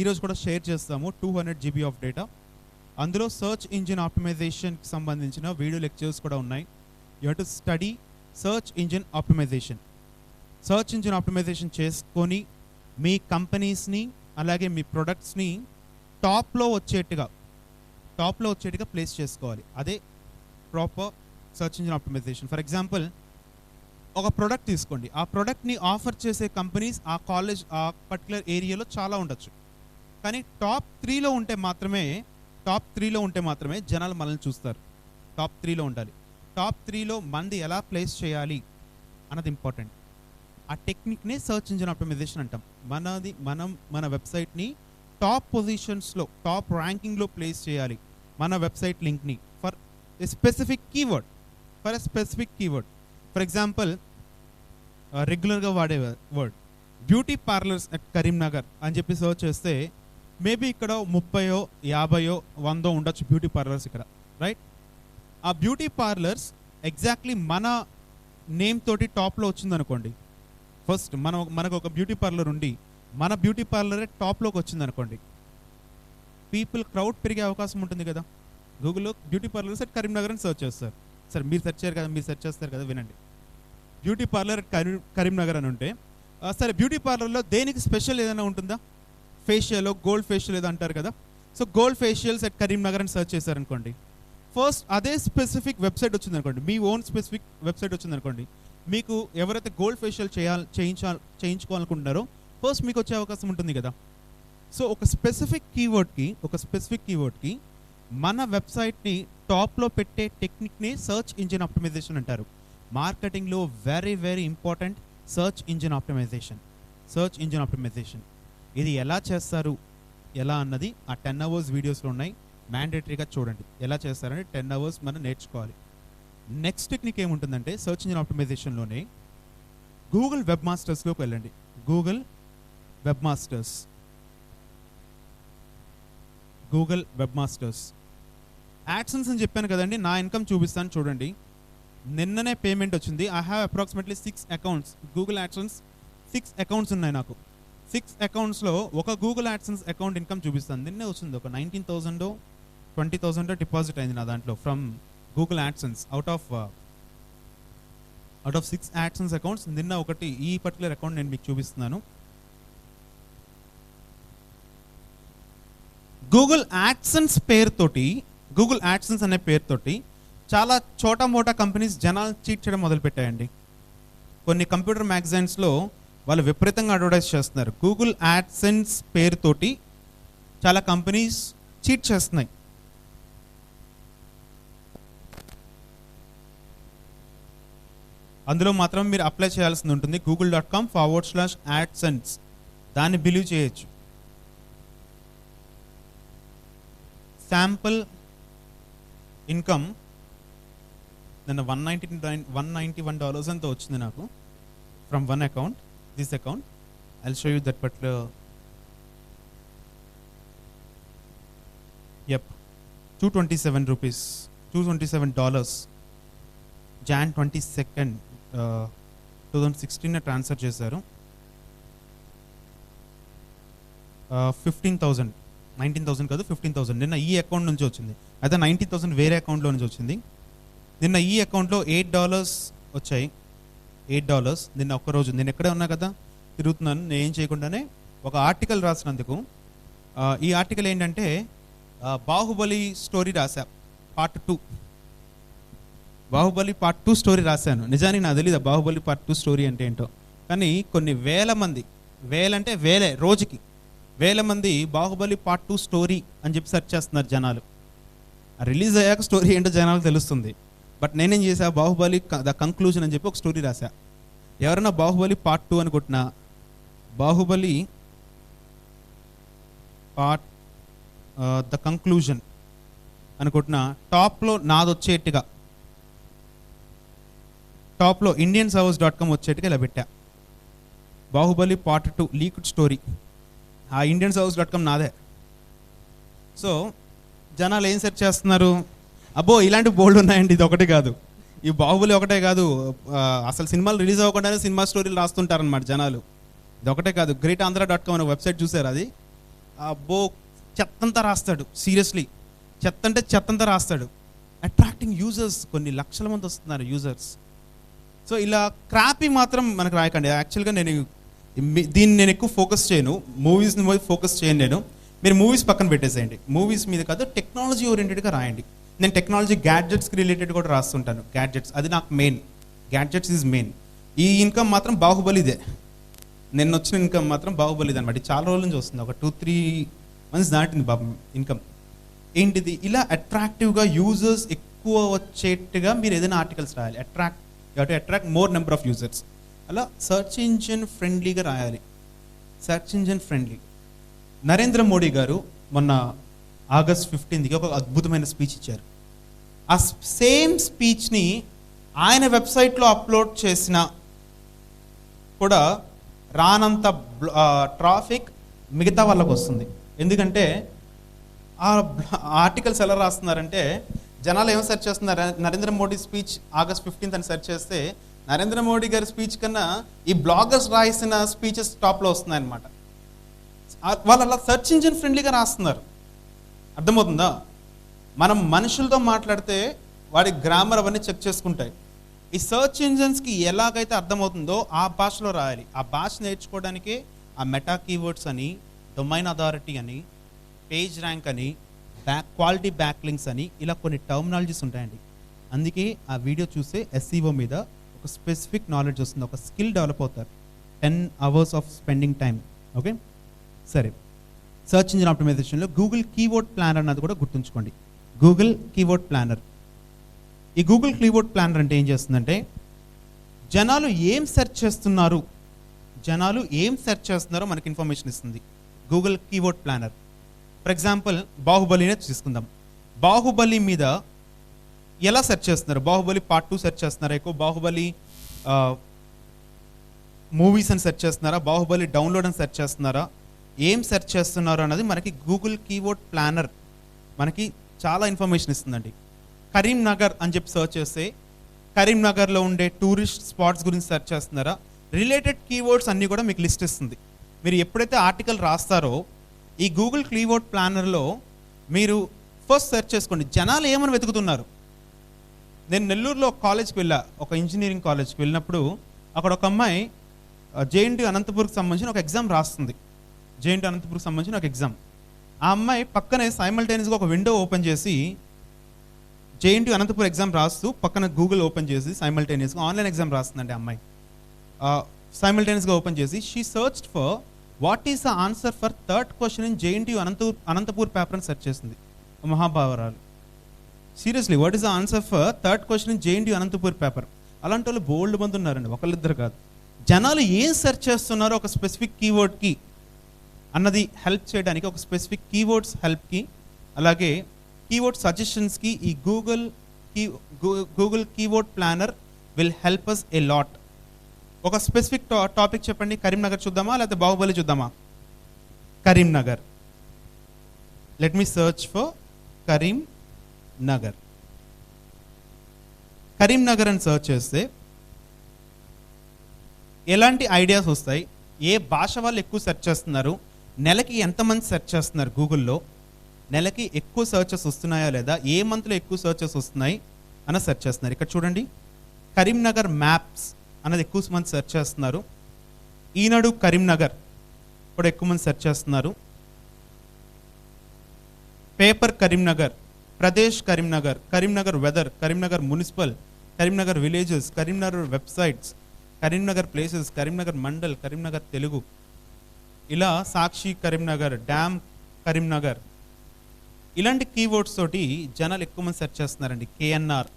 ఈరోజు కూడా షేర్ చేస్తాము 200 GB ఆఫ్ డేటా. అందులో సర్చ్ ఇంజిన్ ఆప్టిమైజేషన్కి సంబంధించిన వీడియో లెక్చర్స్ కూడా ఉన్నాయి. You have to study search engine optimization. Search engine ఆప్టిమైజేషన్ చేసుకొని మీ కంపెనీస్ని అలాగే మీ ప్రొడక్ట్స్ని టాప్లో వచ్చేట్టుగా ప్లేస్ చేసుకోవాలి. అదే proper search engine optimization. For example ఒక ప్రోడక్ట్ తీసుకోండి, ఆ ప్రోడక్ట్ని ఆఫర్ చేసే కంపెనీస్ ఆ పర్టికులర్ ఏరియాలో చాలా ఉండొచ్చు. కానీ టాప్ 3లో ఉంటే మాత్రమే జనాలు మనల్ని చూస్తారు. టాప్ 3లో ఉండాలి. టాప్ 3లో మంది ఎలా ప్లేస్ చేయాలి అన్నది ఇంపార్టెంట్. ఆ టెక్నిక్నే సర్చ్ ఇంజిన్ ఆప్టిమైజేషన్ అంటాం. మన వెబ్సైట్ని టాప్ పొజిషన్స్లో, టాప్ ర్యాంకింగ్లో ప్లేస్ చేయాలి. మన వెబ్సైట్ లింక్ని for a specific keyword. For example రెగ్యులర్గా వాడే word beauty parlours at Karimnagar అని చెప్పి సర్చ్ చేస్తే మేబీ ఇక్కడ 30, 50, 100 ఉండొచ్చు బ్యూటీ పార్లర్స్ ఇక్కడ, రైట్? ఆ బ్యూటీ పార్లర్స్ ఎగ్జాక్ట్లీ మన నేమ్ తోటి టాప్లో వచ్చిందనుకోండి. ఫస్ట్ మనకు ఒక బ్యూటీ పార్లర్ ఉండి మన బ్యూటీ పార్లరే టాప్లోకి వచ్చిందనుకోండి, పీపుల్ క్రౌడ్ పెరిగే అవకాశం ఉంటుంది కదా. గూగుల్లో బ్యూటీ పార్లర్స్ అట్ కరీంనగర్ అని సర్చ్ చేస్తారు. సరే మీరు సెర్చ్ చేస్తారు కదా, వినండి. బ్యూటీ పార్లర్ కరీంనగర్ అని ఉంటే సరే బ్యూటీ పార్లర్లో దేనికి స్పెషల్ ఏదైనా ఉంటుందా? ఫేషియల్, గోల్డ్ ఫేషియల్ ఏదో అంటారు కదా. So gold facials at Karimnagar అని సర్చ్ చేశారనుకోండి, ఫస్ట్ అదే స్పెసిఫిక్ వెబ్సైట్ వచ్చిందనుకోండి, మీ ఓన్ స్పెసిఫిక్ వెబ్సైట్ వచ్చిందనుకోండి, మీకు ఎవరైతే గోల్డ్ ఫేషియల్ చేయించుకోవాలనుకుంటున్నారో ఫస్ట్ మీకు వచ్చే అవకాశం ఉంటుంది కదా. సో ఒక స్పెసిఫిక్ కీవర్డ్కి మన వెబ్సైట్ని టాప్లో పెట్టే టెక్నిక్ని సర్చ్ ఇంజిన్ ఆప్టిమైజేషన్ అంటారు. మార్కెటింగ్లో very very important search engine optimisation. ఇది ఎలా చేస్తారు ఎలా అన్నది ఆ 10 అవర్స్ వీడియోస్లో ఉన్నాయి, మ్యాండేటరీగా చూడండి. ఎలా చేస్తారని 10 అవర్స్ మనం నేర్చుకోవాలి. నెక్స్ట్ టెక్నిక్ ఏముంటుందంటే సర్చ్ ఇంజిన్ ఆప్టిమైజేషన్లోనే గూగుల్ వెబ్ మాస్టర్స్లోకి వెళ్ళండి. Google web masters, Google web masters. AdSense అని చెప్పాను కదండి, నా ఇన్కమ్ చూపిస్తాను చూడండి. నిన్ననే పేమెంట్ వచ్చింది. I have approximately 6 accounts. Google AdSense 6 accounts ఉన్నాయి నాకు. 6 అకౌంట్స్లో ఒక గూగుల్ యాడ్సెన్స్ అకౌంట్ ఇన్కమ్ చూపిస్తాను. నిన్నే వచ్చింది ఒక 19,000 20,000 డిపాజిట్ అయింది నా దాంట్లో from Google AdSense out of 6 AdSense accounts. నిన్న ఒకటి ఈ పర్టికులర్ అకౌంట్ నేను మీకు చూపిస్తున్నాను. గూగుల్ యాడ్సెన్స్ పేరుతోటి, గూగుల్ యాడ్సెన్స్ అనే పేరుతోటి చాలా చోటా మోటా కంపెనీస్ జనాలు చీట్ చేయడం మొదలుపెట్టాయండి. కొన్ని కంప్యూటర్ మ్యాగజైన్స్లో వాళ్ళు విపరీతంగా అడ్వర్టైజ్ చేస్తున్నారు. గూగుల్ యాడ్సెన్స్ పేరుతోటి చాలా కంపెనీస్ చీట్ చేస్తున్నాయి. అందులో మాత్రం మీరు అప్లై చేయాల్సింది ఉంటుంది. google.com/AdSense దాన్ని బిలీవ్ చేయొచ్చు. శాంపుల్ ఇన్కమ్ నిన్న $191 అంతా వచ్చింది నాకు from one account, this account. I'll show you that particular. $227 Jan 22nd 2016 transfer చేశారు. 15,000 19,000 కాదు 15,000 నిన్న ఈ అకౌంట్ నుంచి వచ్చింది. అయితే 90,000 వేరే అకౌంట్లో నుంచి వచ్చింది. నిన్న ఈ అకౌంట్లో $8 వచ్చాయి. $8 నిన్న ఒక్కరోజు. నేను ఎక్కడే ఉన్నా కదా, తిరుగుతున్నాను. నేను ఏం చేయకుండానే ఒక ఆర్టికల్ రాసినందుకు, ఈ ఆర్టికల్ ఏంటంటే బాహుబలి స్టోరీ రాశా పార్ట్ 2. బాహుబలి పార్ట్ 2 స్టోరీ రాశాను. నిజానికి నాకు తెలియదు బాహుబలి పార్ట్ 2 స్టోరీ అంటే ఏంటో. కానీ కొన్ని వేల మంది, వేలంటే వేలే, రోజుకి వేల మంది బాహుబలి పార్ట్ 2 స్టోరీ అని చెప్పి సెర్చ్ చేస్తున్నారు జనాలు. రిలీజ్ అయ్యాక స్టోరీ ఏంటో జనాలకు తెలుస్తుంది. బట్ నేనేం చేశా, బాహుబలి ద కంక్లూజన్ అని చెప్పి ఒక స్టోరీ రాశా. ఎవరైనా బాహుబలి పార్ట్ 2 అనుకుంటున్నా, బాహుబలి పార్ట్ ద కంక్లూజన్ అనుకుంటున్నా, టాప్లో నాది వచ్చేట్టుగా, టాప్లో indianshours.com వచ్చేట్టుగా ఇలా పెట్టా. Baahubali part 2 leaked story. ఆ indianshours.com నాదే. సో జనాలు ఏం సెర్చ్ చేస్తున్నారు, అబ్బో ఇలాంటి బోల్డ్ ఉన్నాయండి, ఇది ఒకటి కాదు, ఈ బాహుబలి ఒకటే కాదు, అసలు సినిమాలు రిలీజ్ అవ్వకుండానే సినిమా స్టోరీలు రాస్తుంటారనమాట జనాలు. ఇది ఒకటే కాదు, greatandrah.com అనే వెబ్సైట్ చూసారు, అది అబ్బో చెత్తంతా రాస్తాడు. సీరియస్లీ చెత్తంతా రాస్తాడు. అట్రాక్టింగ్ యూజర్స్, కొన్ని లక్షల మంది వస్తున్నారు యూజర్స్. సో ఇలా క్రాపీ మాత్రం మనకు రాయకండి. యాక్చువల్గా దీన్ని నేను ఎక్కువ ఫోకస్ చేయను, మూవీస్ని ఫోకస్ చేయను నేను. మీరు మూవీస్ పక్కన పెట్టేసేయండి. మూవీస్ మీద కాదు, టెక్నాలజీ ఓరియంటెడ్గా రాయండి. నేను టెక్నాలజీ గ్యాడ్జెట్స్కి రిలేటెడ్ కూడా రాస్తుంటాను. గ్యాడ్జెట్స్ అది నాకు మెయిన్, గ్యాడ్జెట్స్ ఈజ్ మెయిన్. ఈ ఇన్కమ్ మాత్రం బాహుబలిదే. నిన్న వచ్చిన ఇన్కమ్ మాత్రం బాహుబలిదే అనమాట. చాలా రోజుల నుంచి వస్తుంది, ఒక 2-3 మంత్స్ దాటింది బాబు ఇన్కమ్. ఏంటిది, ఇలా అట్రాక్టివ్గా యూజర్స్ ఎక్కువ వచ్చేట్టుగా మీరు ఏదైనా ఆర్టికల్స్ రాయాలి. Attract more number of users. అలా సర్చ్ ఇంజిన్ ఫ్రెండ్లీగా రాయాలి. Search engine friendly. Narendra Modi గారు మొన్న August 15th ఒక అద్భుతమైన స్పీచ్ ఇచ్చారు. ఆ సేమ్ స్పీచ్ని ఆయన వెబ్సైట్లో అప్లోడ్ చేసిన కూడా రానంత ట్రాఫిక్ మిగతా వాళ్ళకు వస్తుంది. ఎందుకంటే ఆ ఆర్టికల్స్ ఎలా రాస్తున్నారంటే, జనాలు ఏం సెర్చ్ చేస్తున్నారు, Narendra Modi speech August 15th అని సెర్చ్ చేస్తే నరేంద్ర మోడీ గారి స్పీచ్ కన్నా ఈ బ్లాగర్స్ రాసిన స్పీచెస్ టాప్లో వస్తున్నాయి అన్నమాట. వాళ్ళు అలా సెర్చ్ ఇంజిన్ ఫ్రెండ్లీగా రాస్తున్నారు. అర్థమవుతుందా? మనం మనుషులతో మాట్లాడితే వాడి గ్రామర్ అవన్నీ చెక్ చేసుకుంటాయి. ఈ సెర్చ్ ఇంజిన్స్కి ఎలాగైతే అర్థమవుతుందో ఆ భాషలో రాయాలి. ఆ భాష నేర్చుకోవడానికే ఆ మెటా కీవర్డ్స్ అని, డొమైన్ అథారిటీ అని, పేజ్ ర్యాంక్ అని, క్వాలిటీ బ్యాక్లింక్స్ అని, ఇలా కొన్ని టర్మినాలజీస్ ఉంటాయండి. అందుకే ఆ వీడియో చూస్తే SEO మీద ఒక స్పెసిఫిక్ నాలెడ్జ్ వస్తుంది, ఒక స్కిల్ డెవలప్ అవుతారు. 10 hours of spending time. Okay, సరే. సర్చ్ ఇంజిన్ ఆప్టిమైజేషన్లో గూగుల్ కీవర్డ్ ప్లానర్ అన్నది కూడా గుర్తుంచుకోండి. Google keyword planner. ఈ గూగుల్ కీవర్డ్ ప్లానర్ అంటే ఏం చేస్తుందంటే, జనాలు ఏం సెర్చ్ చేస్తున్నారో మనకి ఇన్ఫర్మేషన్ ఇస్తుంది Google keyword planner. For example బాహుబలినే తీసుకుందాం. బాహుబలి మీద ఎలా సెర్చ్ చేస్తున్నారు? బాహుబలి పార్ట్ 2 సెర్చ్ చేస్తున్నారా? ఎక్కువ బాహుబలి మూవీస్ అని సెర్చ్ చేస్తున్నారా? బాహుబలి డౌన్లోడ్ అని సెర్చ్ చేస్తున్నారా? ఏం సెర్చ్ చేస్తున్నారు అన్నది మనకి గూగుల్ కీవర్డ్ ప్లానర్ మనకి చాలా ఇన్ఫర్మేషన్ ఇస్తుందండి. కరీంనగర్ అని చెప్పి సెర్చ్ చేస్తే కరీంనగర్లో ఉండే టూరిస్ట్ స్పాట్స్ గురించి సెర్చ్ చేస్తున్నారా? రిలేటెడ్ కీవర్డ్స్ అన్నీ కూడా మీకు లిస్ట్ ఇస్తుంది. మీరు ఎప్పుడైతే ఆర్టికల్ రాస్తారో ఈ గూగుల్ కీవర్డ్ ప్లానర్లో మీరు ఫస్ట్ సెర్చ్ చేసుకోండి, జనాలు ఏమని వెతుకుతున్నారు. నేను నెల్లూరులో ఒక కాలేజ్కి వెళ్ళా, ఒక ఇంజనీరింగ్ కాలేజ్కి వెళ్ళినప్పుడు అక్కడ ఒక అమ్మాయి జేఎన్టీ అనంతపూర్కి సంబంధించిన ఒక ఎగ్జామ్ రాస్తుంది. జేఎన్టీ అనంతపూర్కి సంబంధించిన ఒక ఎగ్జామ్. ఆ అమ్మాయి పక్కనే సైమల్టేనియస్గా ఒక విండో ఓపెన్ చేసి జేఎన్టీ అనంతపూర్ ఎగ్జామ్ రాస్తూ పక్కన గూగుల్ ఓపెన్ చేసి సైమల్టేనియస్గా ఆన్లైన్ ఎగ్జామ్ రాస్తుందండి. అమ్మాయి సైమల్టేనియస్గా ఓపెన్ చేసి she searched for what is the answer for third question in JNT Anantapur paper అని సెర్చ్ చేసింది. మహాభావరాలు. Seriously, what is the answer for third question in JNT Anantapur paper? అలాంటి వాళ్ళు బోల్డ్ మంది ఉన్నారండి, ఒకళ్ళిద్దరు కాదు. జనాలు ఏం సెర్చ్ చేస్తున్నారో ఒక స్పెసిఫిక్ కీవర్డ్కి అన్నది హెల్ప్ చేయడానికి, ఒక స్పెసిఫిక్ కీవర్డ్స్ హెల్ప్కి, అలాగే కీవర్డ్ సజెషన్స్కి ఈ Google keyword planner will help us a lot. ఒక స్పెసిఫిక్ టాపిక్ చెప్పండి. కరీంనగర్ చూద్దామా లేకపోతే బాహుబలి చూద్దామా? Karimnagar. Let me search for Karimnagar. Karimnagar అని సర్చ్ చేస్తే ఎలాంటి ఐడియాస్ వస్తాయి? ఏ భాష వాళ్ళు ఎక్కువ సెర్చ్ చేస్తున్నారు? నెలకి ఎంతమంది సెర్చ్ చేస్తున్నారు గూగుల్లో? నెలకి ఎక్కువ సర్చెస్ వస్తున్నాయా లేదా? ఏ మంత్లో ఎక్కువ సర్చెస్ వస్తున్నాయి అన్న సెర్చ్ చేస్తున్నారు. ఇక్కడ చూడండి, కరీంనగర్ మ్యాప్స్ అన్నది ఎక్కువ మంది సెర్చ్ చేస్తున్నారు. ఈనాడు కరీంనగర్ కూడా ఎక్కువ మంది సెర్చ్ చేస్తున్నారు. Paper Karimnagar, Pradesh Karimnagar, Karimnagar weather, Karimnagar municipal, Karimnagar villages, Karimnagar websites, Karimnagar places, Karimnagar mandal, Karimnagar Telugu, ఇలా సాక్షి కరీంనగర్, డ్యామ్ కరీంనగర్, ఇలాంటి కీవర్డ్స్ తోటి జనాలు ఎక్కువ మంది సెర్చ్ చేస్తున్నారండి. కేఎన్ఆర్.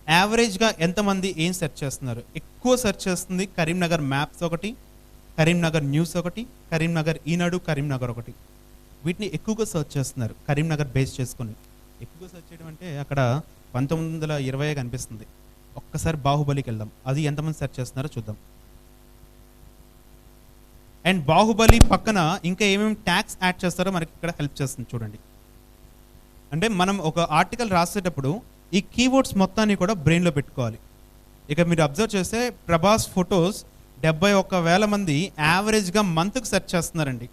యావరేజ్గా ఎంతమంది ఏం సెర్చ్ చేస్తున్నారు? ఎక్కువ సెర్చ్ చేస్తుంది కరీంనగర్ మ్యాప్స్ ఒకటి, కరీంనగర్ న్యూస్ ఒకటి, కరీంనగర్ ఈనాడు కరీంనగర్ ఒకటి. వీటిని ఎక్కువగా సెర్చ్ చేస్తున్నారు కరీంనగర్ బేస్ చేసుకొని. ఎక్కువగా సెర్చ్ చేయడం అంటే అక్కడ 1920 కనిపిస్తుంది. ఒక్కసారి బాహుబలికి వెళ్దాం, అది ఎంతమంది సెర్చ్ చేస్తున్నారో చూద్దాం. అండ్ బాహుబలి పక్కన ఇంకా ఏమేమి ట్యాగ్స్ యాడ్ చేస్తారో మనకి ఇక్కడ హెల్ప్ చేస్తుంది చూడండి. అంటే మనం ఒక ఆర్టికల్ రాసేటప్పుడు ఈ కీవర్డ్స్ మొత్తాన్ని కూడా బ్రెయిన్లో పెట్టుకోవాలి. ఇక మీరు అబ్జర్వ్ చేస్తే ప్రభాస్ ఫొటోస్ 71,000 మంది యావరేజ్గా మంత్కి సెర్చ్ చేస్తున్నారండి.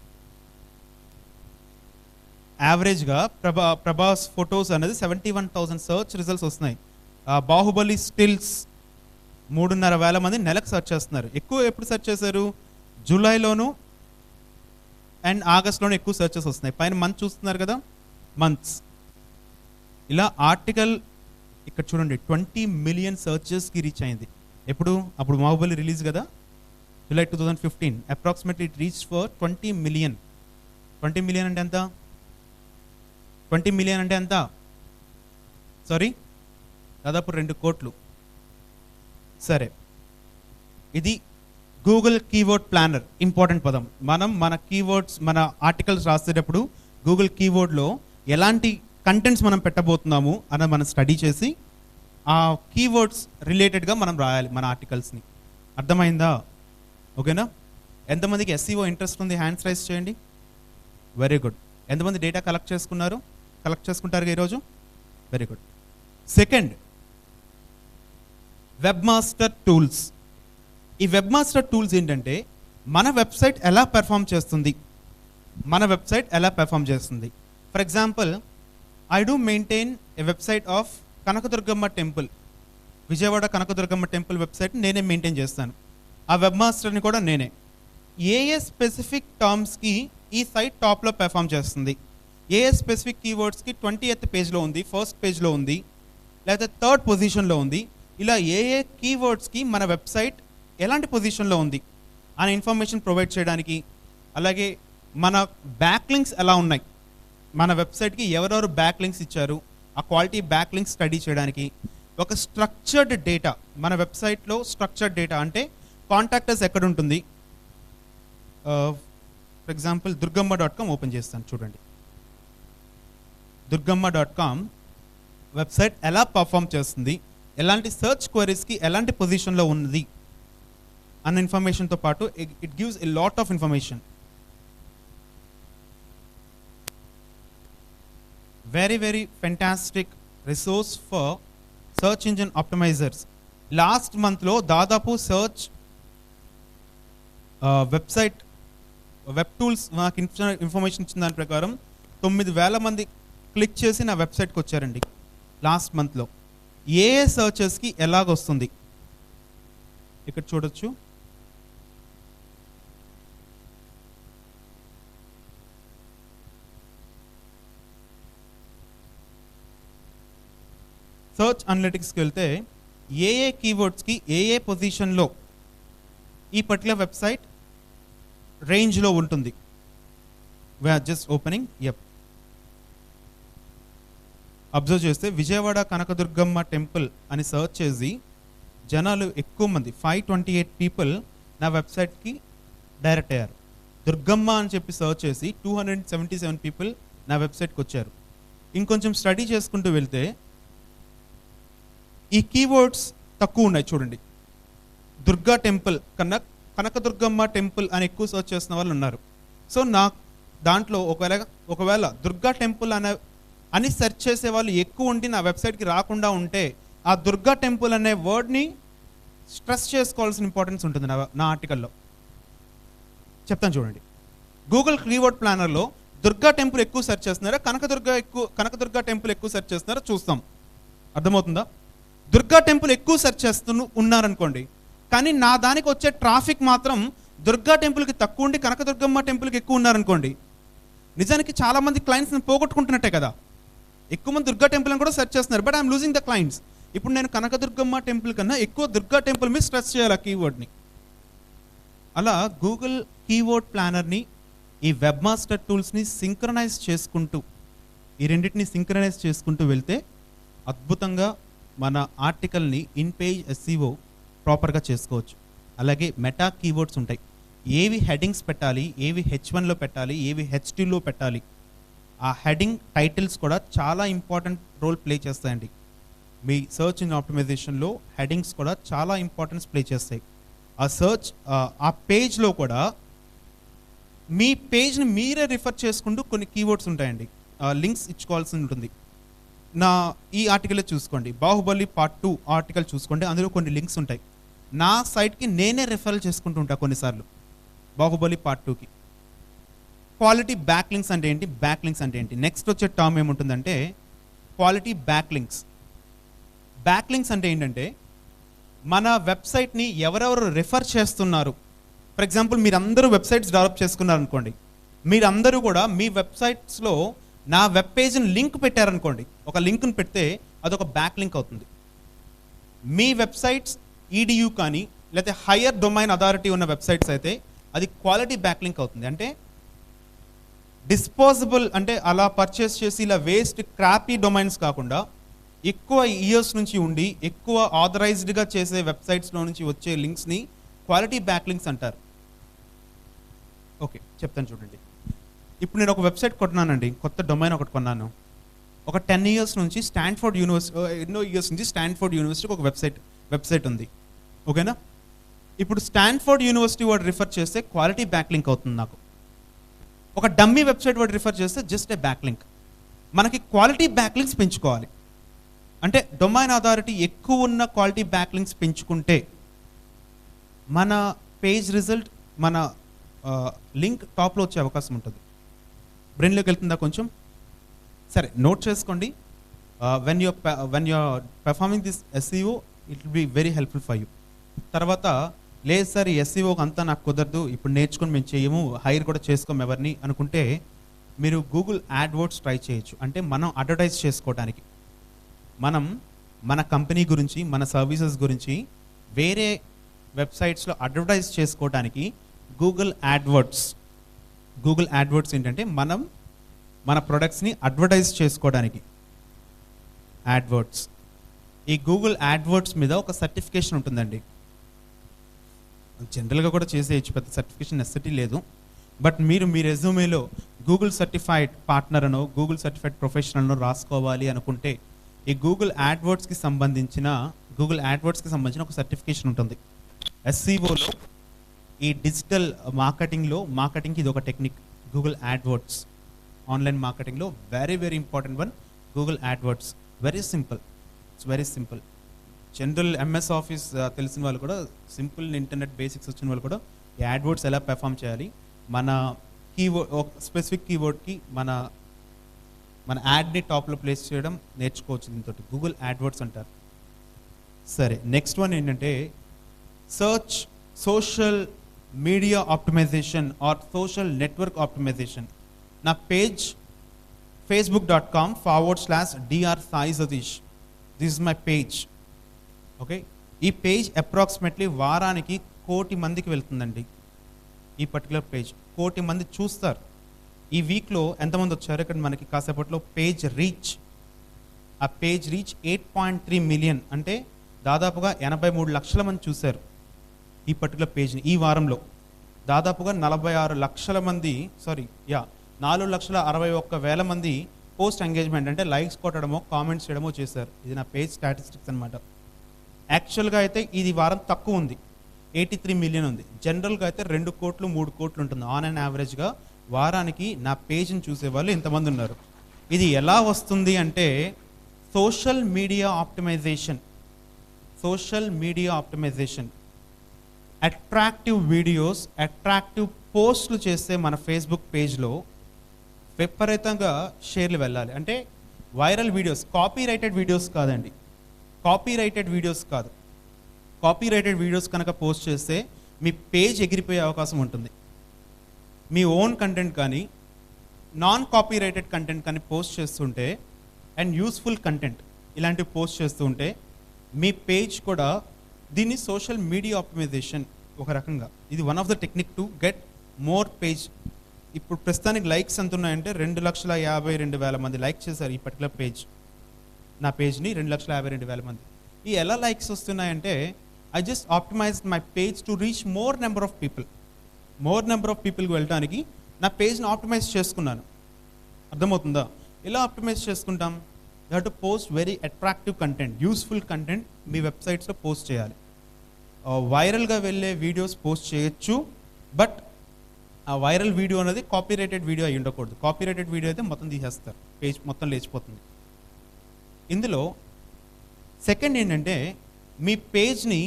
యావరేజ్గా ప్రభాస్ ఫొటోస్ అనేది 71,000 సర్చ్ రిజల్ట్స్ వస్తున్నాయి. బాహుబలి స్టిల్స్ 3,500 మంది నెలకు సెర్చ్ చేస్తున్నారు. ఎక్కువ ఎప్పుడు సెర్చ్ చేశారు? జూలైలోను అండ్ ఆగస్ట్లోనూ ఎక్కువ సెర్చెస్ వస్తున్నాయి. పైన మంత్ చూస్తున్నారు కదా, మంత్స్. ఇలా ఆర్టికల్ ఇక్కడ చూడండి 20 మిలియన్ సర్చెస్కి రీచ్ అయింది. ఎప్పుడు? అప్పుడు బాహుబలి రిలీజ్ కదా, July 2015. Approximately it reach for 20 million. 20 million అంటే ఎంత? 20 మిలియన్ అంటే ఎంత? సారీ, దాదాపు 2 కోట్లు. సరే, ఇది గూగుల్ కీవర్డ్ ప్లానర్. ఇంపార్టెంట్ పదం. మన కీవర్డ్స్, మన ఆర్టికల్స్ రాసేటప్పుడు గూగుల్ కీవర్డ్లో ఎలాంటి కంటెంట్స్ మనం పెట్టబోతున్నాము అన్నది మనం స్టడీ చేసి ఆ కీవర్డ్స్ రిలేటెడ్గా మనం రాయాలి మన ఆర్టికల్స్ని. అర్థమైందా? ఓకేనా? ఎంతమందికి ఎస్ఈఓ ఇంట్రెస్ట్ ఉంది? హ్యాండ్స్ రైజ్ చేయండి. Very good. ఎంతమంది డేటా కలెక్ట్ చేసుకుంటారు ఈరోజు? Very good. Second, web master tools. ఈ వెబ్ మాస్టర్ టూల్స్ ఏంటంటే మన వెబ్సైట్ ఎలా పెర్ఫామ్ చేస్తుంది, for example, I do maintain a website of Kanakadurgamma temple, Vijayawada Kanakadurgamma temple website నేనే మెయింటైన్ చేస్తాను. ఆ వెబ్ మాస్టర్ని కూడా నేనే. ఏ స్పెసిఫిక్ టర్మ్స్కి ఈ సైట్ టాప్లో పెర్ఫామ్ చేస్తుంది, ఏ స్పెసిఫిక్ కీవర్డ్స్కి 20th పేజ్లో ఉంది, ఫస్ట్ పేజ్లో ఉంది, లేకపోతే 3rd పొజిషన్లో ఉంది, ఇలా ఏ కీవర్డ్స్కి మన వెబ్సైట్ ఎలాంటి పొజిషన్లో ఉంది అనే ఇన్ఫర్మేషన్ ప్రొవైడ్ చేయడానికి, అలాగే మన బ్యాక్ లింక్స్ ఎలా ఉన్నాయి, మన వెబ్సైట్కి ఎవరెవరు బ్యాక్ లింక్స్ ఇచ్చారు, ఆ క్వాలిటీ బ్యాక్ లింక్స్ స్టడీ చేయడానికి, ఒక స్ట్రక్చర్డ్ డేటా, మన వెబ్సైట్లో స్ట్రక్చర్డ్ డేటా అంటే కాంటాక్టర్స్ ఎక్కడ ఉంటుంది, ఫర్ ఎగ్జాంపుల్ దుర్గమ్మ.com ఓపెన్ చేస్తాను చూడండి. దుర్గమ్మ.com వెబ్సైట్ ఎలా పర్ఫామ్ చేస్తుంది, ఎలాంటి సర్చ్ క్వరీస్కి ఎలాంటి పొజిషన్లో ఉన్నది అన్న ఇన్ఫర్మేషన్తో పాటు it gives a lot of information. Very very fantastic resource for search engine optimisers. Last మంత్లో దాదాపు సర్చ్ వెబ్సైట్ వెబ్ టూల్స్ నాకు ఇన్ఫర్మేషన్ ఇచ్చిన దాని ప్రకారం 9,000 మంది క్లిక్ చేసి నా వెబ్సైట్కి వచ్చారండి లాస్ట్ మంత్లో. ఏ సర్చెస్కి ఎలాగొస్తుంది ఇక్కడ చూడొచ్చు. సర్చ్ అనలిటిక్స్కి వెళ్తే ఏ కీవర్డ్స్కి ఏ పొజిషన్లో ఈ పర్టికులర్ వెబ్సైట్ రేంజ్లో ఉంటుంది. We're just opening. Yup, observe చేస్తే విజయవాడ కనకదుర్గమ్మ టెంపుల్ అని సర్చ్ చేసి జనాలు ఎక్కువ మంది 528 పీపుల్ నా వెబ్సైట్కి డైరెక్ట్ అయ్యారు. దుర్గమ్మ అని చెప్పి సర్చ్ చేసి 277 పీపుల్ నా వెబ్సైట్కి వచ్చారు. ఇంకొంచెం స్టడీ చేసుకుంటూ వెళ్తే ఈ కీవర్డ్స్ తక్కువ ఉన్నాయి చూడండి. దుర్గా టెంపుల్ కన్నా కనకదుర్గమ్మ టెంపుల్ అని ఎక్కువ సర్చ్ చేసిన వాళ్ళు ఉన్నారు. సో నా దాంట్లో ఒకవేళ దుర్గా టెంపుల్ అని సెర్చ్ చేసే వాళ్ళు ఎక్కువ ఉండి నా వెబ్సైట్కి రాకుండా ఉంటే ఆ దుర్గా టెంపుల్ అనే వర్డ్ని స్ట్రెస్ చేసుకోవాల్సిన ఇంపార్టెన్స్ ఉంటుంది నా ఆర్టికల్లో. చెప్తాను చూడండి. గూగుల్ కీవర్డ్ ప్లానర్లో దుర్గా టెంపుల్ ఎక్కువ సెర్చ్ చేస్తున్నారా, కనకదుర్గా టెంపుల్ ఎక్కువ సెర్చ్ చేస్తున్నారా చూస్తాం. అర్థమవుతుందా? దుర్గా టెంపుల్ ఎక్కువ సెర్చ్ ఉన్నారనుకోండి, కానీ నా దానికి వచ్చే ట్రాఫిక్ మాత్రం దుర్గా టెంపుల్కి తక్కువ ఉండి కనకదుర్గమ్మ టెంపుల్కి ఎక్కువ ఉన్నారనుకోండి, నిజానికి చాలామంది క్లయింట్స్ని పోగొట్టుకుంటున్నట్టే కదా. ఎక్కువ మంది దుర్గా టెంపుల్ అని కూడా సెర్చ్ చేస్తున్నారు, but I'm losing the clients. ఇప్పుడు నేను కనకదుర్గమ్మ టెంపుల్ కన్నా ఎక్కువ దుర్గా టెంపుల్ మీద స్ట్రెస్ చేయాలి ఆ కీవర్డ్ని. అలా గూగుల్ కీవర్డ్ ప్లానర్ని, ఈ వెబ్ మాస్టర్ టూల్స్ని సింక్రనైజ్ చేసుకుంటూ, ఈ రెండింటిని సింక్రనైజ్ చేసుకుంటూ వెళ్తే అద్భుతంగా మన ఆర్టికల్ని ఇన్ పేజ్ ఎస్ఈఓ ప్రాపర్గా చేసుకోవచ్చు. అలాగే మెటా కీవర్డ్స్ ఉంటాయి. ఏవి హెడ్డింగ్స్ పెట్టాలి, ఏవి H1లో పెట్టాలి, ఏవి H2లో పెట్టాలి, ఆ హెడ్డింగ్ టైటిల్స్ కూడా చాలా ఇంపార్టెంట్ రోల్ ప్లే చేస్తాయండి. మీ సర్చ్ ఇంజిన్ ఆప్టిమైజేషన్లో హెడ్డింగ్స్ కూడా చాలా ఇంపార్టెన్స్ ప్లే చేస్తాయి. ఆ పేజ్లో కూడా మీ పేజ్ని మీరే రిఫర్ చేసుకుంటూ కొన్ని కీవర్డ్స్ ఉంటాయండి, లింక్స్ ఇచ్చుకోవాల్సి ఉంటుంది. ఈ ఆర్టికలే చూసుకోండి, బాహుబలి పార్ట్ 2 ఆర్టికల్ చూసుకోండి, అందులో కొన్ని లింక్స్ ఉంటాయి. నా సైట్కి నేనే రిఫరల్ చేసుకుంటూ ఉంటా కొన్నిసార్లు బాహుబలి పార్ట్ 2కి. క్వాలిటీ బ్యాక్ లింక్స్ అంటే ఏంటి, బ్యాక్ లింక్స్ అంటే ఏంటి, నెక్స్ట్ వచ్చే టర్మ్ ఏముంటుందంటే quality back links. Back links అంటే ఏంటంటే మన వెబ్సైట్ని ఎవరెవరు రిఫర్ చేస్తున్నారు. ఫర్ ఎగ్జాంపుల్ మీరందరూ వెబ్సైట్స్ డెవలప్ చేసుకున్నారు అనుకోండి, మీరందరూ కూడా మీ వెబ్సైట్స్లో నా వెబ్ పేజ్ని లింక్ పెట్టారనుకోండి, ఒక లింక్ని పెడితే అదొక బ్యాక్ లింక్ అవుతుంది. మీ వెబ్సైట్స్ EDU కానీ లేకపోతే హయ్యర్ డొమైన్ అథారిటీ ఉన్న వెబ్సైట్స్ అయితే అది క్వాలిటీ బ్యాక్ లింక్ అవుతుంది. అంటే డిస్పోజబుల్, అంటే అలా పర్చేస్ చేసి ఇలా వేస్ట్ క్రాపీ డొమైన్స్ కాకుండా ఎక్కువ ఇయర్స్ నుంచి ఉండి ఎక్కువ ఆథరైజ్డ్గా చేసే వెబ్సైట్స్లో నుంచి వచ్చే లింక్స్ని క్వాలిటీ బ్యాక్ లింక్స్ అంటారు. ఓకే, చెప్తాను చూడండి. ఇప్పుడు నేను ఒక వెబ్సైట్ కొన్నానండి, కొత్త డొమైన్ ఒకటి కొన్నాను. ఒక 10 ఇయర్స్ నుంచి స్టాన్ఫోర్డ్ యూనివర్సిటీ, ఎన్నో ఇయర్స్ నుంచి స్టాన్ఫోర్డ్ యూనివర్సిటీకి ఒక వెబ్సైట్ ఉంది. ఓకేనా? ఇప్పుడు స్టాన్ఫోర్డ్ యూనివర్సిటీ వాడు రిఫర్ చేస్తే క్వాలిటీ బ్యాక్ లింక్ అవుతుంది నాకు. ఒక డమ్మీ వెబ్సైట్ వాడు రిఫర్ చేస్తే జస్ట్ ఏ బ్యాక్ లింక్. మనకి క్వాలిటీ బ్యాక్ లింక్స్ పెంచుకోవాలి. అంటే డొమైన్ అథారిటీ ఎక్కువ ఉన్న క్వాలిటీ బ్యాక్ లింక్స్ పెంచుకుంటే మన పేజ్ రిజల్ట్, మన లింక్ టాప్లో వచ్చే అవకాశం ఉంటుంది. బ్రెయిన్లోకి వెళ్తుందా కొంచెం? సరే, నోట్ చేసుకోండి. When you're performing this SEO it will be very helpful for you. తర్వాత లేదు సార్ ఈ SEOకి అంతా నాకు కుదరదు, ఇప్పుడు నేర్చుకొని మేము చేయము, హైర్ కూడా చేసుకోము ఎవరిని అనుకుంటే మీరు గూగుల్ యాడ్వర్డ్స్ ట్రై చేయొచ్చు. అంటే మనం అడ్వర్టైజ్ చేసుకోవడానికి, మనం మన కంపెనీ గురించి, మన సర్వీసెస్ గురించి వేరే వెబ్సైట్స్లో అడ్వర్టైజ్ చేసుకోవడానికి గూగుల్ యాడ్వర్డ్స్ ఏంటంటే మనం మన ప్రొడక్ట్స్ని అడ్వర్టైజ్ చేసుకోవడానికి యాడ్వర్డ్స్. ఈ గూగుల్ యాడ్వర్డ్స్ మీద ఒక సర్టిఫికేషన్ ఉంటుందండి. జనరల్గా కూడా చేసేయచ్చు, పెద్ద సర్టిఫికేషన్ నెసెసిటీ లేదు. బట్ మీరు మీ రెజ్యూమేలో గూగుల్ సర్టిఫైడ్ పార్ట్నర్ అనో గూగుల్ సర్టిఫైడ్ ప్రొఫెషనల్ అనో రాసుకోవాలి అనుకుంటే ఈ గూగుల్ యాడ్వర్డ్స్కి సంబంధించిన ఒక సర్టిఫికేషన్ ఉంటుంది. ఎస్సీఓలో ఈ డిజిటల్ మార్కెటింగ్కి ఇది ఒక టెక్నిక్. గూగుల్ యాడ్వర్డ్స్ ఆన్లైన్ మార్కెటింగ్లో very very important one. Google AdWords it's very simple. General MS Office తెలిసిన వాళ్ళు కూడా, సింపుల్ ఇంటర్నెట్ బేసిక్స్ వచ్చిన వాళ్ళు కూడా ఈ యాడ్వర్డ్స్ ఎలా పెర్ఫామ్ చేయాలి, మన కీవర్డ్ స్పెసిఫిక్ కీవర్డ్కి మన యాడ్ని టాప్లో ప్లేస్ చేయడం నేర్చుకోవచ్చు దీంతో. గూగుల్ యాడ్వర్డ్స్ అంటారు. సరే, నెక్స్ట్ వన్ ఏంటంటే search social media optimisation or social network optimisation. నా page facebook.com/Dr. Sai Satish. This is my page. Okay, ఈ పేజ్ అప్రాక్సిమేట్లీ వారానికి 1 కోటి మందికి వెళ్తుందండి. ఈ పర్టికులర్ పేజ్ 1 కోటి మంది చూస్తారు. ఈ వీక్లో ఎంతమంది వచ్చారు ఇక్కడ మనకి కాసేపట్లో పేజ్ రీచ్. ఆ పేజ్ రీచ్ 8.3 మిలియన్, అంటే దాదాపుగా 83 లక్షల మంది చూశారు ఈ పర్టికులర్ పేజ్ని. ఈ వారంలో దాదాపుగా 46 లక్షల మంది 4,61,000 మంది పోస్ట్ ఎంగేజ్మెంట్ అంటే లైక్స్ కొట్టడమో కామెంట్స్ చేయడమో చేశారు. ఇది నా పేజ్ స్టాటిస్టిక్స్ అనమాట. యాక్చువల్గా అయితే ఇది వారం తక్కువ ఉంది, 83 మిలియన్ ఉంది. జనరల్గా అయితే 2 కోట్లు 3 కోట్లు ఉంటుంది. ఆన్ అండ్ యావరేజ్గా వారానికి నా పేజ్ని చూసేవాళ్ళు ఇంతమంది ఉన్నారు. ఇది ఎలా వస్తుంది అంటే social media optimization, attractive videos, attractive పోస్టులు చేస్తే మన ఫేస్బుక్ పేజ్లో విపరీతంగా షేర్లు వెళ్ళాలి. అంటే viral videos, copyrighted videos కాదు. కాపీ రైటెడ్ వీడియోస్ కనుక పోస్ట్ చేస్తే మీ పేజ్ ఎగిరిపోయే అవకాశం ఉంటుంది. మీ ఓన్ కంటెంట్ కానీ నాన్ కాపీ రైటెడ్ కంటెంట్ కానీ పోస్ట్ చేస్తుంటే అండ్ యూస్ఫుల్ కంటెంట్ ఇలాంటివి పోస్ట్ చేస్తుంటే మీ పేజ్ కూడా, దీన్ని సోషల్ మీడియా ఆప్టిమైజేషన్ ఒక రకంగా. ఇది one of the technique to get more page. ఇప్పుడు ప్రస్తుతానికి లైక్స్ ఎంత ఉన్నాయంటే 2,52,000 మంది లైక్ చేశారు ఈ పర్టికులర్ పేజ్. నా పేజ్ని 2,52,000 మంది. ఈ ఎలా లైక్స్ వస్తున్నాయంటే I just optimise my page to reach more number of పీపుల్కి వెళ్ళడానికి నా పేజ్ని ఆప్టిమైజ్ చేసుకున్నాను. అర్థమవుతుందా? ఎలా ఆప్టిమైజ్ చేసుకుంటాం? You have to post very attractive content, useful content మీ వెబ్సైట్స్లో పోస్ట్ చేయాలి. వైరల్గా వెళ్ళే వీడియోస్ పోస్ట్ చేయొచ్చు, బట్ ఆ వైరల్ వీడియో అనేది కాపీ రైటెడ్ వీడియో అయి ఉండకూడదు. కాపీ రైటెడ్ వీడియో అయితే మొత్తం తీసేస్తారు, పేజ్ మొత్తం లేచిపోతుంది. ఇందులో సెకండ్ ఏంటంటే మీ పేజ్ని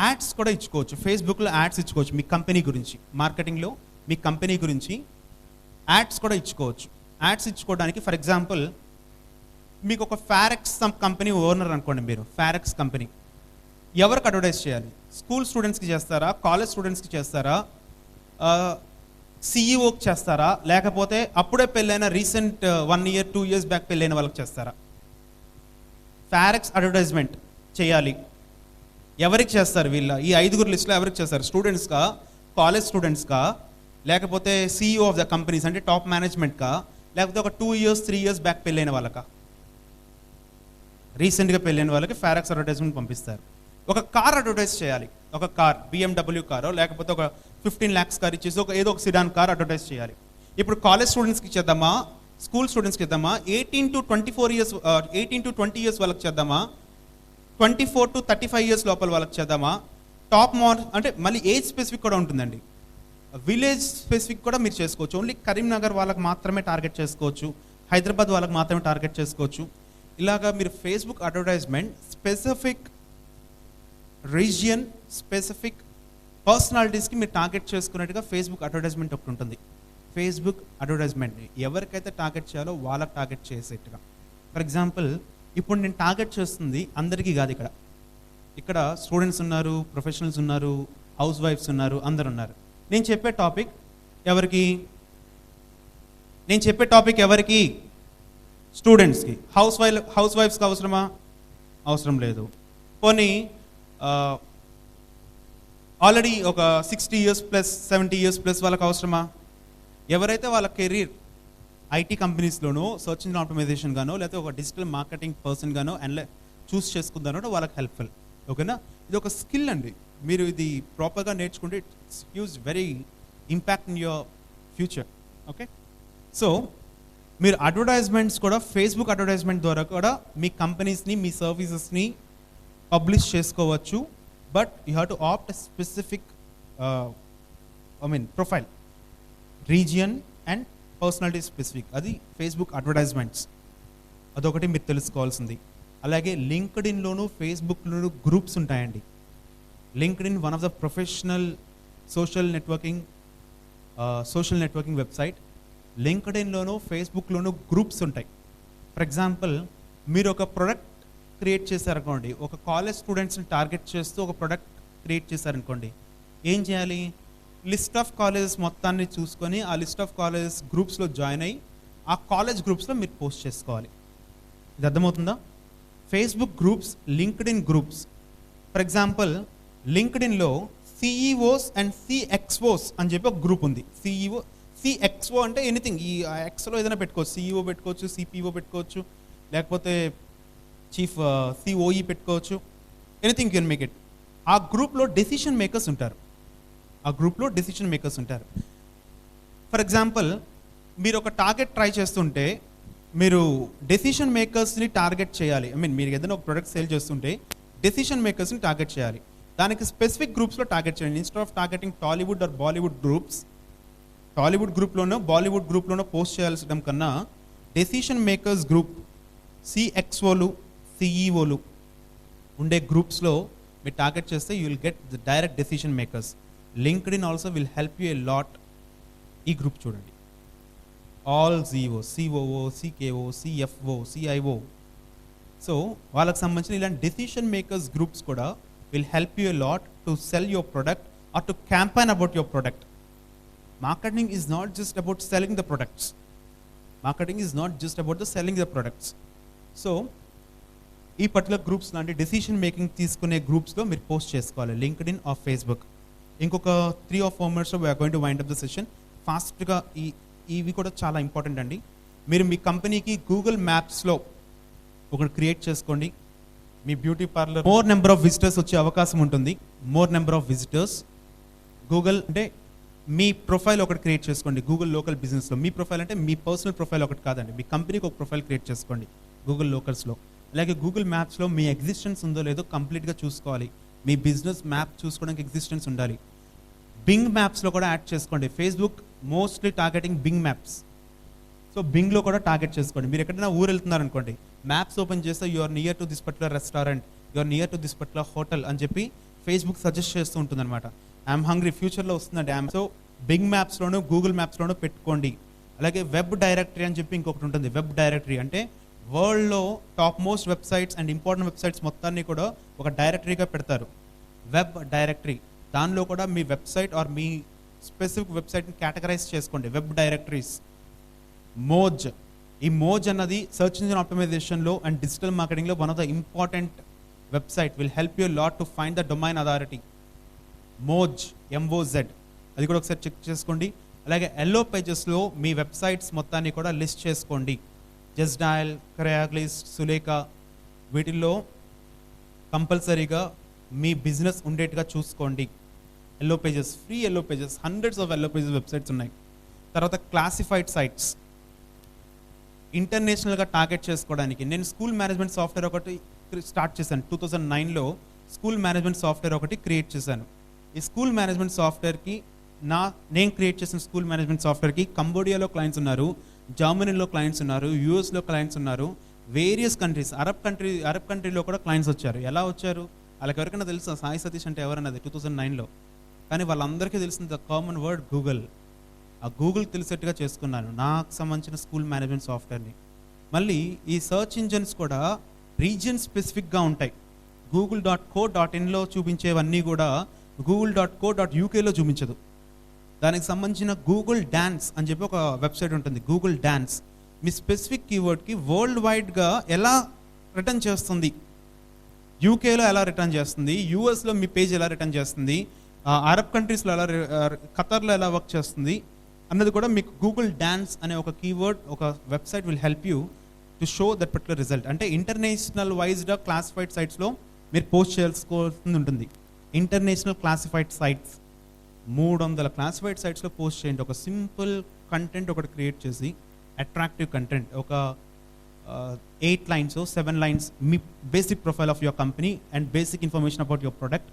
యాడ్స్ కూడా ఇచ్చుకోవచ్చు. ఫేస్బుక్లో యాడ్స్ ఇచ్చుకోవచ్చు. మీ కంపెనీ గురించి, మార్కెటింగ్లో మీ కంపెనీ గురించి యాడ్స్ కూడా ఇచ్చుకోవచ్చు. యాడ్స్ ఇచ్చుకోవడానికి ఫర్ ఎగ్జాంపుల్ మీకు ఒక ఫారెక్స్ కంపెనీ ఓనర్ అనుకోండి. మీరు ఫారెక్స్ కంపెనీ ఎవరికి అడ్వర్టైజ్ చేయాలి? స్కూల్ స్టూడెంట్స్కి చేస్తారా, కాలేజ్ స్టూడెంట్స్కి చేస్తారా, సిఈఓకి చేస్తారా, లేకపోతే అప్పుడే పెళ్ళైన రీసెంట్ 1 year 2 years బ్యాక్ పెళ్ళైన వాళ్ళకి చేస్తారా? ఫారెక్స్ అడ్వర్టైజ్మెంట్ చేయాలి. ఎవరికి చేస్తారు? ఈ 5 లిస్టులో ఎవరికి చేస్తారు? స్టూడెంట్స్కా, కాలేజ్ స్టూడెంట్స్కా, లేకపోతే సిఇఓ ఆఫ్ ద కంపెనీస్ అంటే టాప్ మేనేజ్మెంట్కా, లేకపోతే ఒక 2 years 3 years బ్యాక్ పెళ్ళైన వాళ్ళకా? రీసెంట్గా పెళ్ళైన వాళ్ళకి ఫారెక్స్ అడ్వర్టైజ్మెంట్ పంపిస్తారు. ఒక కార్ అడ్వర్టైజ్ చేయాలి. ఒక కార్, BMW కారో లేకపోతే ఒక 15 lakhs కార్ ఇచ్చేసి ఏదో ఒక సిడాన్ కార్ అడ్వర్టైజ్ చేయాలి. ఇప్పుడు కాలేజ్ స్టూడెంట్స్కి చేద్దామా, స్కూల్ స్టూడెంట్స్కి చేద్దామా, 18 to 20 years వాళ్ళకి చేద్దామా, 24 to 35 years లోపల వాళ్ళకి చేద్దామా, టాప్ అంటే మళ్ళీ ఏజ్ స్పెసిఫిక్ కూడా ఉంటుందండి. విలేజ్ స్పెసిఫిక్ కూడా మీరు చేసుకోవచ్చు. ఓన్లీ కరీంనగర్ వాళ్ళకి మాత్రమే టార్గెట్ చేసుకోవచ్చు, హైదరాబాద్ వాళ్ళకి మాత్రమే టార్గెట్ చేసుకోవచ్చు. ఇలాగా మీరు Facebook advertisement specific region, specific పర్సనాలిటీస్కి మీరు టార్గెట్ చేసుకున్నట్టుగా ఫేస్బుక్ అడ్వర్టైజ్మెంట్ ఒకటి ఉంటుంది. ఫేస్బుక్ అడ్వర్టైజ్మెంట్ ఎవరికైతే టార్గెట్ చేయాలో వాళ్ళకి టార్గెట్ చేసేట్టుగా. ఫర్ ఎగ్జాంపుల్ ఇప్పుడు నేను టార్గెట్ చేస్తుంది అందరికీ కాదు. ఇక్కడ స్టూడెంట్స్ ఉన్నారు, ప్రొఫెషనల్స్ ఉన్నారు, హౌస్ వైఫ్స్ ఉన్నారు, అందరు ఉన్నారు. నేను చెప్పే టాపిక్ ఎవరికి? స్టూడెంట్స్కి. హౌస్ వైఫ్స్కి అవసరమా? అవసరం లేదు. పోనీ ఆల్రెడీ ఒక 60 years plus 70 years plus వాళ్ళకి అవసరమా? ఎవరైతే వాళ్ళ కెరీర్ ఐటీ కంపెనీస్లోనో, సర్చ్ ఇంజిన్ ఆప్టిమైజేషన్ గానో, లేకపోతే ఒక డిజిటల్ మార్కెటింగ్ పర్సన్ గానో చూస్ చేసుకుందానో వాళ్ళకి హెల్ప్ఫుల్. ఓకేనా? ఇది ఒక స్కిల్ అండి. మీరు ఇది ప్రాపర్గా నేర్చుకుంటే it's huge very impact in your future. Okay, so మీరు అడ్వర్టైజ్మెంట్స్ కూడా ఫేస్బుక్ అడ్వర్టైజ్మెంట్ ద్వారా కూడా మీ కంపెనీస్ని, మీ సర్వీసెస్ని పబ్లిష్ చేసుకోవచ్చు. But you have to opt specific profile, region and personality specific. అది ఫేస్బుక్ అడ్వర్టైజ్మెంట్స్, అదొకటి మీరు తెలుసుకోవాల్సింది. అలాగే లింక్డ్ఇన్లోను ఫేస్బుక్లోను గ్రూప్స్ ఉంటాయండి. LinkedIn one of the professional social networking website. లింక్డ్ఇన్లోను ఫేస్బుక్లోను గ్రూప్స్ ఉంటాయి. ఫర్ ఎగ్జాంపుల్, మీరు ఒక ప్రొడక్ట్ క్రియేట్ చేశారనుకోండి, ఒక కాలేజ్ స్టూడెంట్స్ని టార్గెట్ చేస్తూ ఒక ప్రొడక్ట్ క్రియేట్ చేశారనుకోండి, ఏం చేయాలి? లిస్ట్ ఆఫ్ కాలేజెస్ మొత్తాన్ని చూసుకొని ఆ లిస్ట్ ఆఫ్ కాలేజెస్ గ్రూప్స్లో జాయిన్ అయ్యి ఆ కాలేజ్ గ్రూప్స్లో మీరు పోస్ట్ చేసుకోవాలి. ఇది అర్థమవుతుందా? Facebook groups, LinkedIn groups. For example, లింక్డ్ఇన్లో సిఈఓస్ అండ్ సిఎక్స్ఓస్ అని చెప్పి ఒక గ్రూప్ ఉంది. సిఎక్స్ఓ అంటే ఎనీథింగ్, ఈ ఎక్స్లో ఏదైనా పెట్టుకోవచ్చు. సిఈఓ పెట్టుకోవచ్చు, సిపిఓ పెట్టుకోవచ్చు, లేకపోతే చీఫ్ సిఓఈ పెట్టుకోవచ్చు. Anything can make it. ఆ గ్రూప్లో డెసిషన్ మేకర్స్ ఉంటారు. ఫర్ ఎగ్జాంపుల్, మీరు ఒక టార్గెట్ ట్రై చేస్తుంటే మీరు డెసిషన్ మేకర్స్ని టార్గెట్ చేయాలి. మీరు ఏదైనా ఒక ప్రొడక్ట్ సేల్ చేస్తుంటే డెసిషన్ మేకర్స్ని టార్గెట్ చేయాలి. దానికి స్పెసిఫిక్ గ్రూప్స్లో టార్గెట్ చేయండి. Instead of targeting Tollywood or Bollywood groups, Tollywood గ్రూప్లోనో బాలీవుడ్ గ్రూప్లోనో పోస్ట్ చేయాల్సిన కన్నా డెసిషన్ మేకర్స్ గ్రూప్, సిఎక్స్ఓలు, సిఈఓలు ఉండే గ్రూప్స్లో మీరు టార్గెట్ చేస్తే you will get the direct decision makers. LinkedIn also will help you a lot. ఈ గ్రూప్ చూడండి, all CO, COO, CKO, CFO, CIO. So వాళ్ళకి సంబంధించిన ఇలాంటి డెసిషన్ మేకర్స్ గ్రూప్స్ కూడా will help you a lot to sell your product are to campaign about your product. Marketing is not just about selling the products. Marketing is not just about the selling the products. So, ఈ పర్టికులర్ గ్రూప్స్ లాంటి డెసిషన్ మేకింగ్ తీసుకునే గ్రూప్స్లో మీరు పోస్ట్ చేసుకోవాలి, లింక్డ్ఇన్ ఆర్ ఫేస్బుక్. ఇంకొక 3 or 4 minutes we are going to wind up the session. ఫాస్ట్గా ఇవి కూడా చాలా ఇంపార్టెంట్ అండి. మీరు మీ కంపెనీకి గూగుల్ మ్యాప్స్లో ఒకటి క్రియేట్ చేసుకోండి. మీ beauty parlour more number of visitors వచ్చే అవకాశం ఉంటుంది. More number of visitors. Google అంటే మీ ప్రొఫైల్ ఒకటి క్రియేట్ చేసుకోండి గూగుల్ లోకల్ బిజినెస్లో. మీ ప్రొఫైల్ అంటే మీ పర్సనల్ ప్రొఫైల్ ఒకటి కాదండి, మీ కంపెనీకి ఒక ప్రొఫైల్ క్రియేట్ చేసుకోండి గూగుల్ లోకల్స్లో. అలాగే గూగుల్ మ్యాప్స్లో మీ ఎగ్జిస్టెన్స్ ఉందో లేదో కంప్లీట్గా చూసుకోవాలి. మీ బిజినెస్ మ్యాప్ చూసుకోవడానికి ఎగ్జిస్టెన్స్ ఉండాలి. బింగ్ మ్యాప్స్లో కూడా యాడ్ చేసుకోండి. Facebook mostly targeting Bing maps. So బింగ్లో కూడా టార్గెట్ చేసుకోండి. మీరు ఎక్కడైనా ఊరు వెళ్తున్నారనుకోండి, మ్యాప్స్ ఓపెన్ చేస్తే you're near to this particular restaurant, you're near to this particular hotel అని చెప్పి ఫేస్బుక్ సజెస్ట్ చేస్తూ ఉంటుంది అనమాట. ఐఎమ్ హంగ్రీ, ఫ్యూచర్లో వస్తుందండి ఐఎమ్. సో బింగ్ మ్యాప్స్లోనూ గూగుల్ మ్యాప్స్లోనూ పెట్టుకోండి. అలాగే వెబ్ డైరెక్టరీ అని చెప్పి ఇంకొకటి ఉంటుంది. వెబ్ డైరెక్టరీ అంటే వరల్డ్లో top most websites and important websites మొత్తాన్ని కూడా ఒక డైరెక్టరీగా పెడతారు, వెబ్ డైరెక్టరీ. దానిలో కూడా మీ వెబ్సైట్ ఆర్ మీ స్పెసిఫిక్ వెబ్సైట్ని కేటగరైజ్ చేసుకోండి, వెబ్ డైరెక్టరీస్. మోజ్, ఈ మోజ్ అన్నది సర్చ్ ఇంజిన్ ఆప్టిమైజేషన్లో అండ్ డిజిటల్ మార్కెటింగ్లో one of the important website. Will help you lot to find the domain authority. Moz, MOZ, అది కూడా ఒకసారి చెక్ చేసుకోండి. అలాగే ఎల్లో పేజెస్లో మీ వెబ్సైట్స్ మొత్తాన్ని కూడా లిస్ట్ చేసుకోండి. జస్ట్ డయల్, క్రయాగ్లిస్ట్, సులేఖ, వీటిల్లో కంపల్సరీగా మీ బిజినెస్ ఉండేట్టుగా చూసుకోండి. Yellow pages, free yellow pages, hundreds of yellow pages websites ఉన్నాయి. తర్వాత క్లాసిఫైడ్ సైట్స్, ఇంటర్నేషనల్గా టార్గెట్ చేసుకోవడానికి. నేను స్కూల్ మేనేజ్మెంట్ సాఫ్ట్వేర్ ఒకటి స్టార్ట్ చేశాను 2009లో. స్కూల్ మేనేజ్మెంట్ సాఫ్ట్వేర్ ఒకటి క్రియేట్ చేశాను. ఈ స్కూల్ మేనేజ్మెంట్ సాఫ్ట్వేర్కి నేను క్రియేట్ చేసిన స్కూల్ మేనేజ్మెంట్ సాఫ్ట్వేర్కి కంబోడియాలో క్లయింట్స్ ఉన్నారు, జర్మనీలో క్లయింట్స్ ఉన్నారు, యూఎస్లో క్లయింట్స్ ఉన్నారు, వేరియస్ కంట్రీస్, అరబ్ కంట్రీలో కూడా క్లయింట్స్ వచ్చారు. ఎలా వచ్చారు? వాళ్ళకి ఎవరికైనా తెలుసా సాయి సతీష్ అంటే ఎవరన్నది 2009లో? కానీ వాళ్ళందరికీ తెలిసిన ద కామన్ వర్డ్ గూగుల్. ఆ గూగుల్ తెలిసేట్టుగా చేసుకున్నాను నాకు సంబంధించిన స్కూల్ మేనేజ్మెంట్ సాఫ్ట్వేర్ని. మళ్ళీ ఈ సర్చ్ ఇంజన్స్ కూడా రీజియన్ స్పెసిఫిక్గా ఉంటాయి. google.co.inలో చూపించేవన్నీ కూడా google.co.ukలో చూపించదు. దానికి సంబంధించిన గూగుల్ డాన్స్ అని చెప్పి ఒక వెబ్సైట్ ఉంటుంది, గూగుల్ డాన్స్. మీ స్పెసిఫిక్ కీవర్డ్కి వరల్డ్ వైడ్గా ఎలా రిటర్న్ చేస్తుంది, యూకేలో ఎలా రిటర్న్ చేస్తుంది, యూఎస్లో మీ పేజ్ ఎలా రిటర్న్ చేస్తుంది, అరబ్ కంట్రీస్లో ఎలా, ఖతర్లో ఎలా వర్క్ చేస్తుంది అన్నది కూడా మీకు గూగుల్ డాన్స్ అనే ఒక కీవర్డ్, ఒక website will help you to show that particular result. అంటే ఇంటర్నేషనల్ వైజ్గా క్లాసిఫైడ్ సైట్స్లో మీరు పోస్ట్ చేసుకోవాల్సి ఉంటుంది. ఇంటర్నేషనల్ క్లాసిఫైడ్ సైట్స్ 300 క్లాసిఫైడ్ సైట్స్లో పోస్ట్ చేయండి. ఒక సింపుల్ కంటెంట్ ఒకటి క్రియేట్ చేసి, అట్రాక్టివ్ కంటెంట్, ఒక 8 lines 7 lines మీ basic profile of your company and basic information about your product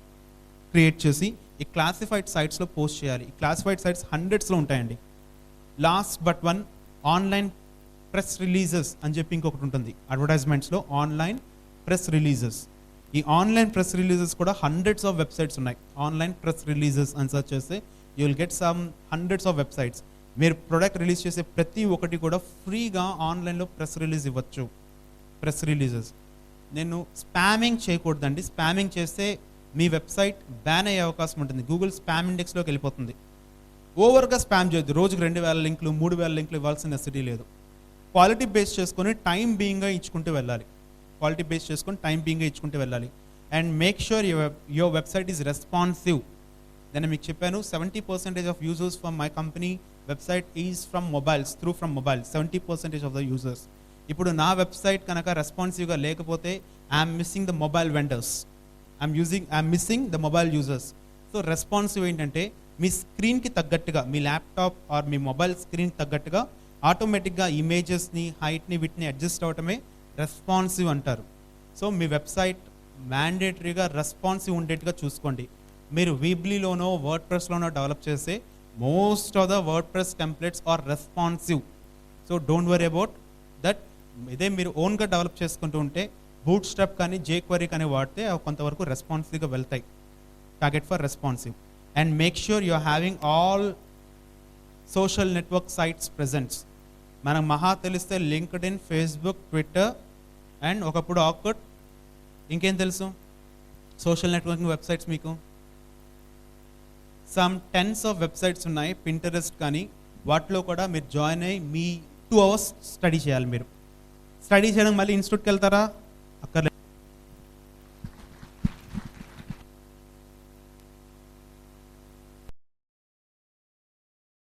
create చేసి ఈ క్లాసిఫైడ్ సైట్స్లో పోస్ట్ చేయాలి. ఈ క్లాసిఫైడ్ సైట్స్ హండ్రెడ్స్లో ఉంటాయండి. Last but one, online press releases అని చెప్పి ఇంకొకటి ఉంటుంది అడ్వర్టైజ్మెంట్స్లో. ఆన్లైన్ ప్రెస్ రిలీజెస్, ఈ ఆన్లైన్ ప్రెస్ రిలీజెస్ కూడా హండ్రెడ్స్ ఆఫ్ వెబ్సైట్స్ ఉన్నాయి. ఆన్లైన్ ప్రెస్ రిలీజెస్ అని సెర్చ్ చేస్తే you will get some hundreds of websites. మీరు ప్రొడక్ట్ రిలీజ్ చేసే ప్రతి ఒక్కటి కూడా ఫ్రీగా ఆన్లైన్లో ప్రెస్ రిలీజ్ ఇవ్వచ్చు. ప్రెస్ రిలీజెస్ నేను స్పామింగ్ చేయకూడదండి. స్పామింగ్ చేస్తే మీ వెబ్సైట్ బ్యాన్ అయ్యే అవకాశం ఉంటుంది. గూగుల్ స్పామ్ ఇండెక్స్లోకి వెళ్ళిపోతుంది. ఓవర్గా స్పామ్ చేయొద్దు. రోజుకు 2000 లింకులు 3000 లింకులు ఇవ్వాల్సిన నెసిటీ లేదు. క్వాలిటీ బేస్ చేసుకొని టైం బీయింగ్గా ఇచ్చుకుంటూ వెళ్ళాలి. క్వాలిటీ బేస్ చేసుకొని టైం బీయింగ్గా ఇచ్చుకుంటూ వెళ్ళాలి. And make sure your website is responsive. నేను మీకు చెప్పాను 70% of users from my company website is from mobiles, from mobile 70% of the users. ఇప్పుడు నా వెబ్సైట్ కనుక రెస్పాన్సివ్గా లేకపోతే I'm missing the mobile vendors, I'm missing the mobile users. So responsive ఏంటంటే మీ స్క్రీన్కి తగ్గట్టుగా, మీ ల్యాప్టాప్ ఆర్ మీ మొబైల్ స్క్రీన్కి తగ్గట్టుగా ఆటోమేటిక్గా ఇమేజెస్ని, హైట్ని, వీటిని అడ్జస్ట్ అవటమే రెస్పాన్సివ్ అంటారు. సో మీ వెబ్సైట్ మ్యాండేటరీగా రెస్పాన్సివ్ ఉండేట్టుగా చూసుకోండి. మీరు వీబ్లీలోనో వర్డ్ ప్రెస్లోనో డెవలప్ చేస్తే most of the WordPress templates are responsive. So don't worry about that. ఇదే మీరు ఓన్గా డెవలప్ చేసుకుంటూ ఉంటే బూట్ స్ట్రాప్ కానీ jQuery కానీ వాడితే అవి కొంతవరకు రెస్పాన్సివ్గా వెళ్తాయి. Target for responsive. And make sure you are having all social network sites presents. మనకు మహా తెలిస్తే లింక్డ్ఇన్, ఫేస్బుక్, ట్విట్టర్ అండ్ ఒకప్పుడు ఆర్కుట్. ఇంకేం తెలుసు సోషల్ నెట్వర్కింగ్ వెబ్సైట్స్ మీకు? సమ్ 10s ఆఫ్ వెబ్సైట్స్ ఉన్నాయి. పింటరెస్ట్ కానీ వాటిలో కూడా మీరు జాయిన్ అయ్యి మీ 2 hours స్టడీ చేయాలి. మీరు స్టడీ చేయడానికి మళ్ళీ ఇన్స్టిట్యూట్కి వెళ్తారా? అక్కర్లేదు.